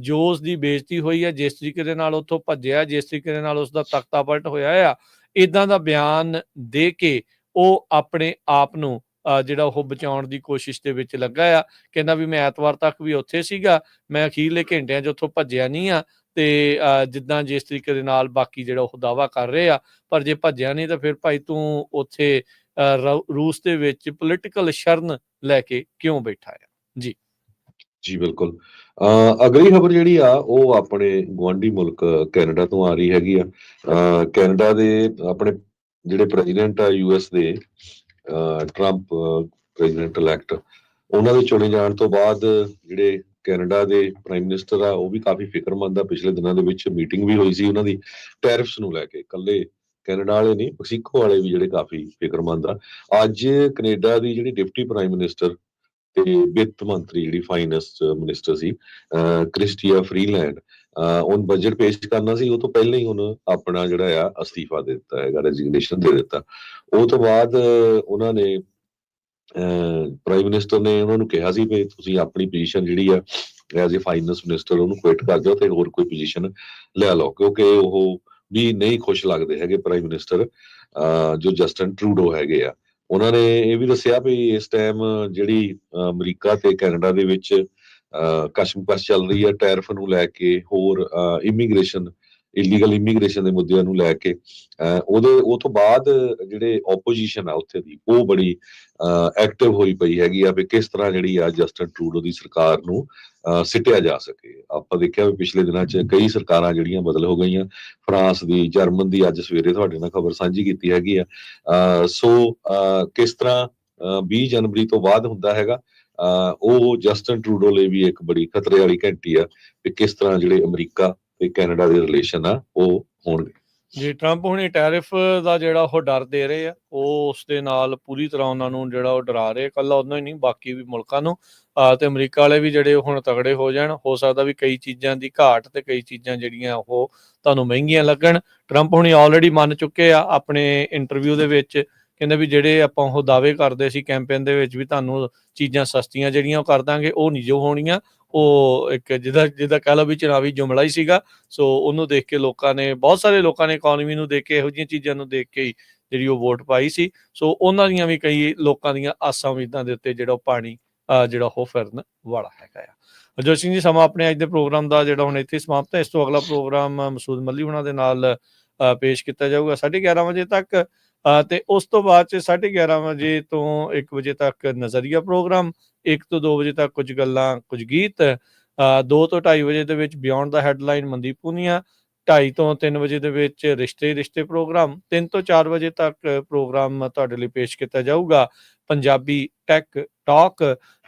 ਜੋ ਉਸ ਦੀ ਬੇਇੱਜ਼ਤੀ ਹੋਈ ਹੈ, ਜਿਸ ਤਰੀਕੇ ਦੇ ਨਾਲ ਉੱਥੋਂ ਭੱਜਿਆ, ਜਿਸ ਤਰੀਕੇ ਦੇ ਨਾਲ ਉਸ ਦਾ ਤਖਤਾ ਪਲਟ ਹੋਇਆ ਆ, ਇੱਦਾਂ ਦਾ ਬਿਆਨ ਦੇ ਕੇ ਉਹ ਆਪਣੇ ਆਪ ਨੂੰ ਜਿਹੜਾ ਉਹ ਬਚਾਉਣ ਦੀ ਕੋਸ਼ਿਸ਼ ਦੇ ਵਿੱਚ ਲੱਗਾ ਆ। ਕਹਿੰਦਾ ਵੀ ਮੈਂ ਐਤਵਾਰ ਤੱਕ ਵੀ ਉੱਥੇ ਸੀਗਾ, ਮੈਂ ਅਖੀਰਲੇ ਘੰਟਿਆਂ 'ਚ ਉੱਥੋਂ ਭੱਜਿਆ ਨਹੀਂ ਆ, ਤੇ ਜਿੱਦਾਂ ਜਿਸ ਤਰੀਕੇ ਦੇ ਨਾਲ ਬਾਕੀ ਜਿਹੜਾ ਉਹ ਦਾਅਵਾ ਕਰ ਰਹੇ ਆ। ਪਰ ਜੇ ਭੱਜਿਆ ਨਹੀਂ ਤਾਂ ਫਿਰ ਭਾਈ ਤੂੰ ਉੱਥੇ ਰੂਸ ਦੇ ਵਿੱਚ ਪੋਲੀਟੀਕਲ ਸ਼ਰਨ ਲੈ ਕੇ ਕਿਉਂ ਬੈਠਾ ਆ? ਜੀ ਬਿਲਕੁਲ। ਅਗਲੀ ਖਬਰ ਜਿਹੜੀ ਆ ਉਹ ਆਪਣੇ ਗੁਆਂਢੀ ਮੁਲਕ ਕੈਨੇਡਾ ਤੋਂ ਆ ਰਹੀ ਹੈਗੀ ਆ। ਕੈਨੇਡਾ ਦੇ ਆਪਣੇ ਜਿਹੜੇ ਪ੍ਰੈਜ਼ੀਡੈਂਟ ਆ US ਦੇ ਟਰੰਪ ਪ੍ਰੈਜ਼ੀਡੈਂਟ ਇਲੈਕਟ, ਉਹਨਾਂ ਦੇ ਚੁਣੇ ਜਾਣ ਤੋਂ ਬਾਅਦ ਜਿਹੜੇ ਕੈਨੇਡਾ ਦੇ ਪ੍ਰਾਈਮ ਮਿਨਿਸਟਰ ਆ ਉਹ ਵੀ ਕਾਫੀ ਫਿਕਰਮੰਦ ਆ। ਪਿਛਲੇ ਦਿਨਾਂ ਦੇ ਵਿੱਚ ਮੀਟਿੰਗ ਵੀ ਹੋਈ ਸੀ ਉਹਨਾਂ ਦੀ ਟੈਰਿਫਸ ਨੂੰ ਲੈ ਕੇ। ਇਕੱਲੇ ਕੈਨੇਡਾ ਵਾਲੇ ਨਹੀਂ, ਮੈਕਸੀਕੋ ਵਾਲੇ ਵੀ ਜਿਹੜੇ ਕਾਫੀ ਫਿਕਰਮੰਦ ਆ। ਅੱਜ ਕੈਨੇਡਾ ਦੀ ਜਿਹੜੀ ਡਿਪਟੀ ਪ੍ਰਾਈਮ ਮਿਨਿਸਟਰ ਤੇ ਵਿੱਤ ਮੰਤਰੀ ਜਿਹੜੀ ਫਾਈਨੈਂਸ ਮਿਨਿਸਟਰ ਸੀ ਕ੍ਰਿਸਟੀਆ ਫਰੀਲੈਂਡ, ਉਹਨ ਬਜਟ ਪੇਸ਼ ਕਰਨਾ ਸੀ, ਉਹ ਤੋਂ ਪਹਿਲਾਂ ਹੀ ਉਹਨੂੰ ਆਪਣਾ ਜਿਹੜਾ ਆ ਅਸਤੀਫਾ ਦੇ ਦਿੱਤਾ ਹੈਗਾ, ਰੈਜ਼ਿਗਨੇਸ਼ਨ ਦੇ ਦਿੱਤਾ। ਉਹ ਤੋਂ ਬਾਅਦ ਉਹਨਾਂ ਨੇ ਪ੍ਰਾਈਮ ਮਿਨਿਸਟਰ ਨੇ ਉਹਨਾਂ ਨੂੰ ਕਿਹਾ ਸੀ ਵੀ ਤੁਸੀਂ ਆਪਣੀ ਪੋਜੀਸ਼ਨ ਜਿਹੜੀ ਆ ਐਜ਼ ਏ ਫਾਈਨੈਂਸ ਮਿਨਿਸਟਰ ਉਹਨੂੰ ਕੁਇਟ ਕਰ ਜਾਓ ਤੇ ਹੋਰ ਕੋਈ ਪੋਜੀਸ਼ਨ ਲੈ ਲਓ, ਕਿਉਂਕਿ ਉਹ ਵੀ ਨਹੀਂ ਖੁਸ਼ ਲੱਗਦੇ ਹੈਗੇ ਪ੍ਰਾਈਮ ਮਿਨਿਸਟਰ ਜੋ ਜਸਟਨ ਟਰੂਡੋ ਹੈਗੇ ਆ। ਉਹਨਾਂ ਨੇ ਇਹ ਵੀ ਦੱਸਿਆ ਵੀ ਇਸ ਟਾਈਮ ਜਿਹੜੀ ਅਮਰੀਕਾ ਤੇ ਕੈਨੇਡਾ ਦੇ ਵਿੱਚ ਕਸ਼ਮਕਸ਼ ਚੱਲ ਰਹੀ ਹੈ ਟੈਰਿਫ ਨੂੰ ਲੈ ਕੇ, ਹੋਰ ਇਮੀਗ੍ਰੇਸ਼ਨ ਇਲੀਗਲ ਇਮੀਗ੍ਰੇਸ਼ਨ ਦੇ ਮੁੱਦਿਆਂ ਨੂੰ ਲੈ ਕੇ, ਉਹ ਤੋਂ ਬਾਅਦ ਜਿਹੜੇ ਓਪੋਜੀਸ਼ਨ ਆ ਉੱਥੇ ਦੀ ਉਹ ਬੜੀ ਐਕਟਿਵ ਹੋਈ ਪਈ ਹੈਗੀ ਆ ਵੀ ਕਿਸ ਤਰ੍ਹਾਂ ਜਿਹੜੀ ਆ ਜਸਟਨ ਟਰੂਡੋ ਦੀ ਸਰਕਾਰ ਨੂੰ ਸਿੱਟਿਆ ਜਾ ਸਕੇ। ਆਪਾਂ ਦੇਖਿਆ ਵੀ ਪਿਛਲੇ ਦਿਨਾਂ 'ਚ ਕਈ ਸਰਕਾਰਾਂ ਜਿਹੜੀਆਂ ਬਦਲ ਹੋ ਗਈਆਂ, ਫਰਾਂਸ ਦੀ, ਜਰਮਨ ਦੀ, ਅੱਜ ਸਵੇਰੇ ਤੁਹਾਡੇ ਨਾਲ ਖਬਰ ਸਾਂਝੀ ਕੀਤੀ ਹੈਗੀ ਆ। ਸੋ ਕਿਸ ਤਰ੍ਹਾਂ 20 ਜਨਵਰੀ ਤੋਂ ਬਾਅਦ ਹੁੰਦਾ ਹੈਗਾ, ਉਹ ਜਸਟਨ ਟਰੂਡੋ ਲਈ ਵੀ ਇੱਕ ਬੜੀ ਖਤਰੇ ਵਾਲੀ ਘੰਟੀ ਆ ਕਿ ਕਿਸ ਤਰ੍ਹਾਂ ਜਿਹੜੇ ਅਮਰੀਕਾ ਤੇ ਕੈਨੇਡਾ ਦੇ ਰਿਲੇਸ਼ਨ ਆ ਉਹ ਹੋਣਗੇ। ਜੀ, ਟਰੰਪ ਹੁਣੀ ਟੈਰਿਫ ਦਾ ਜਿਹੜਾ ਉਹ ਡਰ ਦੇ ਰਹੇ ਆ, ਉਹ ਉਸ ਦੇ ਨਾਲ ਪੂਰੀ ਤਰ੍ਹਾਂ ਉਹਨਾਂ ਨੂੰ ਜਿਹੜਾ ਉਹ ਡਰਾ ਰਹੇ, ਇਕੱਲਾ ਉਹਨਾਂ ਹੀ ਨਹੀਂ ਬਾਕੀ ਵੀ ਮੁਲਕਾਂ ਨੂੰ, ਤੇ ਅਮਰੀਕਾ ਵਾਲੇ ਵੀ ਜਿਹੜੇ ਹੁਣ ਤਗੜੇ ਹੋ ਜਾਣ। ਹੋ ਸਕਦਾ ਵੀ ਕਈ ਚੀਜ਼ਾਂ ਦੀ ਘਾਟ ਤੇ ਕਈ ਚੀਜ਼ਾਂ ਜਿਹੜੀਆਂ ਉਹ ਤੁਹਾਨੂੰ ਮਹਿੰਗੀਆਂ ਲੱਗਣ। ਟਰੰਪ ਹੁਣੀ ਆਲਰੇਡੀ ਮੰਨ ਚੁੱਕੇ ਆ ਆਪਣੇ ਇੰਟਰਵਿਊ ਦੇ ਵਿੱਚ, ਕਹਿੰਦੇ ਵੀ ਜਿਹੜੇ ਆਪਾਂ ਉਹ ਦਾਅਵੇ ਕਰਦੇ ਸੀ ਕੈਂਪੇਨ ਦੇ ਵਿੱਚ ਵੀ ਤੁਹਾਨੂੰ ਚੀਜ਼ਾਂ ਸਸਤੀਆਂ ਜਿਹੜੀਆਂ ਉਹ ਕਰ ਦਾਂਗੇ, ਉਹ ਨਹੀਂ ਜੋ ਹੋਣੀਆਂ। ਉਹ ਇੱਕ ਜਿੱਦਾਂ ਕਹਿ ਲਓ ਵੀ ਚੁਣਾਵੀ ਜੁਮਲਾ ਹੀ ਸੀਗਾ। ਸੋ ਉਹਨੂੰ ਦੇਖ ਕੇ ਲੋਕਾਂ ਨੇ, ਬਹੁਤ ਸਾਰੇ ਲੋਕਾਂ ਨੇ ਇਕੋਨਮੀ ਨੂੰ ਦੇਖ ਕੇ, ਇਹੋ ਜਿਹੀਆਂ ਚੀਜ਼ਾਂ ਨੂੰ ਦੇਖ ਕੇ ਹੀ ਜਿਹੜੀ ਉਹ ਵੋਟ ਪਾਈ ਸੀ। ਸੋ ਉਹਨਾਂ ਦੀਆਂ ਵੀ ਕਈ ਲੋਕਾਂ ਦੀਆਂ ਆਸਾਂ ਉਮੀਦਾਂ ਦੇ ਉੱਤੇ ਜਿਹੜਾ ਉਹ ਪਾਣੀ ਜਿਹੜਾ ਉਹ ਫਿਰਨ ਵਾਲਾ ਹੈਗਾ ਆ। ਹਰਜੋਤ ਸਿੰਘ ਜੀ, ਸਮਾਂ ਆਪਣੇ ਅੱਜ ਦੇ ਪ੍ਰੋਗਰਾਮ ਦਾ ਜਿਹੜਾ ਹੁਣ ਇੱਥੇ ਸਮਾਪਤ ਹੈ। ਇਸ ਤੋਂ ਅਗਲਾ ਪ੍ਰੋਗਰਾਮ ਮਸੂਦ ਮੱਲੀ ਉਹਨਾਂ ਦੇ ਨਾਲ ਪੇਸ਼ ਕੀਤਾ ਜਾਊਗਾ 11:30 ਵਜੇ ਤੱਕ, ਤੇ ਉਸ ਤੋਂ ਬਾਅਦ 'ਚ 11:30 ਵਜੇ ਤੋਂ 1 ਵਜੇ ਤੱਕ ਨਜ਼ਰੀਆ ਪ੍ਰੋਗਰਾਮ, 1 ਤੋਂ 2 ਵਜੇ ਤੱਕ ਕੁਝ ਗੱਲਾਂ ਕੁਝ ਗੀਤ, 2 ਤੋਂ 2:30 ਵਜੇ ਦੇ ਵਿੱਚ ਬਿਯੋਂਡ ਦਾ ਹੈਡਲਾਈਨ ਮਨਦੀਪ ਪੂਨੀਆ, 2:30 ਤੋਂ 3 ਵਜੇ ਦੇ ਵਿੱਚ ਰਿਸ਼ਤੇ ਪ੍ਰੋਗਰਾਮ, 3 ਤੋਂ 4 ਵਜੇ ਤੱਕ ਪ੍ਰੋਗਰਾਮ ਤੁਹਾਡੇ ਲਈ ਪੇਸ਼ ਕੀਤਾ ਜਾਊਗਾ ਪੰਜਾਬੀ ਟੈਕ ਟਾਕ,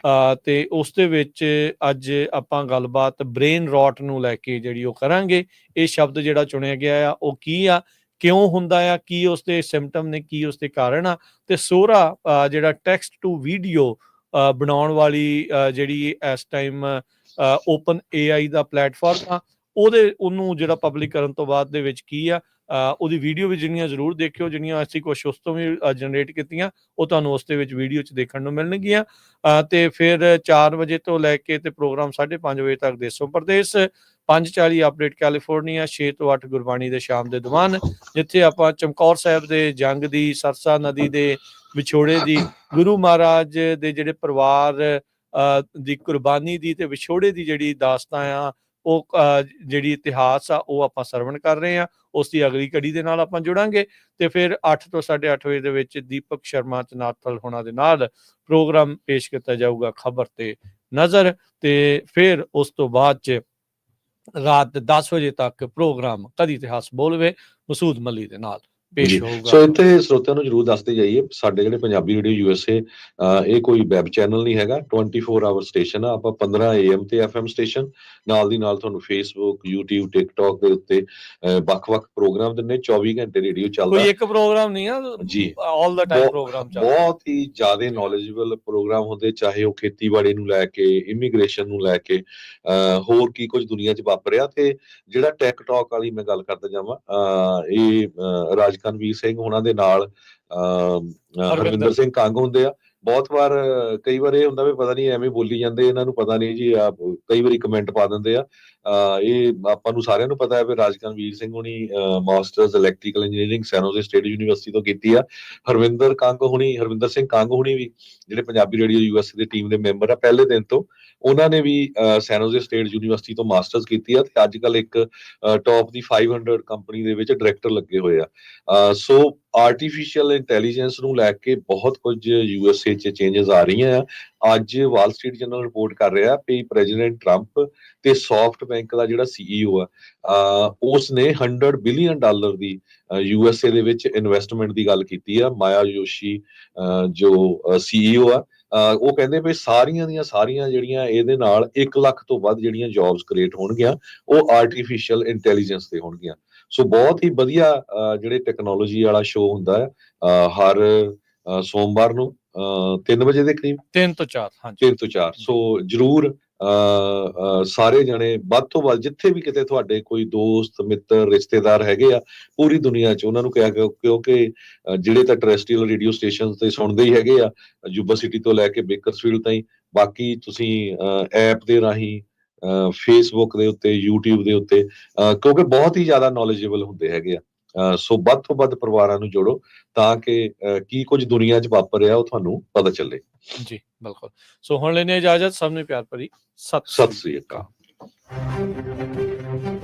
ਤੇ ਉਸ ਦੇ ਵਿੱਚ ਅੱਜ ਆਪਾਂ ਗੱਲਬਾਤ ਬ੍ਰੇਨ ਰੌਟ ਨੂੰ ਲੈ ਕੇ ਜਿਹੜੀ ਉਹ ਕਰਾਂਗੇ। ਇਹ ਸ਼ਬਦ ਜਿਹੜਾ ਚੁਣਿਆ ਗਿਆ ਆ ਉਹ ਕੀ ਆ, ਕਿਉਂ ਹੁੰਦਾ ਆ, ਕੀ ਉਸਦੇ ਸਿੰਪਟਮ ਨੇ, ਕੀ ਉਸਦੇ ਕਾਰਨ ਆ, ਤੇ ਸੋਹਰਾ ਜਿਹੜਾ ਟੈਕਸਟ ਟੂ ਵੀਡੀਓ ਬਣਾਉਣ ਵਾਲੀ ਜਿਹੜੀ ਇਸ ਟਾਈਮ ਓਪਨ AI ਦਾ ਪਲੇਟਫਾਰਮ ਆ, ਉਹਨੂੰ ਜਿਹੜਾ ਪਬਲਿਕ ਕਰਨ ਤੋਂ ਬਾਅਦ ਦੇ ਵਿੱਚ ਕੀ ਆ, ਉਹਦੀ ਵੀਡੀਓ ਵੀ ਜਿਹੜੀਆਂ ਜ਼ਰੂਰ ਦੇਖਿਓ, ਜਿਹੜੀਆਂ ਅਸੀਂ ਕੁਛ ਉਸ ਤੋਂ ਵੀ ਜਨਰੇਟ ਕੀਤੀਆਂ ਉਹ ਤੁਹਾਨੂੰ ਉਸ ਦੇ ਵਿੱਚ ਵੀਡੀਓ 'ਚ ਦੇਖਣ ਨੂੰ ਮਿਲਣਗੀਆਂ। ਤੇ ਫਿਰ 4 ਵਜੇ ਤੋਂ ਲੈ ਕੇ ਤੇ ਪ੍ਰੋਗਰਾਮ 5:30 ਵਜੇ ਤੱਕ ਦੇਸੋ ਪ੍ਰਦੇਸ਼, 5:40 ਅਪਡੇਟ ਕੈਲੀਫੋਰਨੀਆ, 6 ਤੋਂ 8 ਗੁਰਬਾਣੀ ਦੇ ਸ਼ਾਮ ਦੇ ਦੀਵਾਨ, ਜਿੱਥੇ ਆਪਾਂ ਚਮਕੌਰ ਸਾਹਿਬ ਦੇ ਜੰਗ ਦੀ, ਸਰਸਾ ਨਦੀ ਦੇ ਵਿਛੋੜੇ ਦੀ, ਗੁਰੂ ਮਹਾਰਾਜ ਦੇ ਜਿਹੜੇ ਪਰਿਵਾਰ ਦੀ ਕੁਰਬਾਨੀ ਦੀ ਤੇ ਵਿਛੋੜੇ ਦੀ ਜਿਹੜੀ ਦਾਸਤਾਂ ਆ, ਉਹ ਜਿਹੜੀ ਇਤਿਹਾਸ ਆ ਉਹ ਆਪਾਂ ਸਰਵਣ ਕਰ ਰਹੇ ਹਾਂ। ਉਸ ਦੀ ਅਗਲੀ ਕੜੀ ਦੇ ਨਾਲ ਆਪਾਂ ਜੁੜਾਂਗੇ ਤੇ ਫਿਰ 8 ਤੋਂ 8:30 ਵਜੇ ਦੇ ਵਿੱਚ ਦੀਪਕ ਸ਼ਰਮਾ ਤੇ ਨਾਥਲ ਹੋਣਾ ਦੇ ਨਾਲ ਪ੍ਰੋਗਰਾਮ ਪੇਸ਼ ਕੀਤਾ ਜਾਊਗਾ ਖਬਰ ਤੇ ਨਜ਼ਰ, ਤੇ ਫਿਰ ਉਸ ਤੋਂ ਬਾਅਦ 'ਚ ਰਾਤ 10 ਵਜੇ ਤੱਕ ਪ੍ਰੋਗਰਾਮ ਕਦੀ ਇਤਿਹਾਸ ਬੋਲਵੇ ਮਸੂਦ ਮੱਲੀ ਦੇ ਨਾਲ ਪੇਸ਼ ਹੋਊਗਾ। ਸੋ ਇੱਥੇ ਸਰੋਤਿਆਂ ਨੂੰ ਜਰੂਰ ਦੱਸਦੇ ਜਾਈਏ, ਸਾਡੇ ਜਿਹੜੇ ਪੰਜਾਬੀ ਰੇਡੀਓ USA ਇਹ ਕੋਈ ਵੈਬ ਚੈਨਲ ਨਹੀਂ ਹੈਗਾ, 24 ਆਵਰ ਸਟੇਸ਼ਨ ਆ। ਆਪਾਂ 15 AM ਤੇ FM ਸਟੇਸ਼ਨ, ਨਾਲ ਦੀ ਨਾਲ ਤੁਹਾਨੂੰ Facebook, YouTube, TikTok ਦੇ ਉੱਤੇ ਵੱਖ-ਵੱਖ ਪ੍ਰੋਗਰਾਮ ਦਿੰਦੇ, 24 ਘੰਟੇ ਰੇਡੀਓ ਚੱਲਦਾ। ਕੋਈ ਇੱਕ ਪ੍ਰੋਗਰਾਮ ਨਹੀਂ ਆ ਜੀ, ਆਲ ਦਾ ਟਾਈਮ ਪ੍ਰੋਗਰਾਮ ਚੱਲਦਾ। ਬਹੁਤ ਹੀ ਜ਼ਿਆਦਾ ਨੌਲੇਜੇਬਲ ਪ੍ਰੋਗਰਾਮ ਹੁੰਦੇ, ਚਾਹੇ ਉਹ ਖੇਤੀਬਾੜੀ ਨੂੰ ਲੈ ਕੇ, ਇਮੀਗ੍ਰੇਸ਼ਨ ਨੂੰ ਲੈ ਕੇ, ਹੋਰ ਕੀ ਕੁਝ ਦੁਨੀਆ 'ਚ ਵਾਪਰਿਆ। ਤੇ ਜਿਹੜਾ ਟੈਕ ਟਾਕ ਵਾਲੀ ਮੈਂ ਗੱਲ ਕਰਦਾ ਜਾਵਾਂ, ਇਹ ਰਾਜਕਨਵੀਰ ਸਿੰਘ ਉਹਨਾਂ ਦੇ ਨਾਲ ਹਰਵਿੰਦਰ ਸਿੰਘ ਕੰਗ ਹੁੰਦੇ ਆ। ਬਹੁਤ ਵਾਰ ਕਈ ਵਾਰ ਇਹ ਹੁੰਦਾ ਵੀ ਪਤਾ ਨਹੀਂ ਐਵੇਂ ਬੋਲੀ ਜਾਂਦੇ, ਇਹਨਾਂ ਨੂੰ ਪਤਾ ਨਹੀਂ ਜੀ, ਕਈ ਵਾਰੀ ਕਮੈਂਟ ਪਾ ਦਿੰਦੇ ਆ। ਇਹ ਆਪਾਂ ਨੂੰ ਸਾਰਿਆਂ ਨੂੰ ਪਤਾ ਹੈ ਵੀ ਰਾਜਕਨਵੀਰ ਸਿੰਘ ਹੁਣੀ ਮਾਸਟਰਸ ਇਲੈਕਟ੍ਰੀਕਲ ਇੰਜੀਨੀਅਰਿੰਗ ਸੈਨ ਹੋਜ਼ੇ ਸਟੇਟ ਯੂਨੀਵਰਸਿਟੀ ਤੋਂ ਕੀਤੀ ਆ। ਹਰਵਿੰਦਰ ਸਿੰਘ ਕੰਗ ਹੁਣੀ ਵੀ ਜਿਹੜੇ ਪੰਜਾਬੀ ਰੇਡੀਓ USA ਦੀ ਟੀਮ ਦੇ ਮੈਂਬਰ ਆ, ਪਹਿਲੇ ਦਿਨ ਤੋਂ ਉਹਨਾਂ ਨੇ ਵੀ ਸੈਨ ਹੋਜ਼ੇ ਸਟੇਟ ਯੂਨੀਵਰਸਿਟੀ ਤੋਂ ਮਾਸਟਰਸ ਕੀਤੀ ਆ ਤੇ ਅੱਜ ਕੱਲ ਇੱਕ ਟੌਪ ਦੀ 500 ਕੰਪਨੀ ਦੇ ਵਿੱਚ ਡਾਇਰੈਕਟਰ ਲੱਗੇ ਹੋਏ ਆ। ਸੋ ਆਰਟੀਫਿਸ਼ੀਅਲ ਇੰਟੈਲੀਜੈਂਸ ਨੂੰ ਲੈ ਕੇ ਬਹੁਤ ਕੁਝ USA 'ਚ ਚੇਂਜਸ ਆ ਰਹੀਆਂ ਆ। ਅੱਜ ਵਾਲ ਸਟਰੀਟ ਜਰਨਲ ਰਿਪੋਰਟ ਕਰ ਰਿਹਾ ਕਿ ਪ੍ਰੈਜ਼ੀਡੈਂਟ ਟਰੰਪ ਤੇ ਸੌਫਟ ਬੈਂਕ ਦਾ ਜਿਹੜਾ CEO ਆ, ਉਸ ਨੇ $100 ਬਿਲੀਅਨ ਦੀ USA ਦੇ ਵਿੱਚ ਇਨਵੈਸਟਮੈਂਟ ਦੀ ਗੱਲ ਕੀਤੀ ਆ। ਮਾਇਆ ਯੋਸ਼ੀ ਜੋ CEO ਆ, ਉਹ ਕਹਿੰਦੇ ਵੀ ਸਾਰੀਆਂ ਦੀਆਂ ਸਾਰੀਆਂ ਜਿਹੜੀਆਂ ਇਹਦੇ ਨਾਲ 1 ਲੱਖ ਤੋਂ ਵੱਧ ਜਿਹੜੀਆਂ ਜੌਬਸ ਕ੍ਰੀਏਟ ਹੋਣਗੀਆਂ ਉਹ ਆਰਟੀਫਿਸ਼ੀਅਲ ਇੰਟੈਲੀਜੈਂਸ ਤੇ ਹੋਣਗੀਆਂ। ਸੋ ਬਹੁਤ ਹੀ ਵਧੀਆ ਜਿਹੜੇ ਟੈਕਨੋਲੋਜੀ ਵਾਲਾ ਸ਼ੋਅ ਹੁੰਦਾ ਹੈ ਹਰ ਸੋਮਵਾਰ ਨੂੰ 3 ਵਜੇ ਦੇ ਕਰੀਬ, 3 ਤੋਂ 4। ਹਾਂਜੀ, 3 ਤੋਂ 4। ਸੋ ਜਰੂਰ ਸਾਰੇ ਜਣੇ ਵੱਧ ਤੋਂ ਵੱਧ, ਜਿੱਥੇ ਵੀ ਕਿਤੇ ਤੁਹਾਡੇ ਕੋਈ ਦੋਸਤ ਮਿੱਤਰ ਰਿਸ਼ਤੇਦਾਰ ਹੈਗੇ ਆ ਪੂਰੀ ਦੁਨੀਆ 'ਚ, ਉਹਨਾਂ ਨੂੰ ਕਿਹਾ, ਕਿਉਂਕਿ ਜਿਹੜੇ ਤਾਂ ਟੈਰੇਸਟਰੀਅਲ ਰੇਡੀਓ ਸਟੇਸ਼ਨ ਤੇ ਸੁਣਦੇ ਹੀ ਹੈਗੇ ਆ, ਯੂਬਾ ਸਿਟੀ ਤੋਂ ਲੈ ਕੇ ਬੇਕਰਸਫੀਲਡ ਤਾਈਂ, ਬਾਕੀ ਤੁਸੀਂ ਐਪ ਦੇ ਰਾਹੀਂ ਫੇਸਬੁੱਕ ਦੇ ਉੱਤੇ, YouTube ਦੇ ਉੱਤੇ, ਕਿਉਂਕਿ ਬਹੁਤ ਹੀ ਜ਼ਿਆਦਾ ਨੌਲੇਜੇਬਲ ਹੁੰਦੇ ਹੈਗੇ ਆ। ਸੋ ਵੱਧ ਤੋਂ ਵੱਧ ਪਰਿਵਾਰਾਂ ਨੂੰ ਜੋੜੋ ਤਾਂ ਕਿ ਕੀ ਕੁਝ ਦੁਨੀਆ 'ਚ ਵਾਪਰ ਰਿਹਾ ਉਹ ਤੁਹਾਨੂੰ ਪਤਾ ਚੱਲੇ। ਜੀ ਬਿਲਕੁਲ। ਸੋ ਹੁਣ ਲੈਣੇ ਇਜਾਜ਼ਤ, ਸਭ ਨੂੰ ਪਿਆਰ ਭਰੀ ਸਤਿ ਸਤਿ ਸ੍ਰੀ ਸ੍ਰੀ ਅਕਾਲ। ਅਕਾਲ।